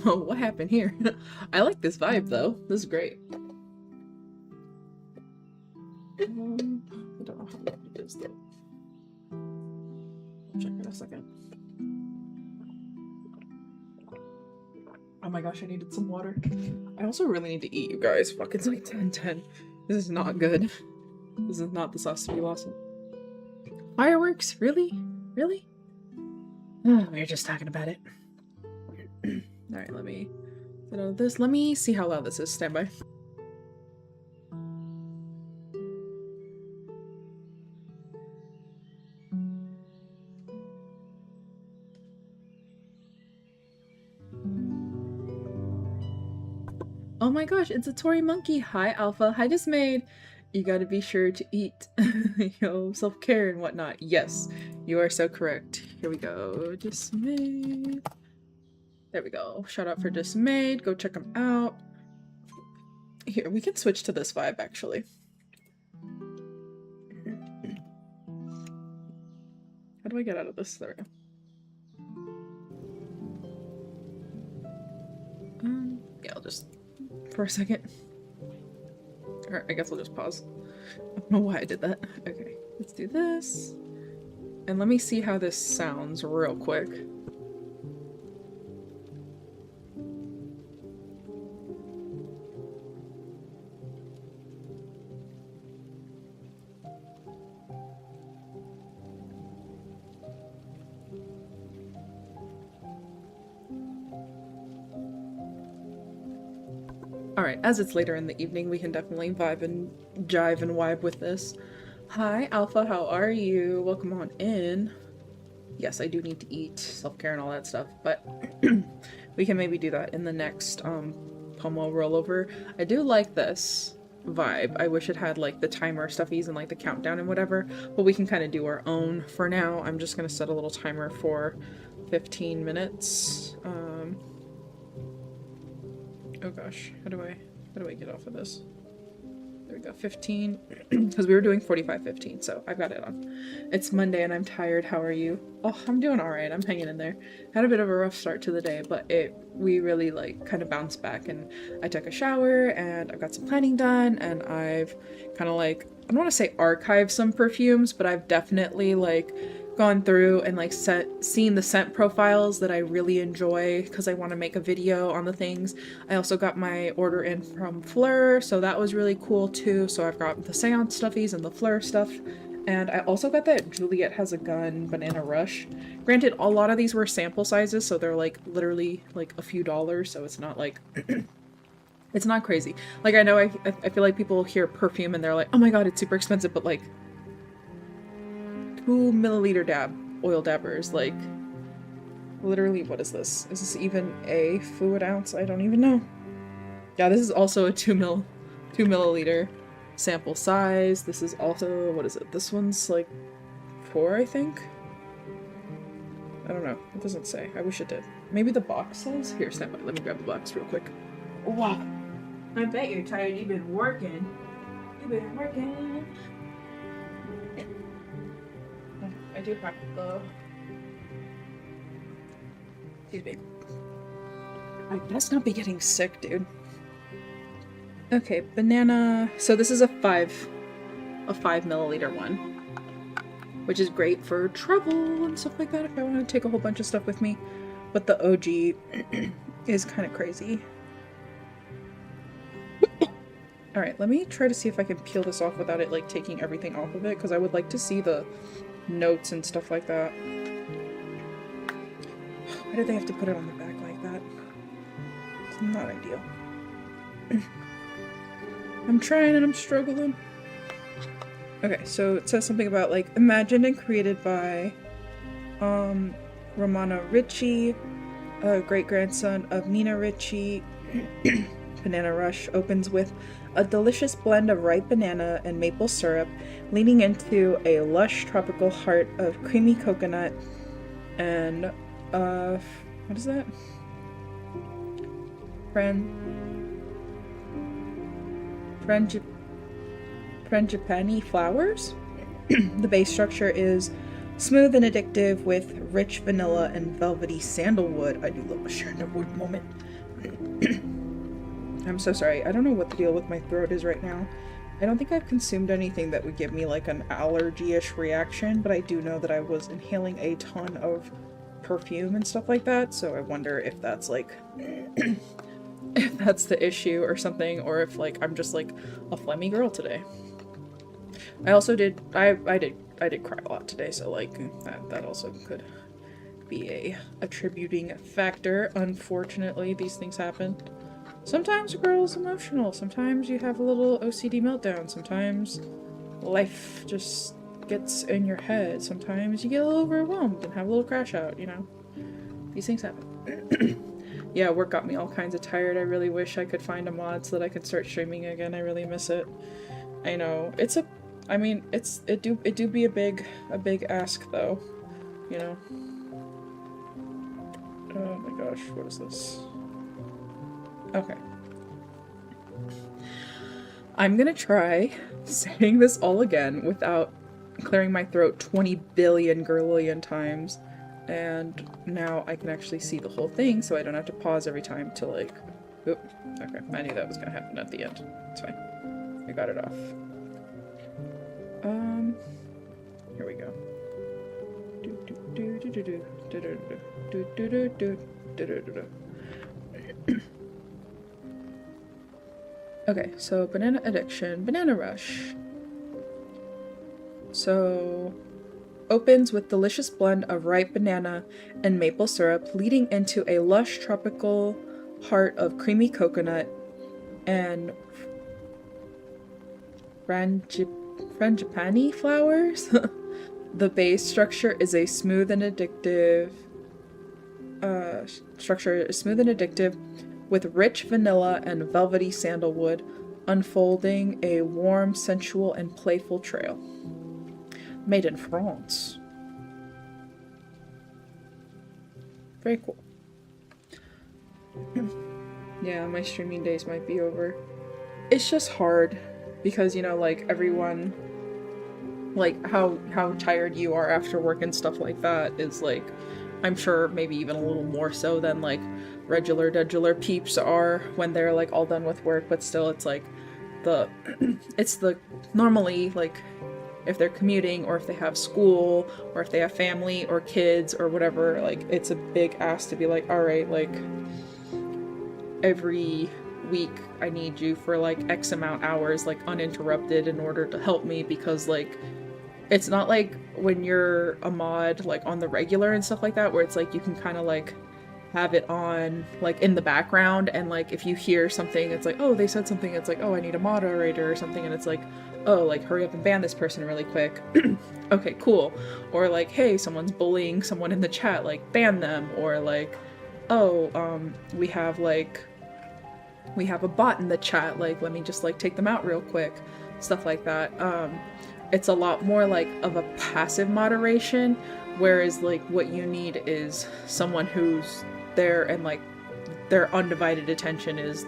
What happened here? I like this vibe though. This is great. I don't know how long it is though. I'll check in a second. Oh my gosh, I needed some water. I also really need to eat, you guys. Fuck, it's like 10:10. This is not good. This is not the sauce to be lost. Fireworks? Really? Really? Oh, we were just talking about it. Alright, let me get out of this. Let me see how loud this is. Stand by. Oh my gosh, it's a Tory monkey. Hi, Alpha. Hi, Dismayed. You gotta be sure to eat. Self-care and whatnot. Yes, you are so correct. Here we go. Dismayed. There we go. Shout out for Dismayed. Go check them out. Here, we can switch to this vibe, actually. How do I get out of this? There we go. Yeah, I'll just... for a second. Or I guess I'll just pause. I don't know why I did that. Okay, let's do this. And let me see how this sounds real quick. Alright, as it's later in the evening, we can definitely vibe and jive and vibe with this. Hi, Alpha, how are you? Welcome on in. Yes, I do need to eat, self-care and all that stuff, but we can maybe do that in the next Pomo rollover. I do like this vibe. I wish it had like the timer stuffies and like the countdown and whatever, but we can kind of do our own. For now, I'm just gonna set a little timer for 15 minutes. Oh gosh, how do I get off of this? There we go, 15, because we were doing 45-15, so I've got it on. It's Monday and I'm tired. How are you? Oh, I'm doing all right. I'm hanging in there. Had a bit of a rough start to the day, but we really like kind of bounced back, and I took a shower and I've got some planning done, and I've kind of like, I don't want to say archived some perfumes, but I've definitely like gone through and like seen the scent profiles that I really enjoy because I want to make a video on the things. I also got my order in from Fleur, so that was really cool too. So I've got the Seance stuffies and the Fleur stuff, and I also got that Juliet Has a Gun Banana Rush. Granted, a lot of these were sample sizes, so they're like literally like a few dollars, so it's not like it's not crazy. Like I know I feel like people hear perfume and they're like, oh my god, it's super expensive, but like 2 milliliter oil dabbers, like literally, what is this? Is this even a fluid ounce? I don't even know. Yeah, this is also a 2 milliliter sample size. This is also, what is it? This one's like 4, I think. I don't know. It doesn't say. I wish it did. Maybe the box says? Here, stand by. Let me grab the box real quick. Wow. I bet you're tired. You've been working. You've been working. I do have the... Excuse me. I best not be getting sick, dude. Okay, banana... So this is a 5 milliliter one, which is great for travel and stuff like that if I want to take a whole bunch of stuff with me. But the OG is kind of crazy. Alright, let me try to see if I can peel this off without it like taking everything off of it, because I would like to see the notes and stuff like that. Why did they have to put it on the back like that? It's not ideal. I'm trying and I'm struggling. Okay, so it says something about like imagined and created by Romana Ricci, a great-grandson of Nina Ricci. Banana Rush opens with a delicious blend of ripe banana and maple syrup, leaning into a lush tropical heart of creamy coconut and what is that? Frangipani flowers. The base structure is smooth and addictive with rich vanilla and velvety sandalwood. I do love a sandalwood moment. I'm so sorry. I don't know what the deal with my throat is right now. I don't think I've consumed anything that would give me like an allergy-ish reaction, but I do know that I was inhaling a ton of perfume and stuff like that, so I wonder if that's like if that's the issue or something, or if like I'm just like a phlegmy girl today. I also did I did cry a lot today, so like that also could be a attributing factor. Unfortunately, these things happen. Sometimes a girl's emotional, sometimes you have a little OCD meltdown, sometimes life just gets in your head, sometimes you get a little overwhelmed and have a little crash out, you know? These things happen. Yeah, work got me all kinds of tired. I really wish I could find a mod so that I could start streaming again. I really miss it. I know. I mean, it do be a big ask though, you know? Oh my gosh, what is this? Okay. I'm gonna try saying this all again without clearing my throat 20 billion girlillion times. And now I can actually see the whole thing, so I don't have to pause every time to like... Oop. Okay, I knew that was gonna happen at the end. It's fine. I got it off. Here we go. Okay, so banana addiction, banana rush. So opens with delicious blend of ripe banana and maple syrup, leading into a lush tropical heart of creamy coconut and frangipani flowers. The base structure is a smooth and addictive with rich vanilla and velvety sandalwood, unfolding a warm, sensual, and playful trail. Made in France. Very cool. Yeah, my streaming days might be over. It's just hard because, you know, like everyone, like how tired you are after work and stuff like that is like, I'm sure maybe even a little more so than like regular peeps are when they're like all done with work, but still it's like it's normally like if they're commuting or if they have school or if they have family or kids or whatever, like it's a big ask to be like, all right, like every week I need you for like X amount hours like uninterrupted in order to help me, because like it's not like when you're a mod like on the regular and stuff like that where it's like you can kind of like have it on like in the background, and like if you hear something it's like, oh, they said something, it's like, oh, I need a moderator or something, and it's like, oh, like hurry up and ban this person really quick. Okay, cool. Or like, hey, someone's bullying someone in the chat, like ban them. Or like, oh, we have a bot in the chat, like let me just like take them out real quick, stuff like that. It's a lot more like of a passive moderation, whereas like what you need is someone who's there and like their undivided attention is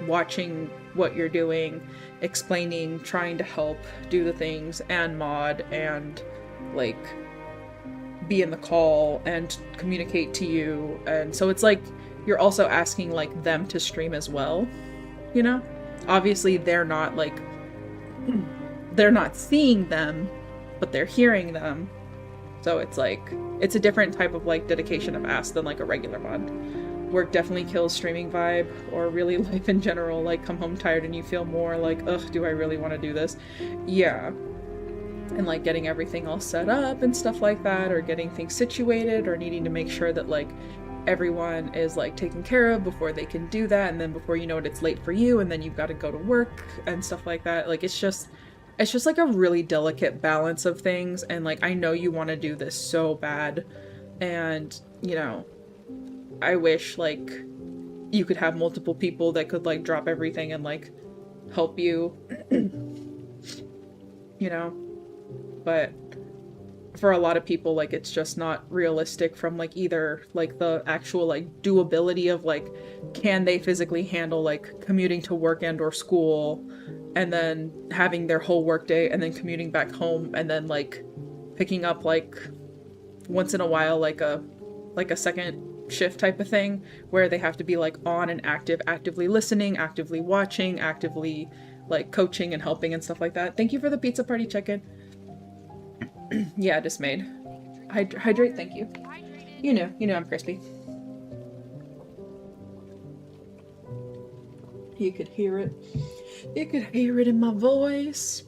watching what you're doing, explaining, trying to help do the things and mod and like be in the call and communicate to you. And so it's like you're also asking like them to stream as well, you know? Obviously they're not seeing them, but they're hearing them. So it's like, it's a different type of like dedication of ask than like a regular mod. Work definitely kills streaming vibe, or really life in general, like come home tired and you feel more like, ugh, do I really want to do this? Yeah. And like getting everything all set up and stuff like that, or getting things situated, or needing to make sure that like everyone is like taken care of before they can do that, and then before you know it, it's late for you, and then you've got to go to work and stuff like that. Like it's just like a really delicate balance of things, and like I know you want to do this so bad, and you know, I wish like you could have multiple people that could like drop everything and like help you, you know, but for a lot of people, like it's just not realistic from like either like the actual like doability of like, can they physically handle like commuting to work and or school and then having their whole work day and then commuting back home and then like picking up like once in a while like a second shift type of thing where they have to be like on and active, actively listening, actively watching, actively like coaching and helping and stuff like that. Thank you for the pizza party chicken. Yeah, dismayed. Hydrate, thank you. You know I'm crispy. You could hear it. You could hear it in my voice.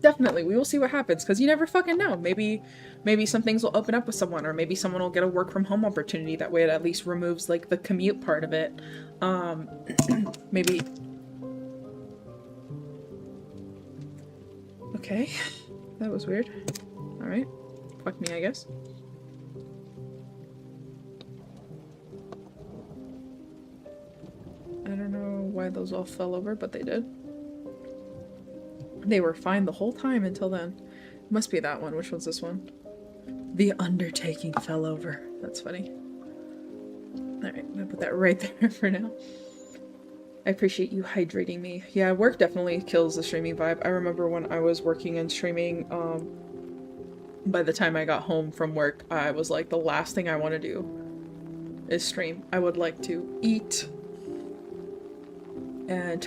Definitely, we will see what happens, because you never fucking know. Maybe some things will open up with someone, or maybe someone will get a work from home opportunity. That way it at least removes like the commute part of it. Maybe. Okay, that was weird. Alright, fuck me, I guess. I don't know why those all fell over, but they did. They were fine the whole time until then. Must be that one. Which one's this one? The undertaking fell over. That's funny. Alright, I'm gonna put that right there for now. I appreciate you hydrating me. Yeah, work definitely kills the streaming vibe. I remember when I was working and streaming, by the time I got home from work, I was like, the last thing I want to do is stream. I would like to eat and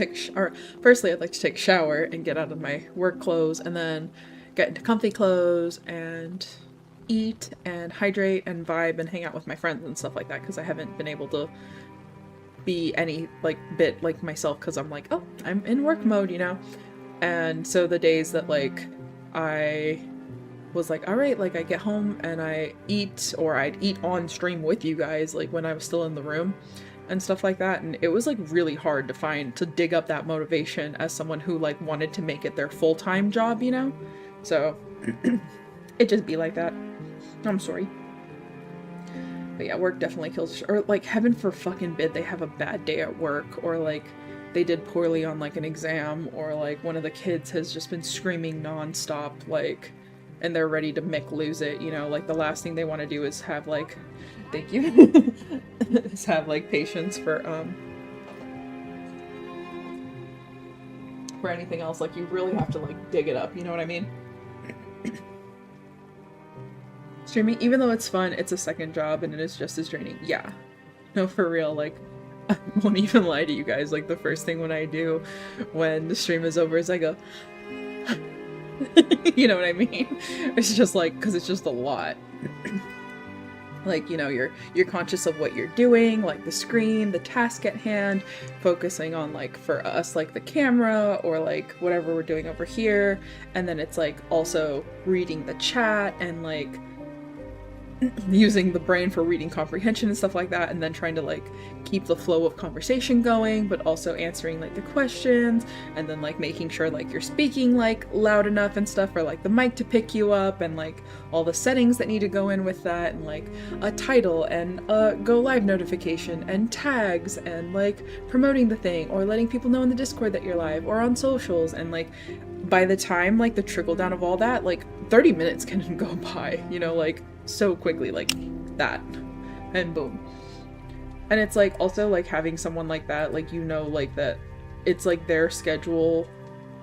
firstly I'd like to take a shower and get out of my work clothes, and then get into comfy clothes and eat and hydrate and vibe and hang out with my friends and stuff like that, because I haven't been able to be any like bit like myself, because I'm like, oh, I'm in work mode, you know. And so the days that like I was like, all right, like I get home and I eat, or I'd eat on stream with you guys, like when I was still in the room and stuff like that, and it was like really hard to dig up that motivation as someone who like wanted to make it their full-time job, you know. So it just be like that. I'm sorry. But yeah, work definitely kills, or like heaven for fucking bid they have a bad day at work, or like they did poorly on like an exam, or like one of the kids has just been screaming nonstop, like, and they're ready to lose it, you know. Like the last thing they want to do is have like, thank you, is have like patience for anything else. Like you really have to like dig it up, you know what I mean? Streaming, even though it's fun, it's a second job and it is just as draining. Yeah. No, for real, like, I won't even lie to you guys, like, the first thing when I do when the stream is over is I go, you know what I mean? It's just like, because it's just a lot. Like, you know, you're conscious of what you're doing, like the screen, the task at hand, focusing on, like, for us, like, the camera, or, like, whatever we're doing over here, and then it's, like, also reading the chat, and, like, using the brain for reading comprehension and stuff like that, and then trying to like keep the flow of conversation going, but also answering like the questions, and then like making sure like you're speaking like loud enough and stuff for like the mic to pick you up, and like all the settings that need to go in with that, and like a title and a go live notification and tags, and like promoting the thing, or letting people know in the Discord that you're live, or on socials. And like by the time like the trickle down of all that, like 30 minutes can go by, you know, like so quickly, like that, and boom. And it's like also like having someone like that, like, you know, like that it's like their schedule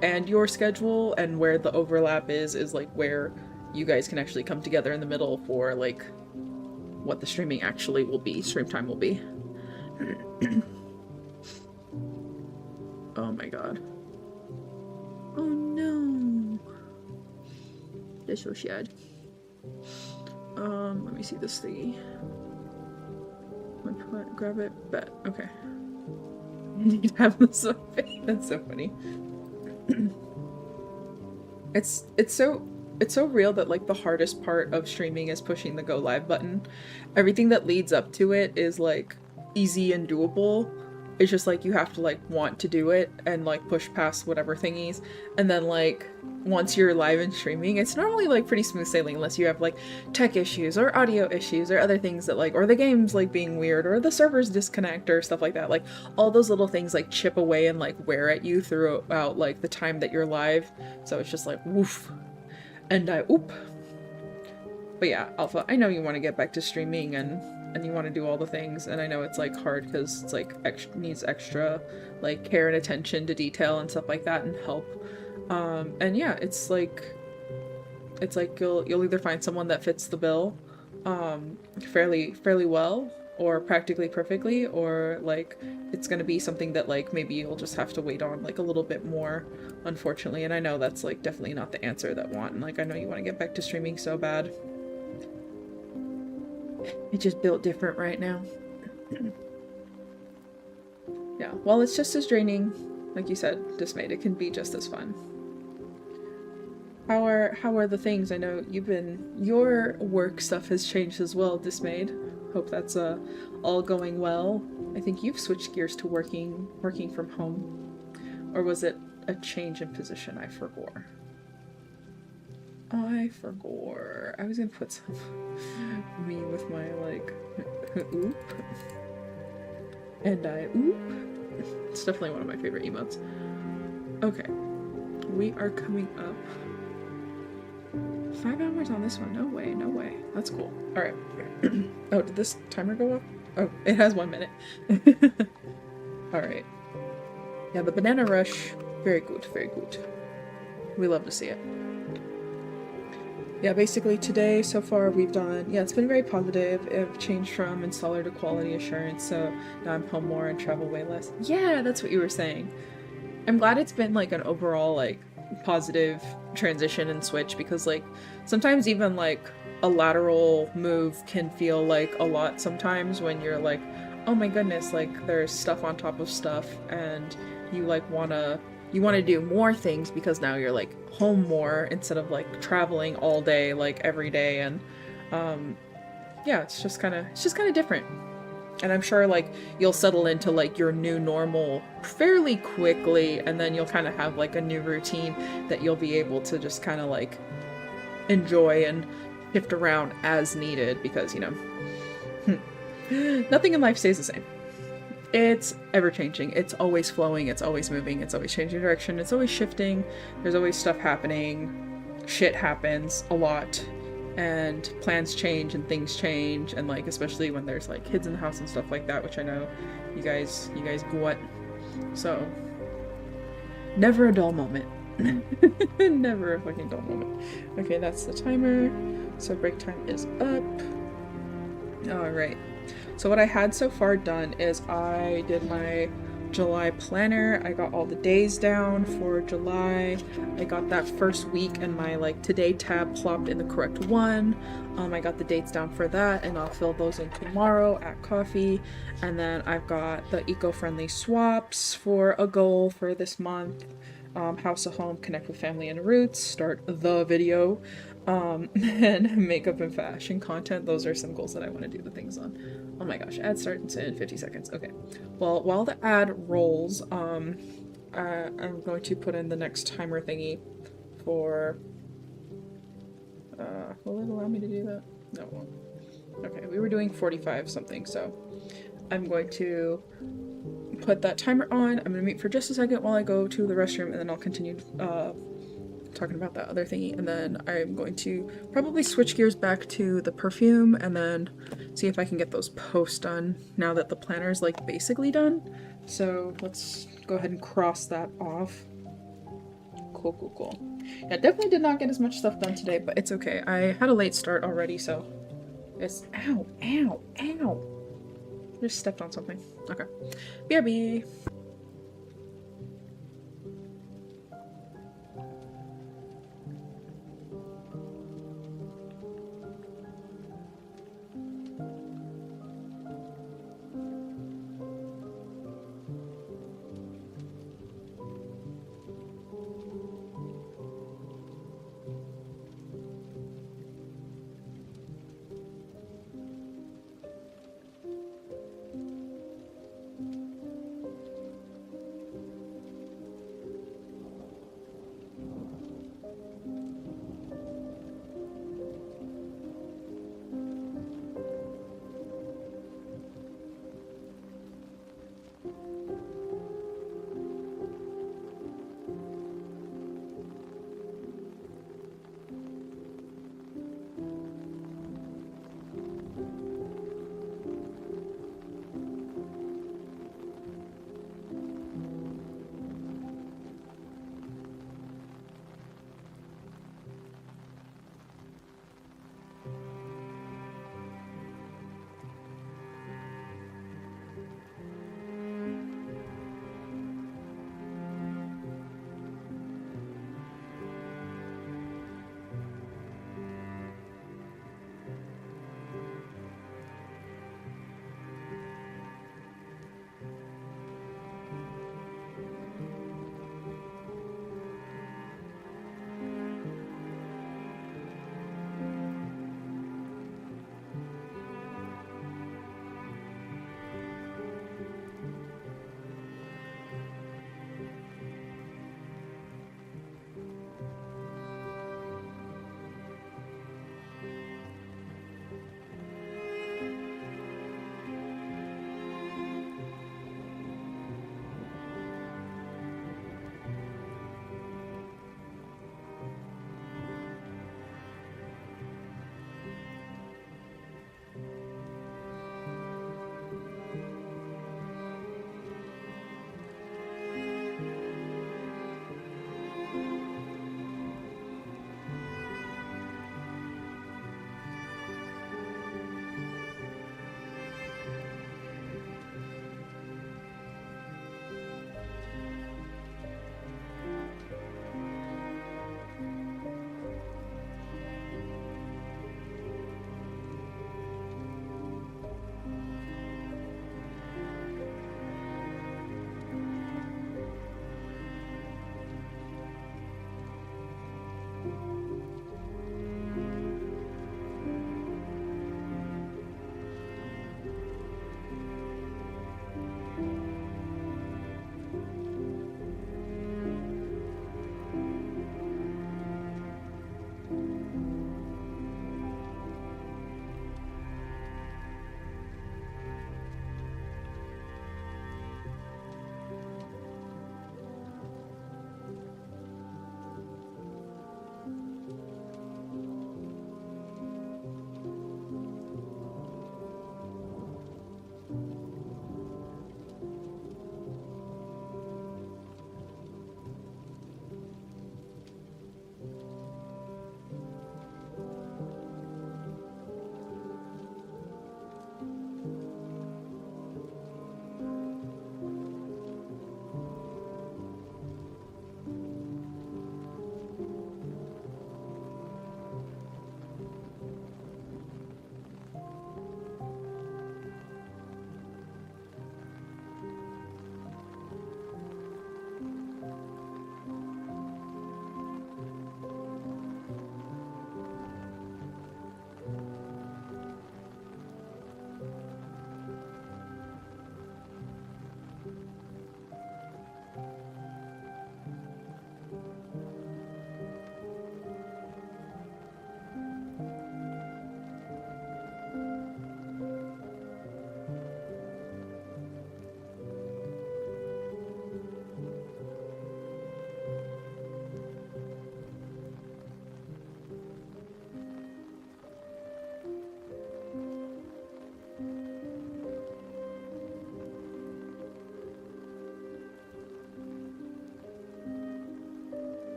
and your schedule, and where the overlap is like where you guys can actually come together in the middle for like what the stream time will be. Oh my god. Oh no. That's so sad. Let me see this thingy. Grab it, bet. Okay. Need to have this on face. That's so funny. It's so real that like the hardest part of streaming is pushing the go live button. Everything that leads up to it is like easy and doable. It's just like you have to like want to do it and like push past whatever thingies, and then like once you're live and streaming, it's normally like pretty smooth sailing, unless you have like tech issues or audio issues or other things that like, or the game's like being weird, or the servers disconnect or stuff like that. Like all those little things like chip away and like wear at you throughout like the time that you're live. So it's just like woof, and oop. But yeah, Alpha, I know you want to get back to streaming and you want to do all the things, and I know it's like hard because it's like needs extra like care and attention to detail and stuff like that, and help. And yeah, it's like you'll either find someone that fits the bill, fairly well, or practically perfectly, or like it's gonna be something that like maybe you'll just have to wait on like a little bit more, unfortunately. And I know that's like definitely not the answer that want, and like I know you want to get back to streaming so bad. It just built different right now. Yeah, well, it's just as draining, like you said, Dismayed. It can be just as fun. How are the things? I know your work stuff has changed as well, Dismayed. Hope that's all going well. I think you've switched gears to working from home. Or was it a change in position? I forgot. I was gonna put some me with my like oop. And I oop. It's definitely one of my favorite emotes. Okay. We are coming up 5 hours on this one. No way, no way. That's cool. Alright. Oh, did this timer go up? Oh, it has 1 minute. Alright. Yeah, the banana rush. Very good, very good. We love to see it. Yeah, basically today, so far, we've done, yeah, it's been very positive. I've changed from installer to quality assurance, so now I'm home more and travel way less. Yeah, that's what you were saying. I'm glad it's been like an overall like positive transition and switch, because like sometimes even like a lateral move can feel like a lot sometimes when you're like, oh my goodness, like there's stuff on top of stuff, and you like you want to do more things because now you're like home more instead of like traveling all day like every day. And yeah, it's just kind of different. And I'm sure like you'll settle into like your new normal fairly quickly, and then you'll kind of have like a new routine that you'll be able to just kind of like enjoy and shift around as needed, because you know nothing in life stays the same. It's ever changing, it's always flowing, it's always moving, it's always changing direction, it's always shifting, there's always stuff happening, shit happens a lot, and plans change and things change, and like especially when there's like kids in the house and stuff like that, which I know you guys got. So never a dull moment. Never a fucking dull moment. Okay, that's the timer. So break time is up. Alright. So what I had so far done is I did my July planner. I got all the days down for July. I got that first week and my like today tab plopped in the correct one. I got the dates down for that, and I'll fill those in tomorrow at coffee. And then I've got the eco-friendly swaps for a goal for this month. House of home, connect with family and roots, start the video, and makeup and fashion content. Those are some goals that I want to do the things on. Oh my gosh, ad starts in 50 seconds. Okay. Well, while the ad rolls, I'm going to put in the next timer thingy for, will it allow me to do that? No, it won't. Okay, we were doing 45 something, so I'm going to put that timer on. I'm gonna mute for just a second while I go to the restroom, and then I'll continue talking about that other thingy, and then I'm going to probably switch gears back to the perfume and then see if I can get those posts done now that the planner is like basically done. So let's go ahead and cross that off. Cool. Yeah, definitely did not get as much stuff done today, but it's okay. I had a late start already, so it's ow. Just stepped on something. Okay. BRB.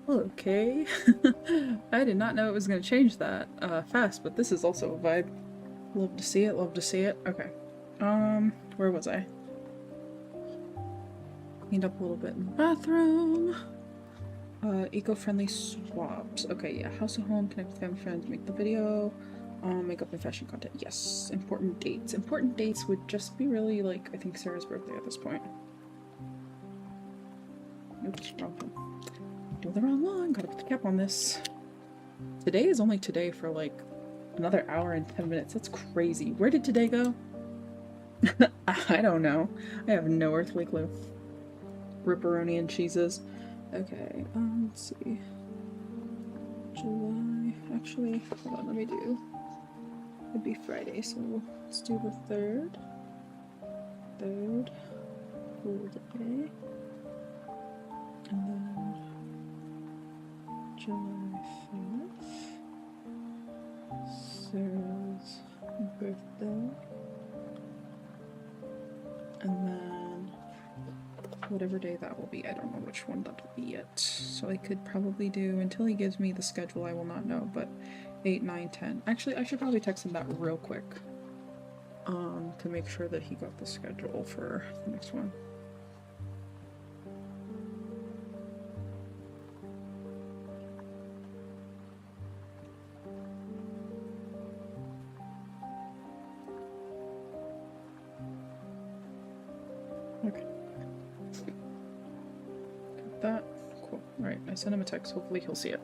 Okay. I did not know it was going to change that fast, but this is also a vibe. Love to see it, love to see it. Okay. Where was I? Cleaned up a little bit in the bathroom. Eco-friendly swaps. Okay, yeah. House at home, connect with family friends, make the video. Makeup and fashion content. Yes. Important dates. Important dates would just be really like, I think Sarah's birthday at this point. Oops, wrong one. Doing the wrong one. Gotta put the cap on this. Today is only today for like another hour and 10 minutes. That's crazy. Where did today go? I don't know. I have no earthly clue. Ripperoni and cheeses. Okay, let's see. July. Actually, hold on, let me do. It'd be Friday, so let's do the 3rd. 3rd. Whole day. And then July 5th. Sarah's birthday. And then whatever day that will be. I don't know which one that will be yet. So I could probably do, until he gives me the schedule, I will not know, but 8, 9, 10. Actually, I should probably text him that real quick. To make sure that he got the schedule for the next one. Okay. Got that. Cool. Alright, I sent him a text. Hopefully he'll see it.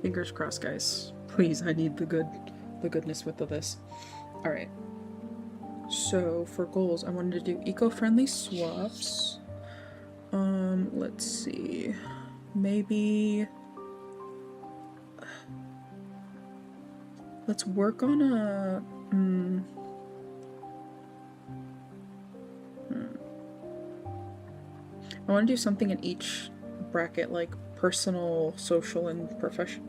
Fingers crossed, guys. Please, I need the goodness with this. Alright. So for goals, I wanted to do eco-friendly swaps. Let's see. Maybe let's work on a I want to do something in each bracket, like personal, social, and professional.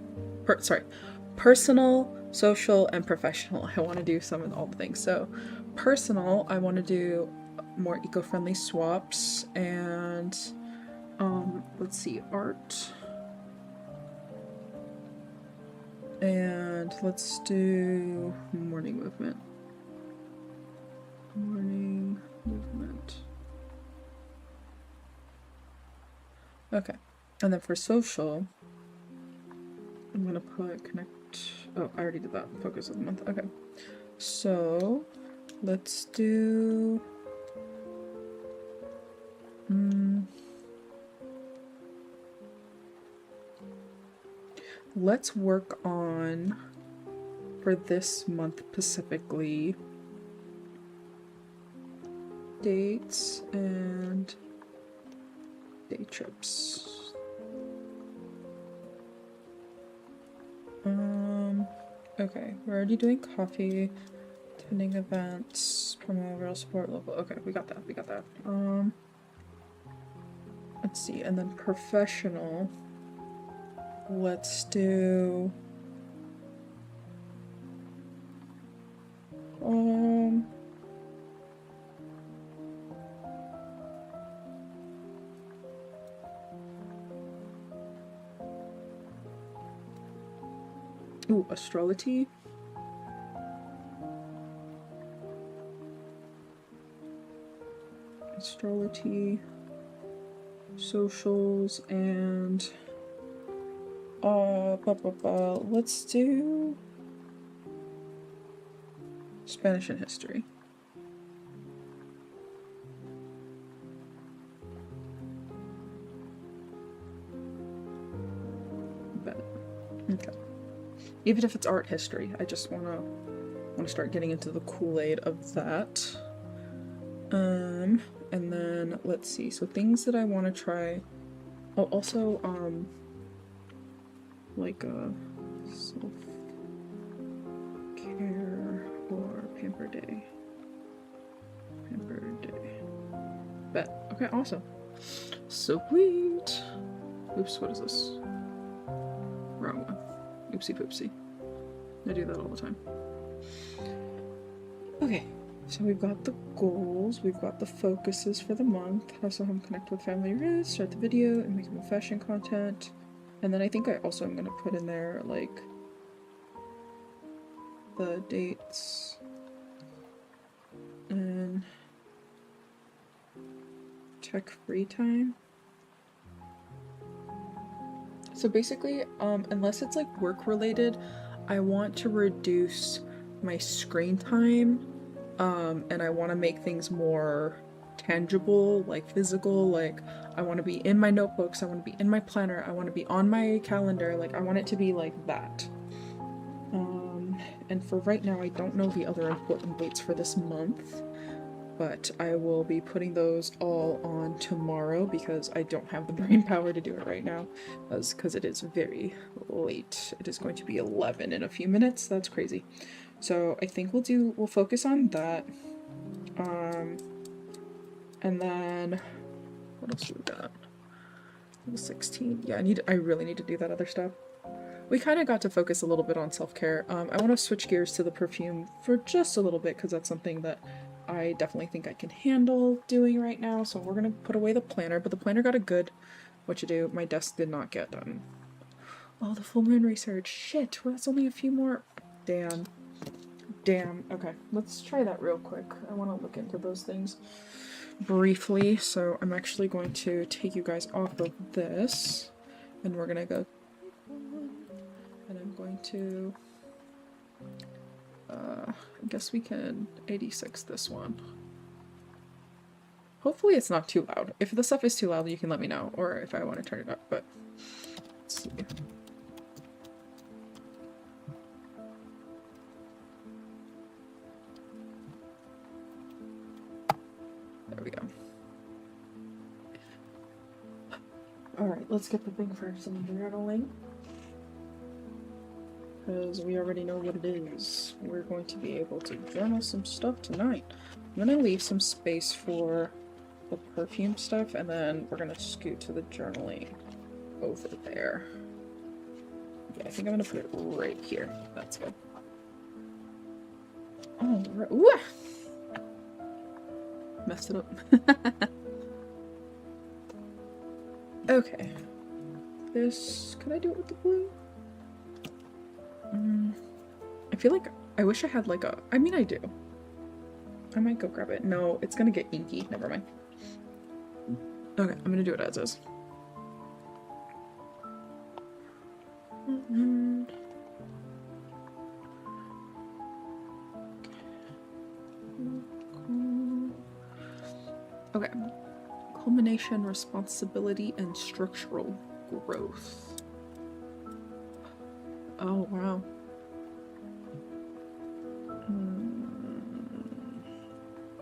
Personal, social, and professional. I want to do some of all the things. So, personal, I want to do more eco-friendly swaps and let's see, art. And let's do morning movement. Morning movement. Okay. And then for social, I'm gonna put connect. Oh, I already did that. Focus of the month. Okay. So let's do let's work on, for this month specifically, dates and day trips. Okay, we're already doing coffee, attending events, promote real support local. Okay, we got that. Let's see, and then professional. Let's do ooh, astrology. Astrology, socials, and let's do Spanish and history. Bet. Okay. Even if it's art history, I just wanna start getting into the Kool-Aid of that. And then let's see. So things that I want to try. Oh, also like self-care or pamper day. Bet. Okay, awesome. Sweet. Oops, what is this? Wrong one. Oopsie poopsie. I do that all the time. Okay, so we've got the goals, we've got the focuses for the month, also how to connect with family roots, start the video, and make more fashion content. And then I think I also am going to put in there, like, the dates and tech free time. So basically, unless it's like work related, I want to reduce my screen time, and I want to make things more tangible, like physical. Like, I want to be in my notebooks, I want to be in my planner, I want to be on my calendar, like I want it to be like that. And for right now, I don't know the other important dates for this month, but I will be putting those all on tomorrow because I don't have the brain power to do it right now, because it is very late. It is going to be 11 in a few minutes. That's crazy. So I think we'll focus on that. And then what else do we got? 16. Yeah, I really need to do that other stuff. We kind of got to focus a little bit on self-care. I want to switch gears to the perfume for just a little bit because that's something that I definitely think I can handle doing right now. So we're going to put away the planner, but the planner got a good what you do. My desk did not get done. Oh, the full moon research. Shit, well, that's only a few more. Damn. Okay, let's try that real quick. I want to look into those things briefly. So I'm actually going to take you guys off of this and we're going to go. And I'm going to, I guess we can 86 this one. Hopefully it's not too loud. If the stuff is too loud, you can let me know, or if I want to turn it up, but let's see. There we go. Alright, let's get the thing first on the journaling. Because we already know what it is. We're going to be able to journal some stuff tonight. I'm gonna leave some space for the perfume stuff, and then we're gonna scoot to the journaling over there. Yeah, I think I'm gonna put it right here. That's good. Oh, right. Ooh! Messed it up. Okay. This, can I do it with the blue? I feel like I wish I had like a, I mean I do. I might go grab it. No, it's gonna get inky. Never mind. Okay, I'm gonna do it as is. Okay. Culmination, responsibility, and structural growth. Oh, wow.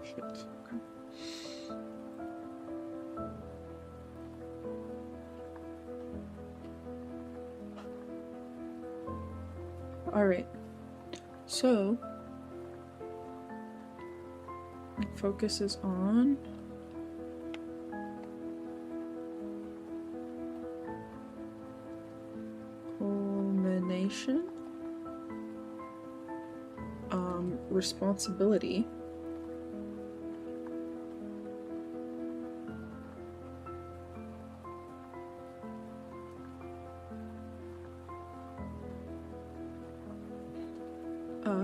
Shit. Okay. Alright. So, my focus is on culmination, responsibility,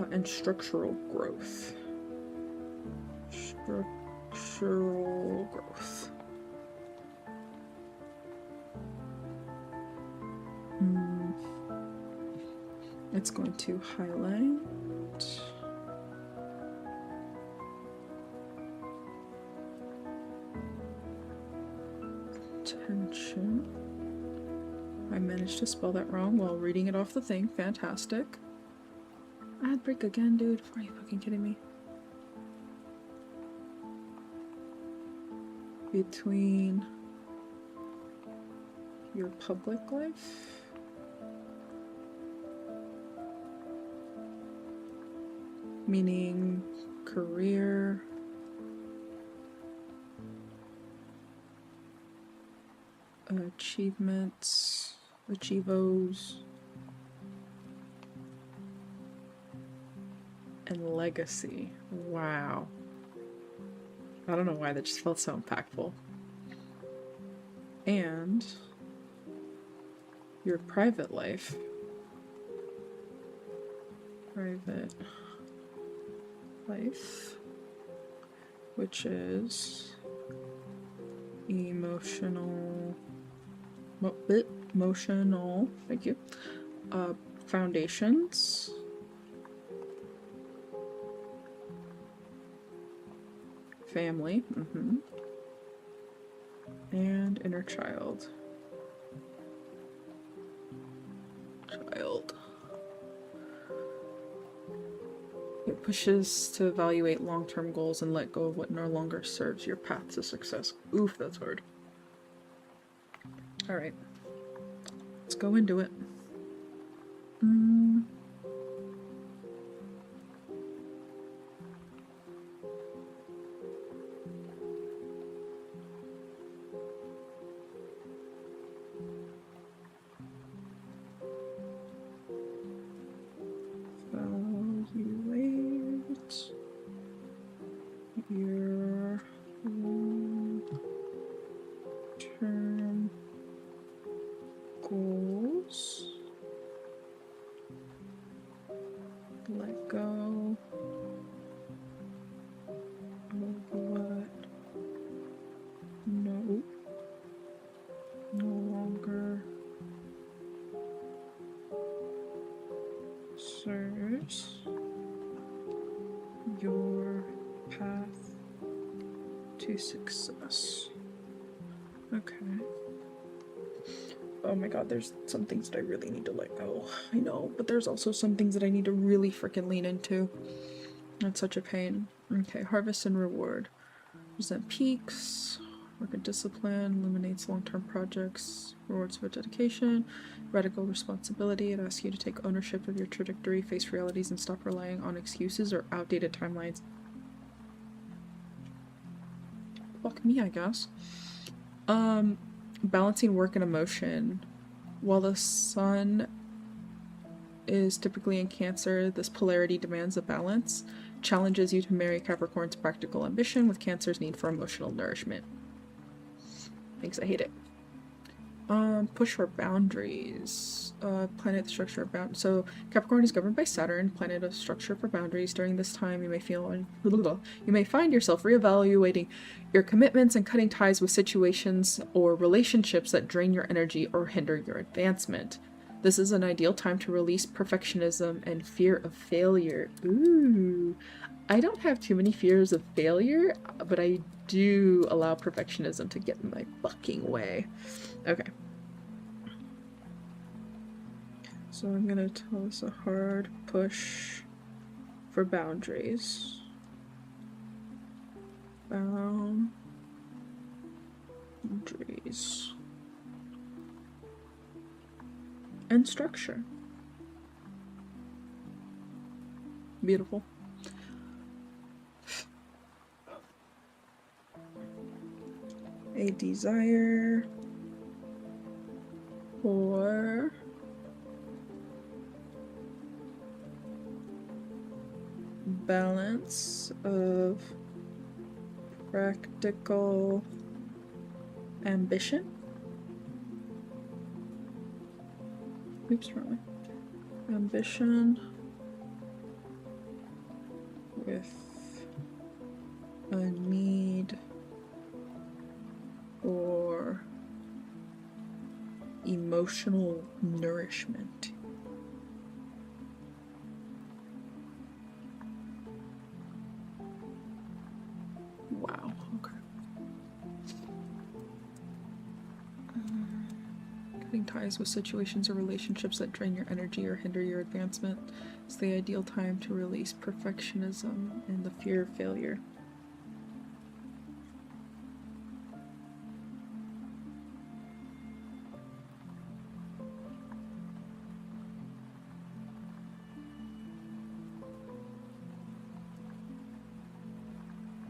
and structural growth. Structural growth. It's going to highlight. Attention. I managed to spell that wrong while reading it off the thing. Fantastic. Ad break again, dude. Are you fucking kidding me? Between your public life meaning career, achievements, achievos, and legacy. Wow. I don't know why that just felt so impactful. And your private life. Private life, which is emotional, thank you, foundations, family, and inner child. It pushes to evaluate long-term goals and let go of what no longer serves your path to success. Oof, that's hard. Alright. Let's go into it. Evaluate your long-term goals to success. Okay. Oh my god, there's some things that I really need to let go. I know, but there's also some things that I need to really freaking lean into. That's such a pain. Okay, harvest and reward. Present peaks. Work and discipline. Eliminates long-term projects. Rewards for dedication. Radical responsibility. It asks you to take ownership of your trajectory, face realities, and stop relying on excuses or outdated timelines. Fuck me, I guess. Balancing work and emotion. While the sun is typically in Cancer, this polarity demands a balance, challenges you to marry Capricorn's practical ambition with Cancer's need for emotional nourishment. Thanks, I hate it. Push for boundaries. Planet the structure of boundaries. So Capricorn is governed by Saturn, planet of structure for boundaries. During this time, you may find yourself reevaluating your commitments and cutting ties with situations or relationships that drain your energy or hinder your advancement. This is an ideal time to release perfectionism and fear of failure. Ooh. I don't have too many fears of failure, but I do allow perfectionism to get in my fucking way. Okay. So I'm gonna tell this a hard push for boundaries. Boundaries. And structure. Beautiful. A desire for balance of practical ambition. Oops, wrong way. Ambition with a need for emotional nourishment. Wow, okay. Cutting ties with situations or relationships that drain your energy or hinder your advancement is the ideal time to release perfectionism and the fear of failure.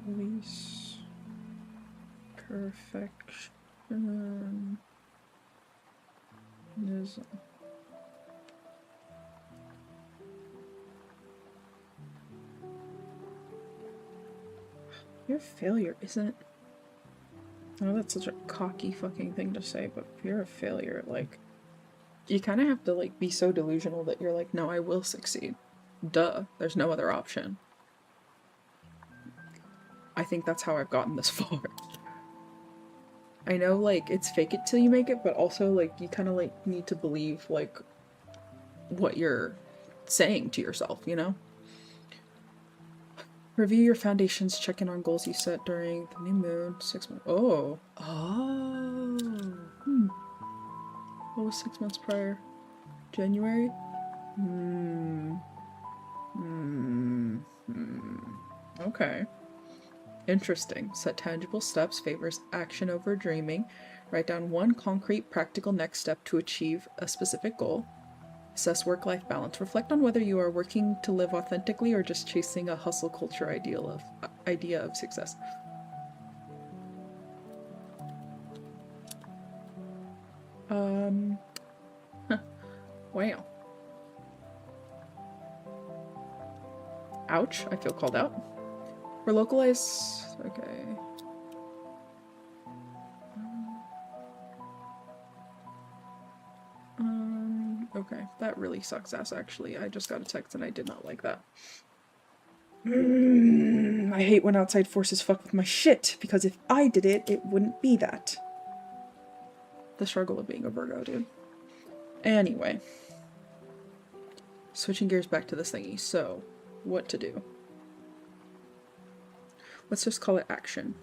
Release perfectionism. Fear of failure isn't. I know that's such a cocky fucking thing to say, but fear of failure, like, you kind of have to, like, be so delusional that you're like, no, I will succeed. Duh, there's no other option. I think that's how I've gotten this far. I know, like, it's fake it till you make it, but also, like, you kind of, like, need to believe, like, what you're saying to yourself, you know? Review your foundations, check in on goals you set during the new moon, 6 months. Oh. Oh. What was 6 months prior? January? Okay. Interesting. Set tangible steps favors action over dreaming. Write down one concrete, practical next step to achieve a specific goal. Assess work-life balance. Reflect on whether you are working to live authentically or just chasing a hustle culture idea of success. Wow. Ouch, I feel called out. For localized... Okay. Okay, that really sucks ass, actually. I just got a text and I did not like that. I hate when outside forces fuck with my shit, because if I did it, it wouldn't be that. The struggle of being a Virgo, dude. Anyway. Switching gears back to this thingy, so, what to do? Let's just call it action.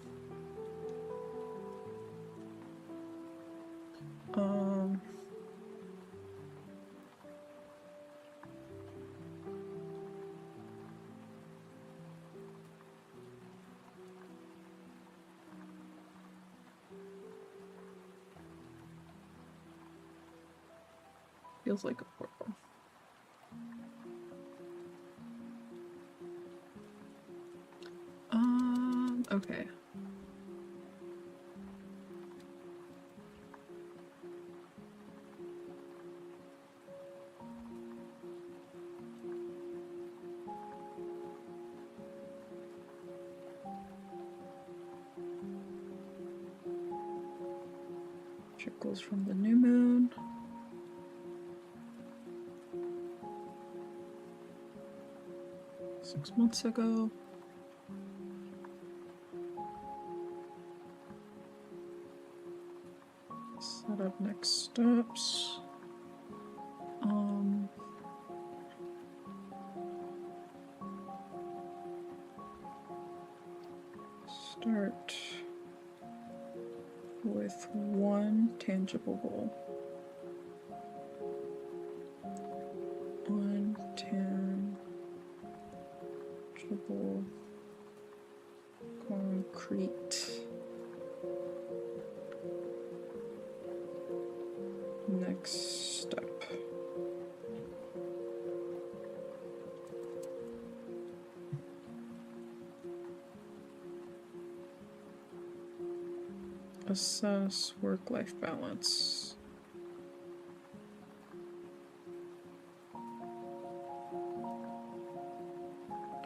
Feels like a portal. Okay. Trickles from the new moon. Six months ago. Set up next steps. Start with one tangible goal. One tangible, concrete next step. Assess work-life balance.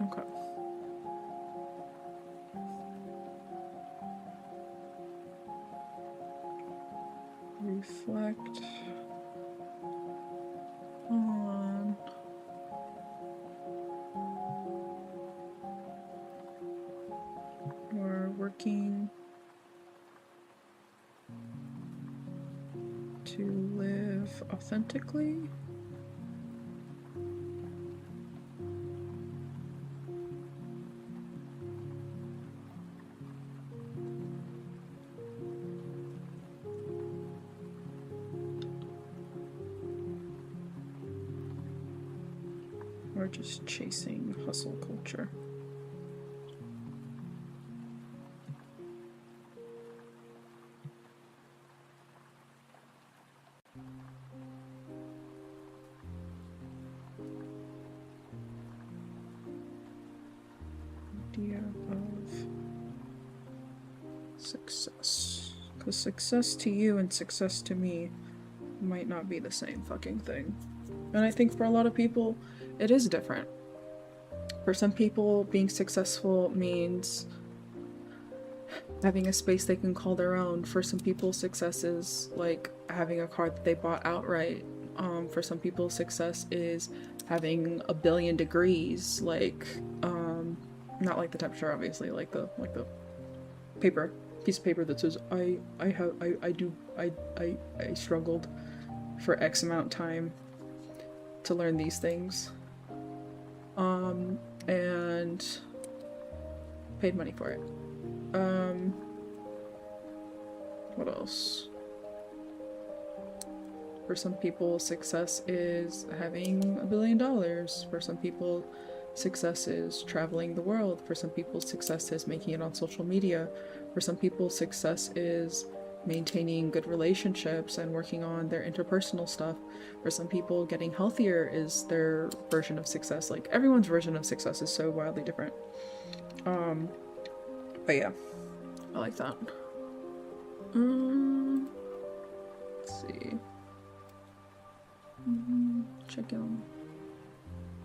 Okay. Reflect on or working to live authentically. Or just chasing hustle culture. Idea of success. Because success to you and success to me might not be the same fucking thing. And I think for a lot of people, it is different. For some people, being successful means having a space they can call their own. For some people, success is like having a car that they bought outright. For some people, success is having 1 billion degrees, like not like the temperature, obviously, like the piece of paper that says I struggled for X amount of time to learn these things, and paid money for it. What else? For some people, success is having $1 billion. For some people, success is traveling the world. For some people, success is making it on social media. For some people, success is maintaining good relationships and working on their interpersonal stuff. For some people, getting healthier is their version of success. Like, everyone's version of success is so wildly different. But yeah, I like that. Let's see. Check in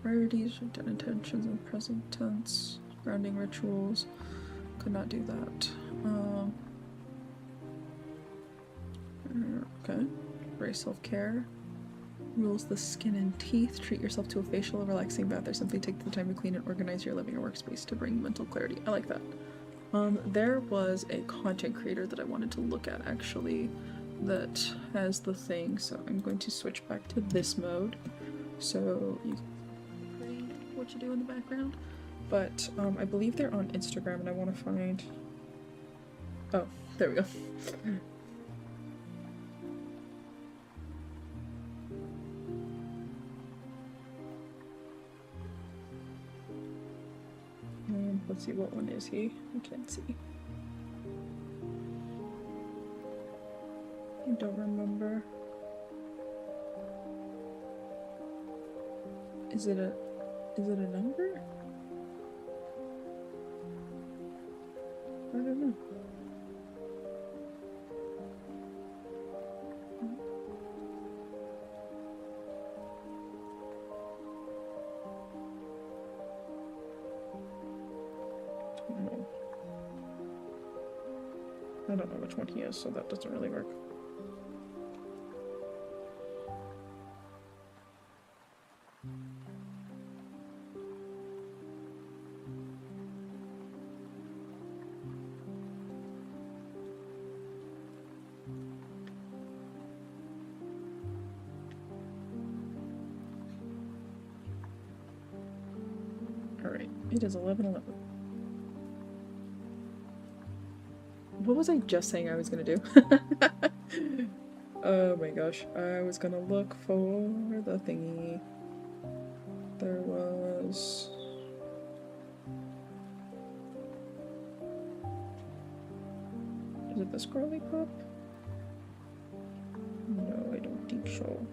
priorities, intent intentions, and present tense. Grounding rituals. Could not do that. Okay. Very self-care. Rules the skin and teeth. Treat yourself to a facial or relaxing bath or simply take the time to clean and organize your living or workspace to bring mental clarity. I like that. There was a content creator that I wanted to look at actually that has the thing, so I'm going to switch back to this mode so you can read what you do in the background. But I believe they're on Instagram and I want to find... Oh, there we go. Let's see, what one is he? I can't see. I don't remember. Is it a number? I don't know. I don't know which one he is, so that doesn't really work. Alright, it is 11:11. What was I just saying I was gonna do? Oh my gosh, I was gonna look for the thingy. There was... Is it the Scrawly Pup? No, I don't think so.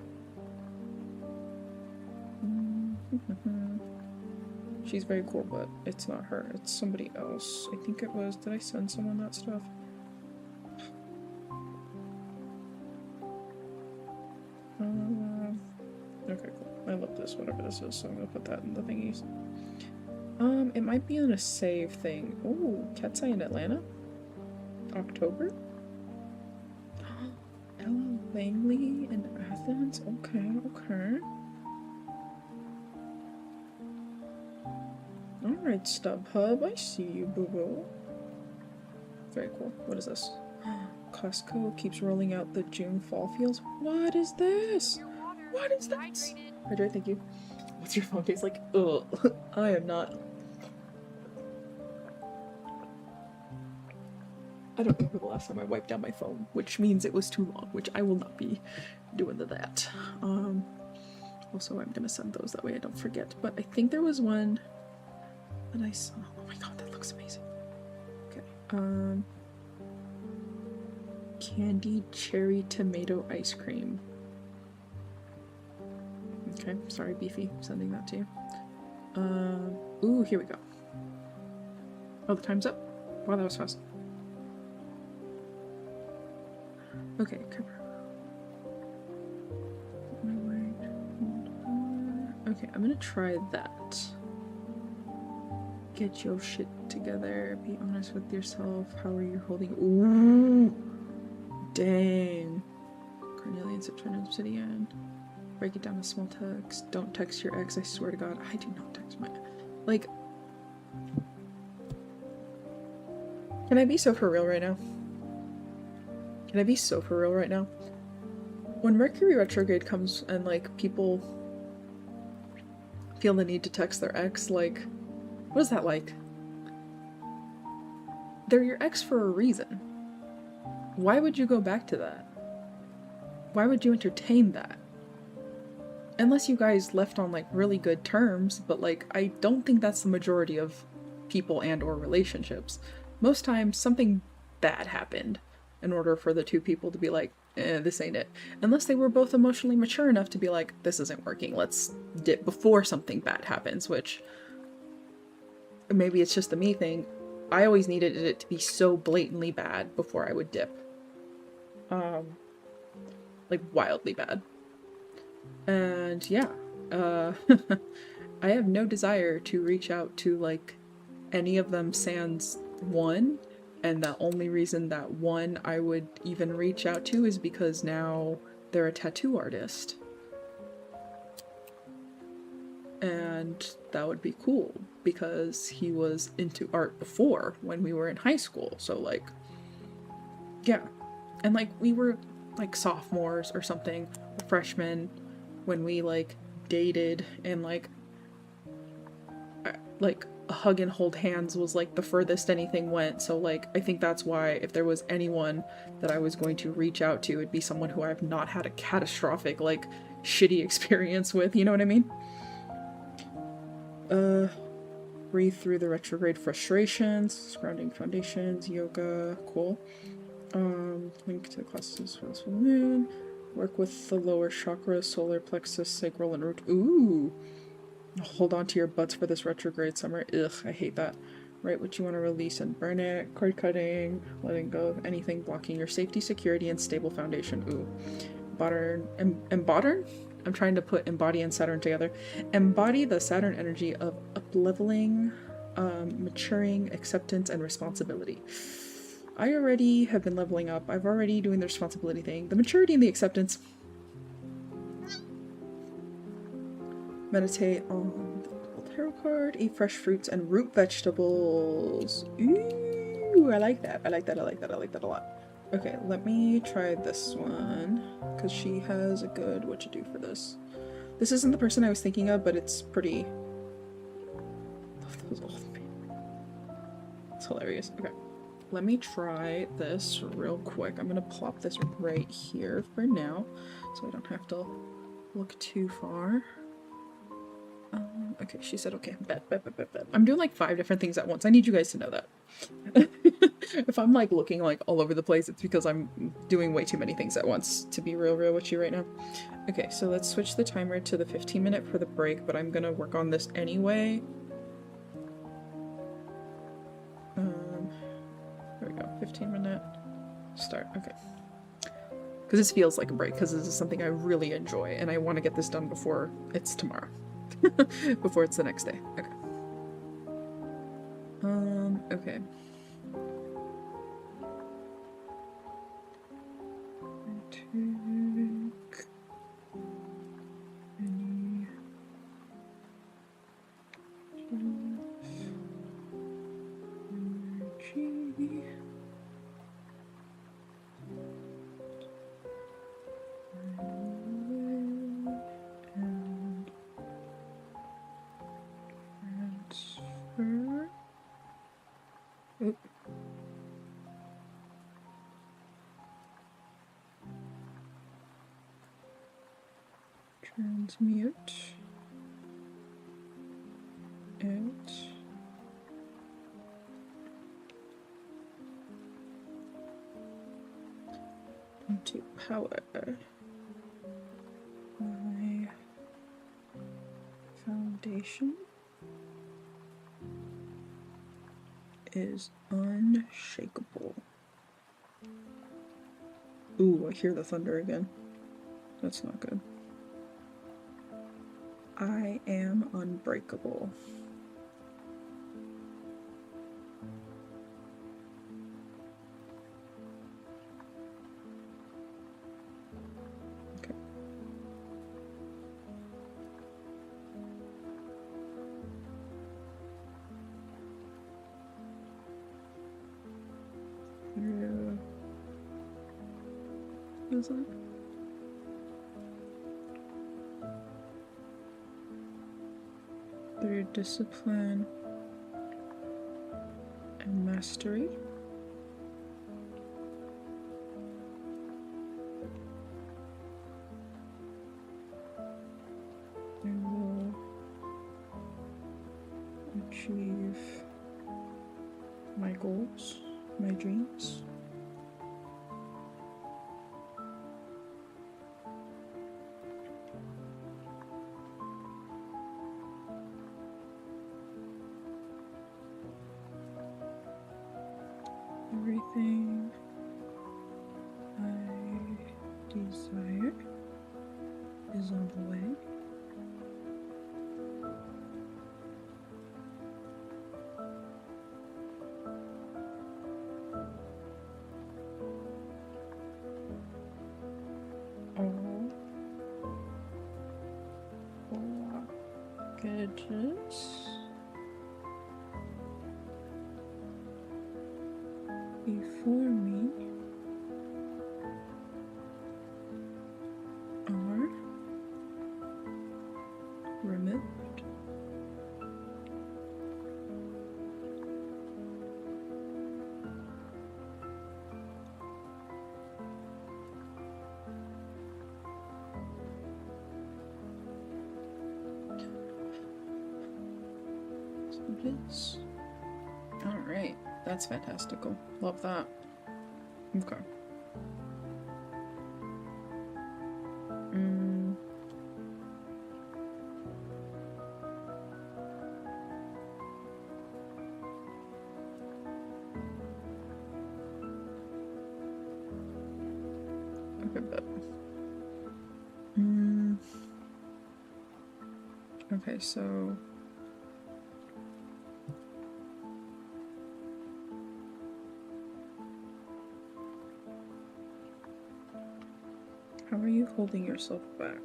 She's very cool, but it's not her. It's somebody else. I think it was... Did I send someone that stuff? Okay, cool. I love this, whatever this is, so I'm gonna put that in the thingies. It might be on a save thing. Ooh, Cat's Eye in Atlanta? October? Ella Langley in Athens? Okay, okay. Alright, StubHub, I see you, boo-boo. Very cool. What is this? Costco keeps rolling out the June fall feels. What is this? Your water. What is this? Dehydrated. Hydrate, thank you. What's your phone taste like? Ugh. I am not. I don't remember the last time I wiped down my phone, which means it was too long, which I will not be doing that. Also, I'm gonna send those, that way I don't forget. But I think there was one that I saw. Oh my god, that looks amazing. Okay. Candied cherry tomato ice cream. Okay, sorry, Beefy, sending that to you. Ooh, here we go. Oh, the time's up? Wow, that was fast. Okay, cover. Okay, I'm gonna try that. Get your shit together. Be honest with yourself. How are you holding? Ooh! Dang. Carnelian, September, Obsidian. Break it down to small text. Don't text your ex, I swear to god. I do not text my... Like... Can I be so for real right now? Can I be so for real right now? When Mercury retrograde comes and, like, people feel the need to text their ex, like... What is that like? They're your ex for a reason. Why would you go back to that? Why would you entertain that? Unless you guys left on, like, really good terms, but, like, I don't think that's the majority of people and or relationships. Most times, something bad happened in order for the two people to be like, this ain't it. Unless they were both emotionally mature enough to be like, this isn't working, let's dip before something bad happens, which... Maybe it's just a me thing. I always needed it to be so blatantly bad before I would dip. Like, wildly bad. And yeah, I have no desire to reach out to, like, any of them sans one, and the only reason that one I would even reach out to is because now they're a tattoo artist. And that would be cool, because he was into art before, when we were in high school, so, like, yeah. And, like, we were, like, sophomores or something, or freshmen, when we, like, dated, and, like, a hug and hold hands was, like, the furthest anything went, so, like, I think that's why, if there was anyone that I was going to reach out to, it'd be someone who I've not had a catastrophic, like, shitty experience with, you know what I mean? Breathe through the retrograde frustrations, grounding foundations, yoga, cool. Link to the classes for this moon. Work with the lower chakras, solar plexus, sacral, and root. Ooh! Hold on to your butts for this retrograde summer. Ugh, I hate that. Write what you want to release and burn it. Cord cutting, letting go of anything blocking your safety, security, and stable foundation. Ooh. Embodern? I'm trying to put embody and Saturn together. Embody the Saturn energy of up-leveling, maturing, acceptance, and responsibility. I already have been leveling up. I've already doing the responsibility thing. The maturity and the acceptance. Meditate on the tarot card. Eat fresh fruits and root vegetables. Ooh, I like that. I like that. I like that. I like that a lot. Okay, let me try this one because she has a good what to do for this. This isn't the person I was thinking of, but it's pretty. Love those old people. It's hilarious. Okay, let me try this real quick. I'm gonna plop this right here for now, so I don't have to look too far. Okay, she said okay. Bet. I'm doing like 5 different things at once. I need you guys to know that. If I'm like looking like all over the place, it's because I'm doing way too many things at once to be real with you right now. Okay, so let's switch the timer to the 15-minute for the break, but I'm gonna work on this anyway. There we go. 15-minute start. Okay. Because this feels like a break, because this is something I really enjoy, and I want to get this done before it's tomorrow. Before it's the next day. Okay. Okay. Take any energy. Transfer. Oop. Transmute it into power. My foundation is unshakable. Ooh, I hear the thunder again. That's not good. I am unbreakable. Okay. Is that? Through discipline and mastery. I will achieve my goals, my dreams. Everything I desire is on the way. All blockages before me are removed. So this. All right, that's fantastical. Love that. Okay. Okay, but okay, so how are you holding yourself back?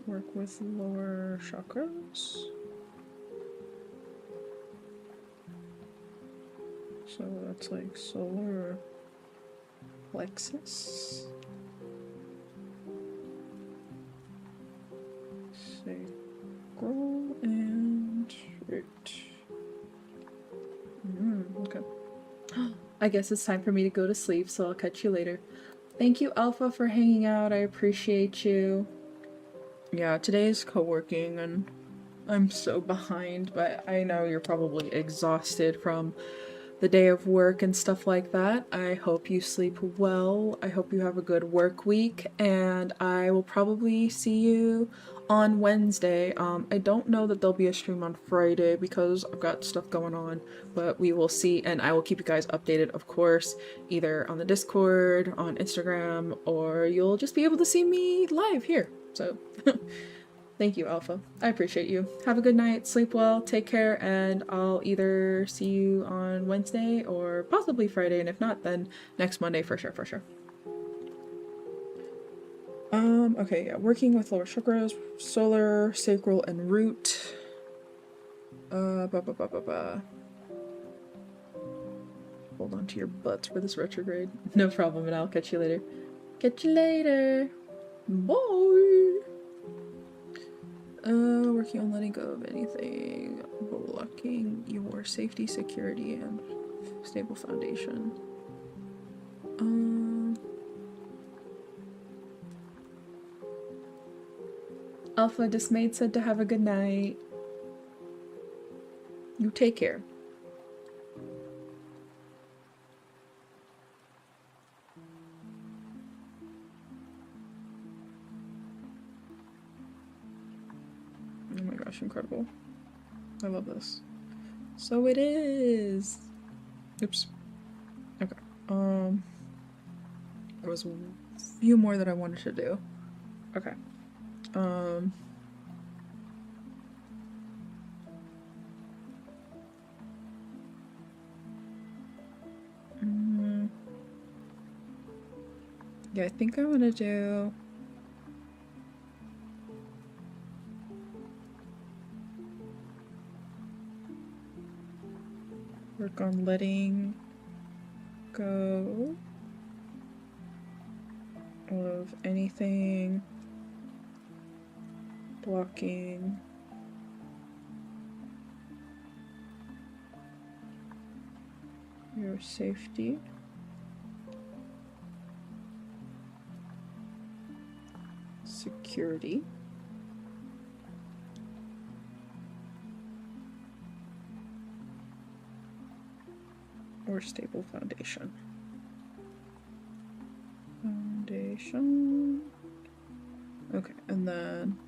Work with lower chakras. So that's like solar plexus. Sacral and root. Okay. I guess it's time for me to go to sleep, so I'll catch you later. Thank you, Alpha, for hanging out. I appreciate you. Yeah, today's co-working and I'm so behind, but I know you're probably exhausted from the day of work and stuff like that. I hope you sleep well. I hope you have a good work week, and I will probably see you on Wednesday. I don't know that there'll be a stream on Friday because I've got stuff going on, but we will see, and I will keep you guys updated, of course, either on the Discord, on Instagram, or you'll just be able to see me live here. So thank you, Alpha. I appreciate you. Have a good night, sleep well, take care, and I'll either see you on Wednesday or possibly Friday, and if not, then next Monday for sure, for sure. Okay, yeah, working with lower chakras, solar, sacral, and root. Hold on to your butts for this retrograde. No problem, and I'll catch you later. Catch you later. Bye! Working on letting go of anything blocking your safety, security, and stable foundation. Alpha Dismayed said to have a good night. You take care. Oh my gosh, incredible. I love this. So it is. Oops. Okay. There was a few more that I wanted to do. Okay. Yeah, I think I want to do work on letting go of anything blocking your safety, security, or stable foundation. Foundation. Okay, and then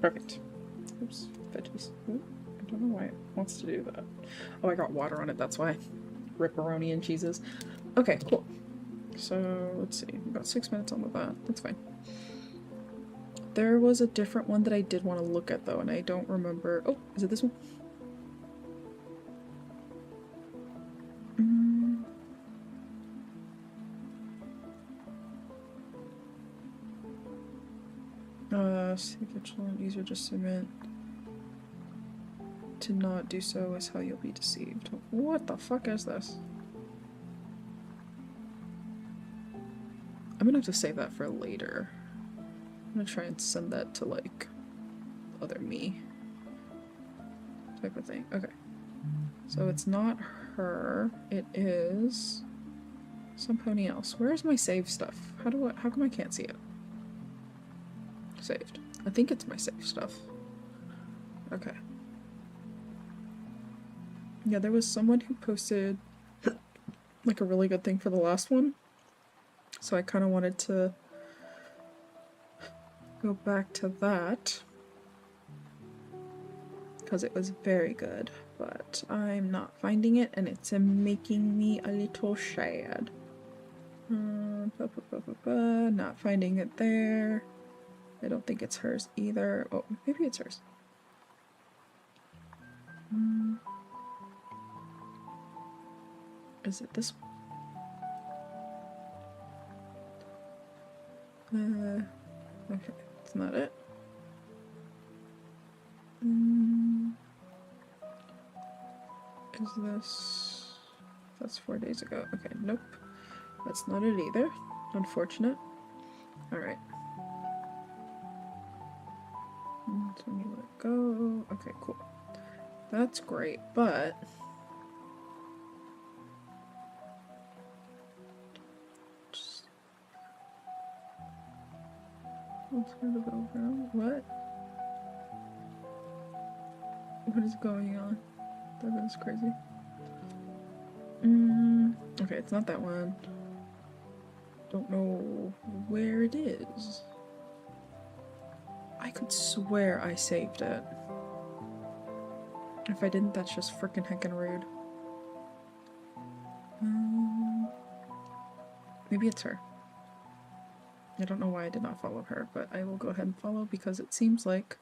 perfect. Oops, veggies. Ooh, I don't know why it wants to do that. Oh, I got water on it, that's why. Ripperoni and cheeses. Okay, cool. So, let's see. We've got 6 minutes on with that. That's fine. There was a different one that I did want to look at, though, and I don't remember. Oh, is it this one? Vigilant, easier to submit. To not do so is how you'll be deceived. What the fuck is this? I'm gonna have to save that for later. I'm gonna try and send that to like other me type of thing. Okay. So it's not her. It is somebody else. Where's my save stuff? How come I can't see it? Saved. I think it's my save stuff. Okay. Yeah, there was someone who posted like a really good thing for the last one. So I kind of wanted to go back to that because it was very good, but I'm not finding it and it's making me a little sad. Not finding it there. I don't think it's hers either. Oh, maybe it's hers. Is it this one? Okay, it's not it. Is this... That's 4 days ago. Okay, nope. That's not it either. Unfortunate. Alright. So let me let it go. Okay, cool. That's great, but... What? What is going on? That is crazy. Okay, it's not that one. Don't know where it is. I could swear I saved it. If I didn't, that's just freaking heckin' rude. Maybe it's her. I don't know why I did not follow her, but I will go ahead and follow because it seems like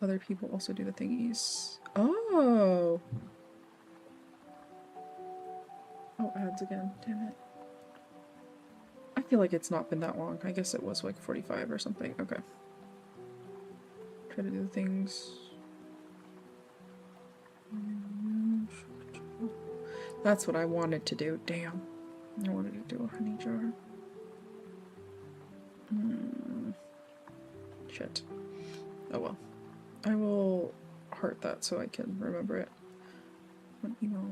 other people also do the thingies. Oh! Oh, ads again. Damn it. I feel like it's not been that long. I guess it was like 45 or something. Okay. Try to do the things. That's what I wanted to do. Damn. I wanted to do a honey jar. Shit. Oh well. I will heart that so I can remember it. You know,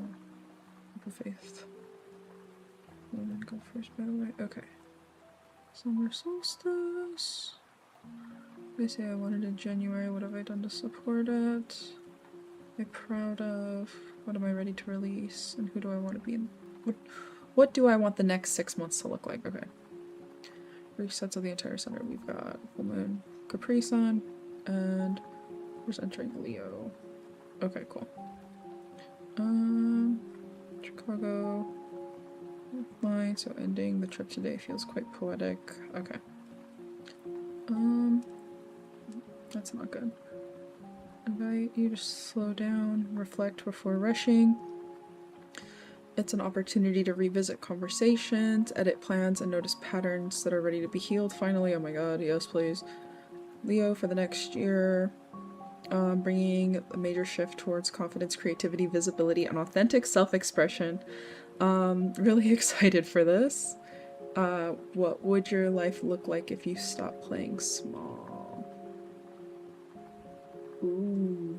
of faith. Women go first, by the way. Okay. Summer solstice. They say I wanted in January. What have I done to support it? I'm proud of. What am I ready to release? And who do I want to be in? What do I want the next 6 months to look like? Okay. Resets of the entire center. We've got full moon, Capri Sun, and we're entering Leo. Okay, cool. Chicago. Fine, so ending the trip today feels quite poetic. Okay. That's not good. Invite you to slow down, reflect before rushing. It's an opportunity to revisit conversations, edit plans, and notice patterns that are ready to be healed. Finally, oh my god, yes please. Leo for the next year. Bringing a major shift towards confidence, creativity, visibility, and authentic self-expression. Really excited for this. What would your life look like if you stopped playing small? Ooh.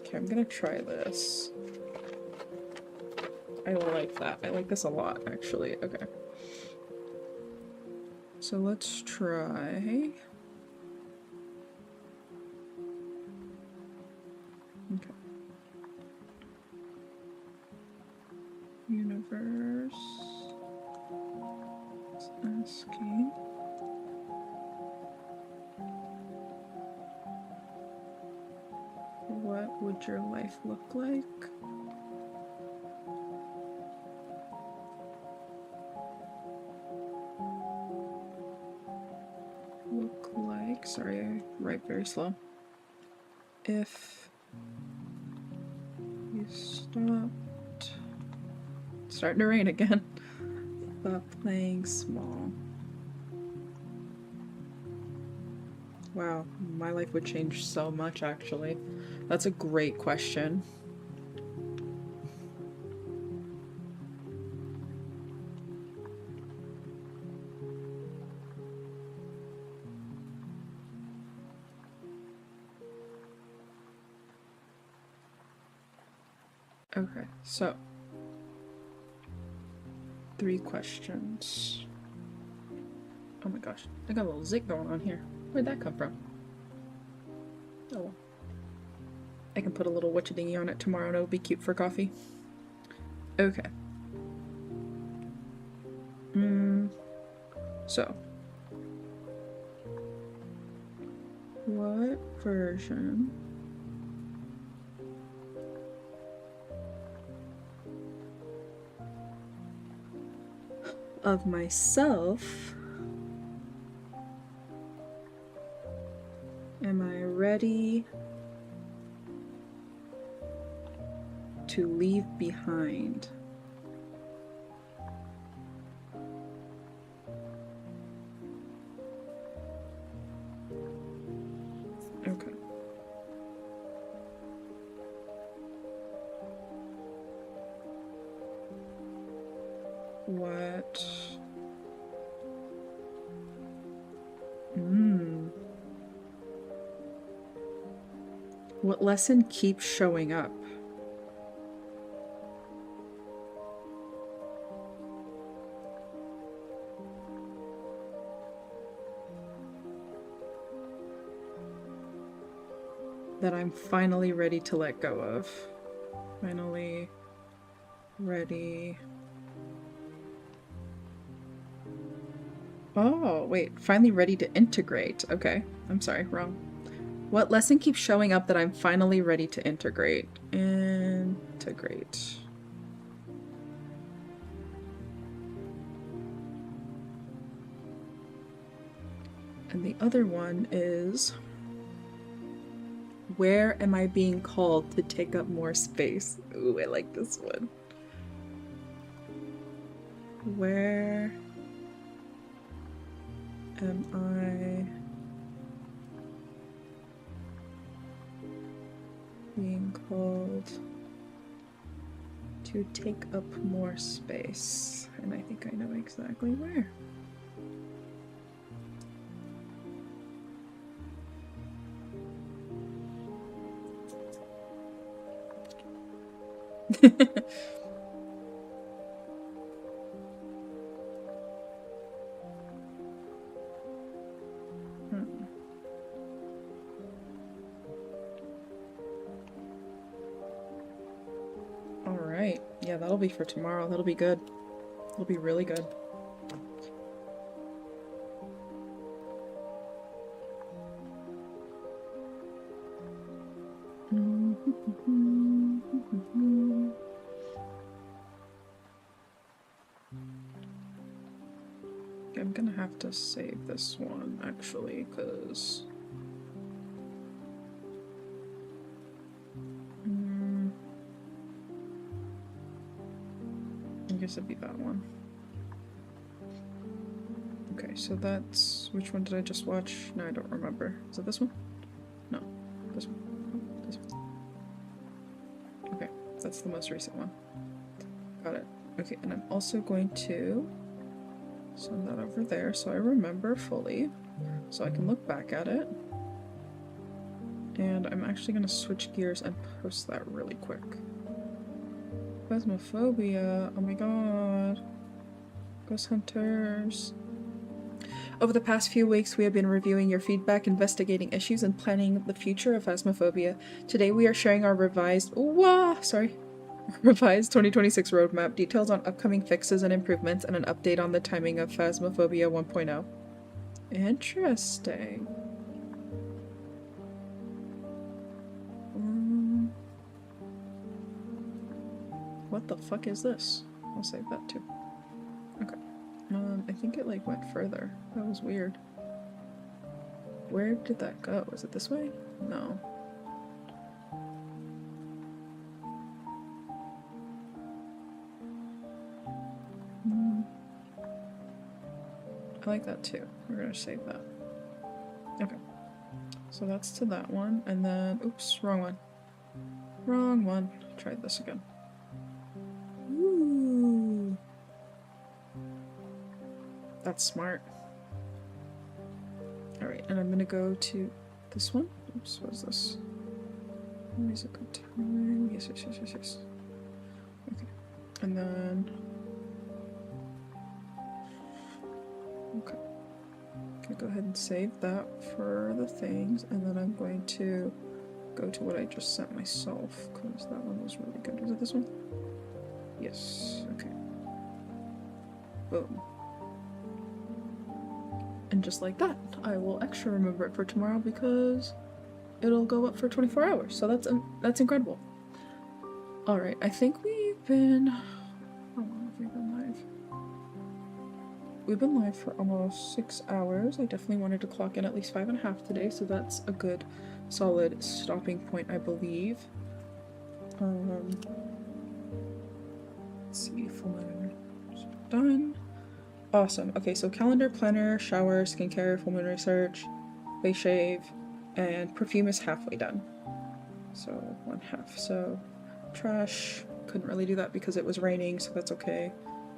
Okay, I'm gonna try this. I like that. I like this a lot, actually. Okay. So let's try... Okay. Universe... It's asking... What would your life look like? Sorry, I write very slow. If you stopped... It's starting to rain again. Stop playing small. Wow, my life would change so much, actually. That's a great question. Okay, so 3 questions. Oh my gosh, I got a little zit going on here. Where'd that come from? Oh, I can put a little whatcha-dingy on it tomorrow and it'll be cute for coffee. Okay. So. What version of myself am I ready to leave behind? Okay. What? What lesson keeps showing up? That I'm finally ready to let go of. Finally ready. Oh, wait. Finally ready to integrate. Okay. I'm sorry. Wrong. What lesson keeps showing up that I'm finally ready to integrate? Integrate. And the other one is, where am I being called to take up more space? Ooh, I like this one. Where am I being called to take up more space? And I think I know exactly where. Alright. Yeah, that'll be for tomorrow. That'll be good. It'll be really good. I'm gonna have to save this one, actually, because... I guess it'd be that one. Okay, so that's... Which one did I just watch? No, I don't remember. Is it this one? No. This one. Oh, this one. Okay, that's the most recent one. Got it. Okay, and I'm also going to send that over there so I remember fully, so I can look back at it. And I'm actually going to switch gears and post that really quick. Phasmophobia, oh my god. Ghost hunters. Over the past few weeks, we have been reviewing your feedback, investigating issues, and planning the future of Phasmophobia. Today we are sharing our revised 2026 roadmap, details on upcoming fixes and improvements, and an update on the timing of Phasmophobia 1.0. Interesting. What the fuck is this? I'll save that too. Okay. I think it like went further. That was weird. Where did that go? Is it this way? No. I like that too. We're gonna save that. Okay. So that's to that one, and then oops, wrong one. Wrong one. Try this again. Ooh. That's smart. Alright, and I'm gonna go to this one. Oops, what is this? Musical time. Yes. And then, okay, gonna go ahead and save that for the things, and then I'm going to go to what I just sent myself, because that one was really good. Was it this one? Yes, okay. Boom. And just like that, I will extra remember it for tomorrow because it'll go up for 24 hours, so that's incredible. Alright, I think we've been... How long have we been live? We've been live for almost 6 hours. I definitely wanted to clock in at least 5.5 today, so that's a good solid stopping point, I believe. Let's see, full moon done. Awesome. Okay, so calendar, planner, shower, skincare, full moon research, face shave, and perfume is halfway done. So 1/2. So trash, couldn't really do that because it was raining, so that's okay.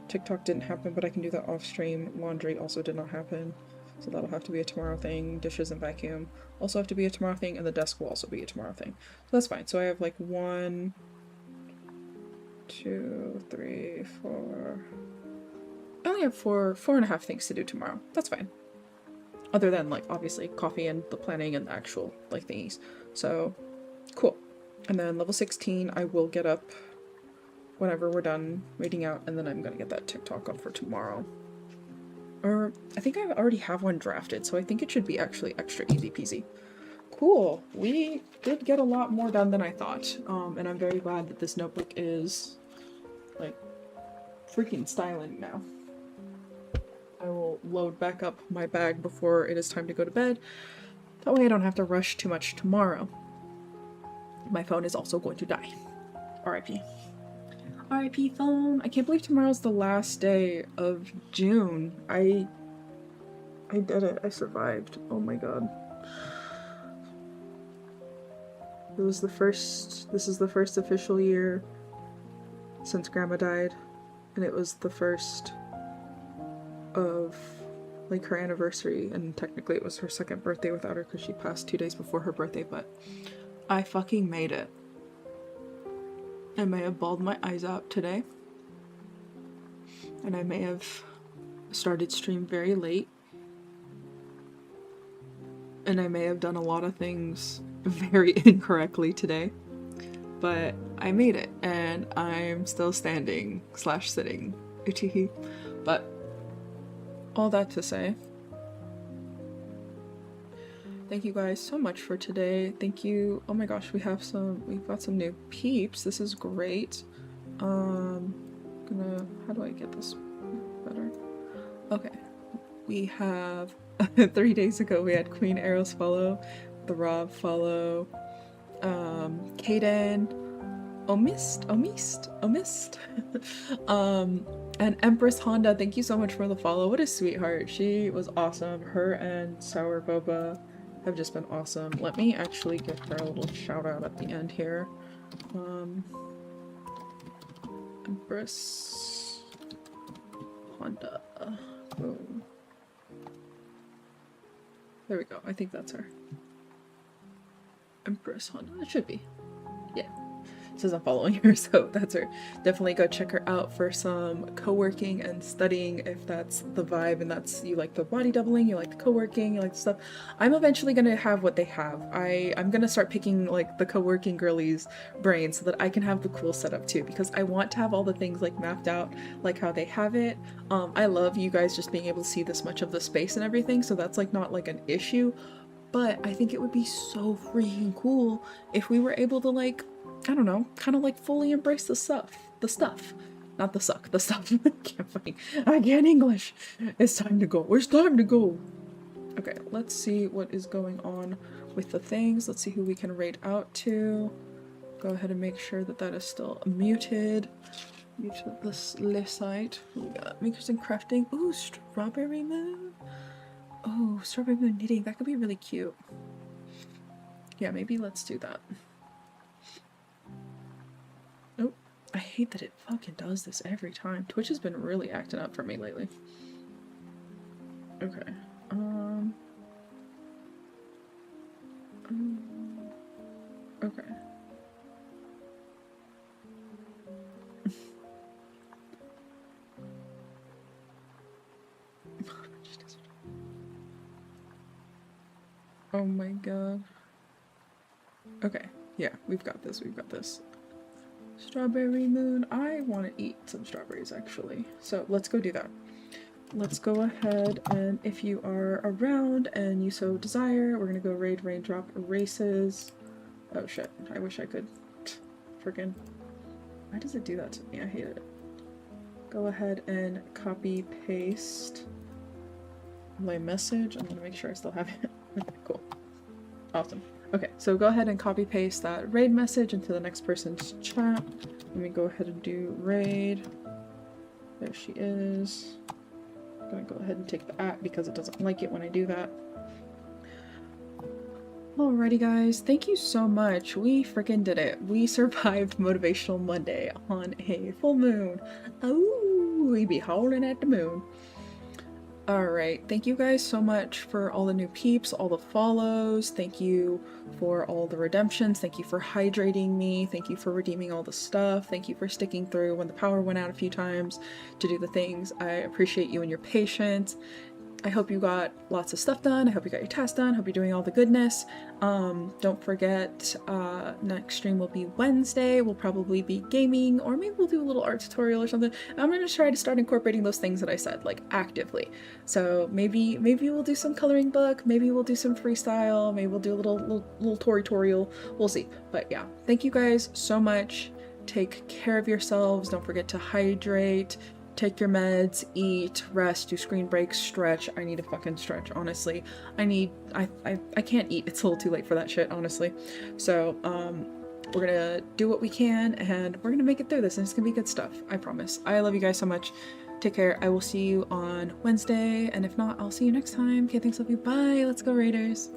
TikTok didn't happen, but I can do that off stream. Laundry also did not happen, so that'll have to be a tomorrow thing. Dishes and vacuum also have to be a tomorrow thing, and the desk will also be a tomorrow thing. So that's fine. So I have like 1, 2, 3, 4. I only have 4.5 things to do tomorrow. That's fine. Other than like obviously coffee and the planning and the actual like thingies. So cool. And then level 16, I will get up whenever we're done reading out, and then I'm gonna get that TikTok up for tomorrow. Or I think I already have one drafted, so I think it should be actually extra easy peasy. Cool. We did get a lot more done than I thought. And I'm very glad that this notebook is like freaking styling now. I will load back up my bag before it is time to go to bed. That way I don't have to rush too much tomorrow. My phone is also going to die. RIP. RIP phone. I can't believe tomorrow's the last day of June. I did it. I survived. Oh my god. This is the first official year since Grandma died, and it was the first of like her anniversary, and technically it was her second birthday without her because she passed 2 days before her birthday, but I fucking made it. I may have bawled my eyes out today, and I may have started stream very late, and I may have done a lot of things very incorrectly today, but I made it, and I'm still standing / sitting. But all that to say, thank you guys so much for today. Thank you. Oh my gosh, we've got some new peeps. This is great. How do I get this better? Okay. We have 3 days ago we had Queen Arrows follow, the Rob follow, Kaden, Omist, and Empress Honda, thank you so much for the follow. What a sweetheart. She was awesome. Her and Sour Boba have just been awesome. Let me actually give her a little shout out at the end here. Empress Honda. Boom. There we go. I think that's her. Empress Honda. It should be. Yeah. It says I'm following her, so that's her. Definitely go check her out for some co-working and studying if that's the vibe and that's you like the body doubling, you like the co-working, you like the stuff. I'm eventually gonna have what they have. I'm gonna start picking like the co-working girlies' brains so that I can have the cool setup too, because I want to have all the things like mapped out like how they have it. I love you guys just being able to see this much of the space and everything, so that's like not like an issue. But I think it would be so freaking cool if we were able to like, I don't know, kind of like fully embrace the stuff. Not the suck, the stuff. I can't English. It's time to go. It's time to go. Okay, let's see what is going on with the things. Let's see who we can raid out to. Go ahead and make sure that that is still muted. Mute this left side. We got makers and crafting. Ooh, strawberry moon. Oh, strawberry moon knitting. That could be really cute. Yeah, maybe let's do that. Oh, I hate that it fucking does this every time. Twitch has been really acting up for me lately. Okay. Okay. Oh my god. Okay, yeah, we've got this, we've got this. Strawberry moon. I want to eat some strawberries actually. So let's go do that. Let's go ahead and if you are around and you so desire, we're gonna go raid raindrop races. Oh shit, I wish I could. Freaking. Why does it do that to me? I hate it. Go ahead and copy paste my message. I'm gonna make sure I still have it. Okay, cool. Awesome. Okay, so go ahead and copy paste that raid message into the next person's chat. Let me go ahead and do raid. There she is. I'm gonna go ahead and take the @ because it doesn't like it when I do that. Alrighty guys, thank you so much. We freaking did it. We survived Motivational Monday on a full moon. Oh, we be howling at the moon. Alright, thank you guys so much for all the new peeps, all the follows, thank you for all the redemptions, thank you for hydrating me, thank you for redeeming all the stuff, thank you for sticking through when the power went out a few times to do the things. I appreciate you and your patience. I hope you got lots of stuff done. I hope you got your tasks done. I hope you're doing all the goodness. Don't forget, next stream will be Wednesday. We'll probably be gaming, or maybe we'll do a little art tutorial or something. I'm gonna try to start incorporating those things that I said, like, actively. So maybe we'll do some coloring book, maybe we'll do some freestyle, maybe we'll do a little tutorial. We'll see. But yeah, thank you guys so much. Take care of yourselves. Don't forget to hydrate. Take your meds, eat, rest, do screen breaks, stretch. I need to fucking stretch, honestly. I can't eat. It's a little too late for that shit, honestly. So, we're gonna do what we can and we're gonna make it through this and it's gonna be good stuff. I promise. I love you guys so much. Take care. I will see you on Wednesday, and if not, I'll see you next time. Okay, thanks, love you. Bye. Let's go Raiders.